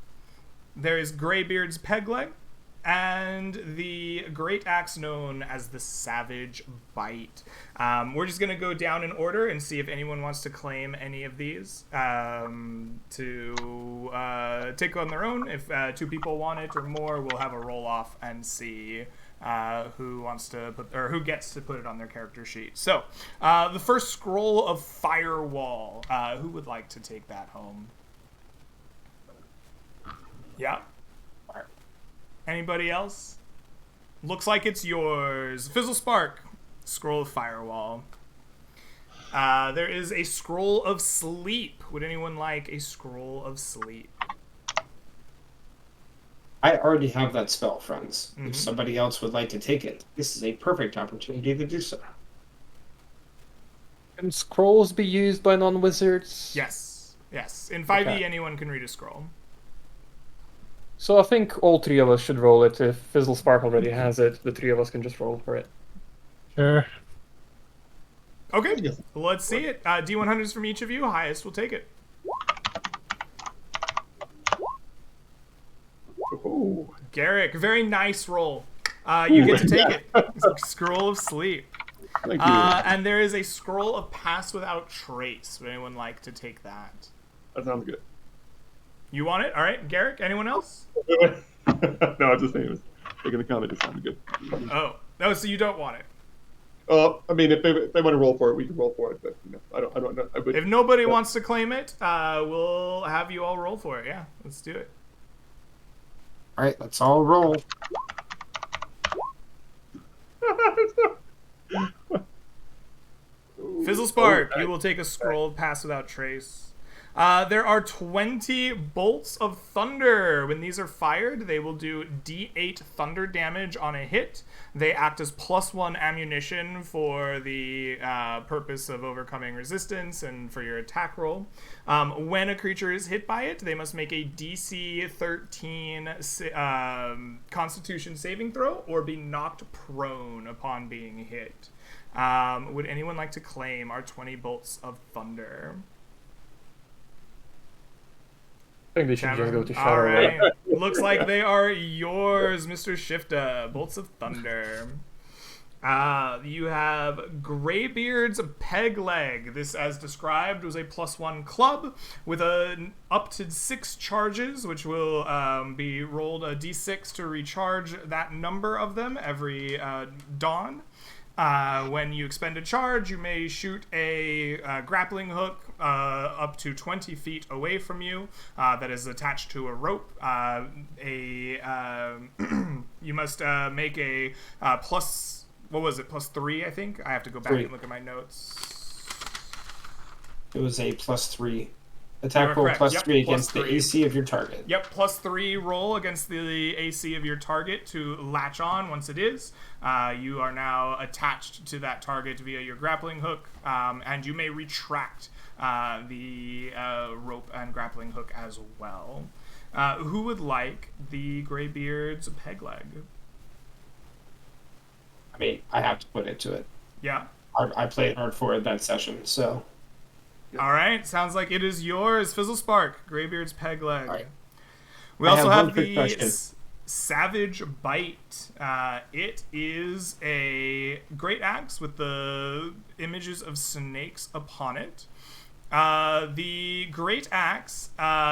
S1: There is Greybeard's Peg Leg, and the great axe known as the Savage Bite. We're just going to go down in order and see if anyone wants to claim any of these to take on their own. If 2 people want it or more, we'll have a roll off and see who wants to put, or who gets to put it on their character sheet. So, the first scroll of Firewall. Who would like to take that home? Yeah. Anybody else? Looks like it's yours. Fizzle Spark. Scroll of Firewall. There is a Scroll of Sleep. Would anyone like a Scroll of Sleep?
S4: I already have that spell, friends. If somebody else would like to take it, this is a perfect opportunity to do so.
S3: Can scrolls be used by non-wizards?
S1: Yes. Yes. In 5e,
S3: Okay.
S1: anyone can read a scroll.
S3: So I think all 3 of us should roll it. If Fizzle Spark already has it, the 3 of us can just roll for it.
S5: Sure.
S1: Okay.
S2: Yes.
S1: Let's see it. D100s from each of you. Highest will take it.
S2: Oh,
S1: Garrick, very nice roll. You get to take it. It's a Scroll of Sleep.
S2: thank you.
S1: And there is a Scroll of Pass Without Trace. Would anyone like to take that?
S2: That sounds good.
S1: You want it? All right. Garrick, anyone else?
S2: No, I was just saying, it was making the comment. It sounded good.
S1: Oh. No, so you don't want it.
S2: I mean, if they want to roll for it, we can roll for it. But I don't know. I would,
S1: If nobody wants to claim it, we'll have you all roll for it. Yeah, let's do it.
S4: All right, let's all roll.
S1: Fizzle Spark, you will take a Scroll of Pass Without Trace. There are 20 bolts of thunder. When these are fired, they will do D8 thunder damage on a hit. They act as +1 ammunition for the purpose of overcoming resistance and for your attack roll. When a creature is hit by it, they must make a DC 13 Constitution saving throw or be knocked prone upon being hit. Would anyone like to claim our 20 bolts of thunder?
S3: I think they should just go to Shadow.
S1: All right. Looks like they are yours, Mr. Shifta. Bolts of Thunder. You have Greybeard's Peg Leg. This, as described, was a +1 club with up to 6 charges, which will be rolled a d6 to recharge that number of them every dawn. When you expend a charge, you may shoot a grappling hook up to 20 feet away from you that is attached to a rope. You must make a +3, I think? I have to go back
S4: 3.
S1: and look at my notes.
S4: It was a +3. Attack
S1: You're
S4: roll
S1: correct. Yep,
S4: +3 against
S1: +3.
S4: the AC of your target.
S1: Yep, +3 roll against the AC of your target to latch on once it is. You are now attached to that target via your grappling hook, and you may retract the rope and grappling hook as well. Who would like the Greybeard's Peg Leg?
S4: I mean, I have to put it to it.
S1: Yeah?
S4: I played hard for it that session, so
S1: All right, sounds like it is yours. Fizzle Spark, Greybeard's Peg Leg.
S4: All right.
S1: We
S4: I
S1: also
S4: have one
S1: have
S4: quick
S1: the
S4: question.
S1: Savage Bite. It is a great axe with the images of snakes upon it. The Great Axe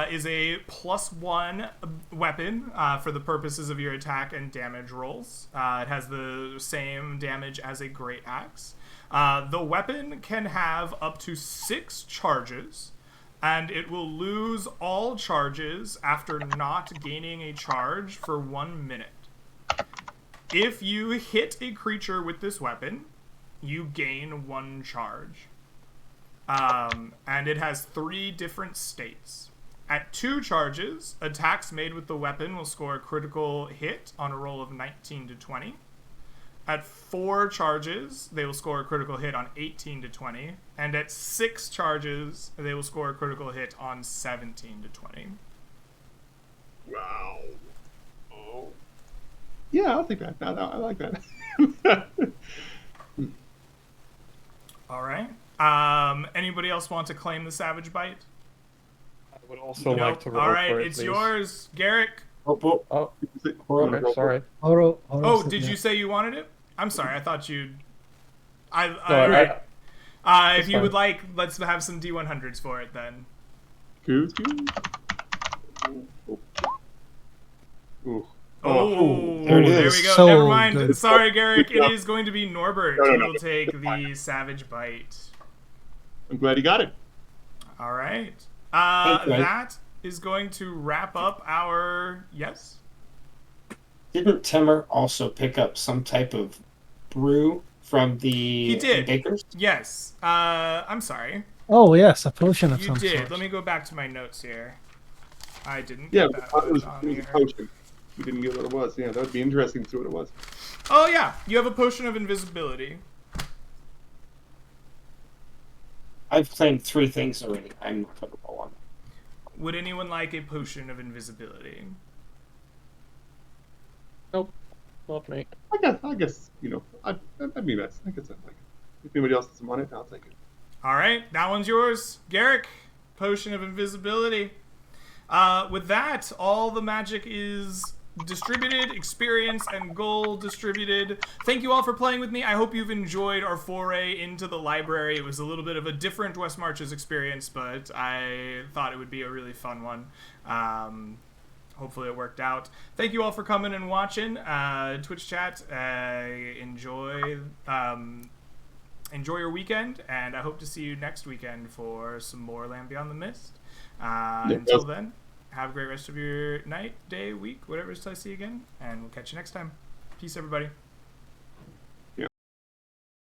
S1: is a +1 weapon for the purposes of your attack and damage rolls. It has the same damage as a Great Axe. The weapon can have up to 6 charges, and it will lose all charges after not gaining a charge for 1 minute. If you hit a creature with this weapon, you gain 1 charge. And it has 3 different states. At 2 charges, attacks made with the weapon will score a critical hit on a roll of 19 to 20. At 4 charges, they will score a critical hit on 18 to 20. And at 6 charges, they will score a critical hit on 17 to 20.
S2: Wow. Oh. Yeah, I'll take that. No, I like that.
S1: All right. Anybody else want to claim the Savage Bite?
S3: I would also
S1: Nope.
S3: like to roll
S1: All right,
S3: for it,
S1: it's
S3: please.
S1: yours. Garrick,
S3: Oh,
S2: You wanna
S3: okay,
S2: roll?
S3: sorry.
S5: Oro
S1: Oh,
S5: said
S1: did
S5: no.
S1: you say you wanted it? I'm sorry. I thought you'd.
S3: No,
S1: Right. If
S3: It's
S1: you would
S3: fine.
S1: like, let's have some D100s for it then.
S2: Cool. Ooh.
S1: Oh,
S4: there it
S1: there
S4: is.
S1: we go.
S5: So
S1: Never mind.
S5: good.
S1: Sorry, Garrick. It
S2: No.
S1: is going to be Norbert
S2: No,
S1: who
S2: no.
S1: will take the Savage Bite.
S2: I'm glad you got it.
S1: All right.
S4: Thank you,
S1: That is going to wrap up our. Yes?
S4: Didn't Timmer also pick up some type of brew from the
S1: He did.
S4: bakers?
S1: Yes. I'm sorry.
S5: Oh yes, a potion of
S1: You
S5: some
S1: did.
S5: sort.
S1: Let me go back to my notes here. I didn't
S2: Yeah,
S1: get that
S2: it was
S1: on
S2: a
S1: here.
S2: potion. We didn't get what it was. Yeah, that would be interesting to see what it was.
S1: Oh, yeah. You have a potion of invisibility.
S4: I've claimed 3 things already. I'm not putting all on.
S1: Would anyone like a potion of invisibility?
S3: Nope, not me.
S2: I guess I'd be nice. I guess I'd like it. If anybody else doesn't want it, I'll take it.
S1: All right. That one's yours. Garrick, potion of invisibility. With that, all the magic is distributed, experience and gold distributed. Thank you all for playing with me. I hope you've enjoyed our foray into the library. It was a little bit of a different West Marches experience, but I thought it would be a really fun one. Hopefully it worked out. Thank you all for coming and watching. Twitch chat, enjoy your weekend, and I hope to see you next weekend for some more Land Beyond the Mist. Until then, have a great rest of your night, day, week, whatever it is till I see you again, and we'll catch you next time. Peace, everybody.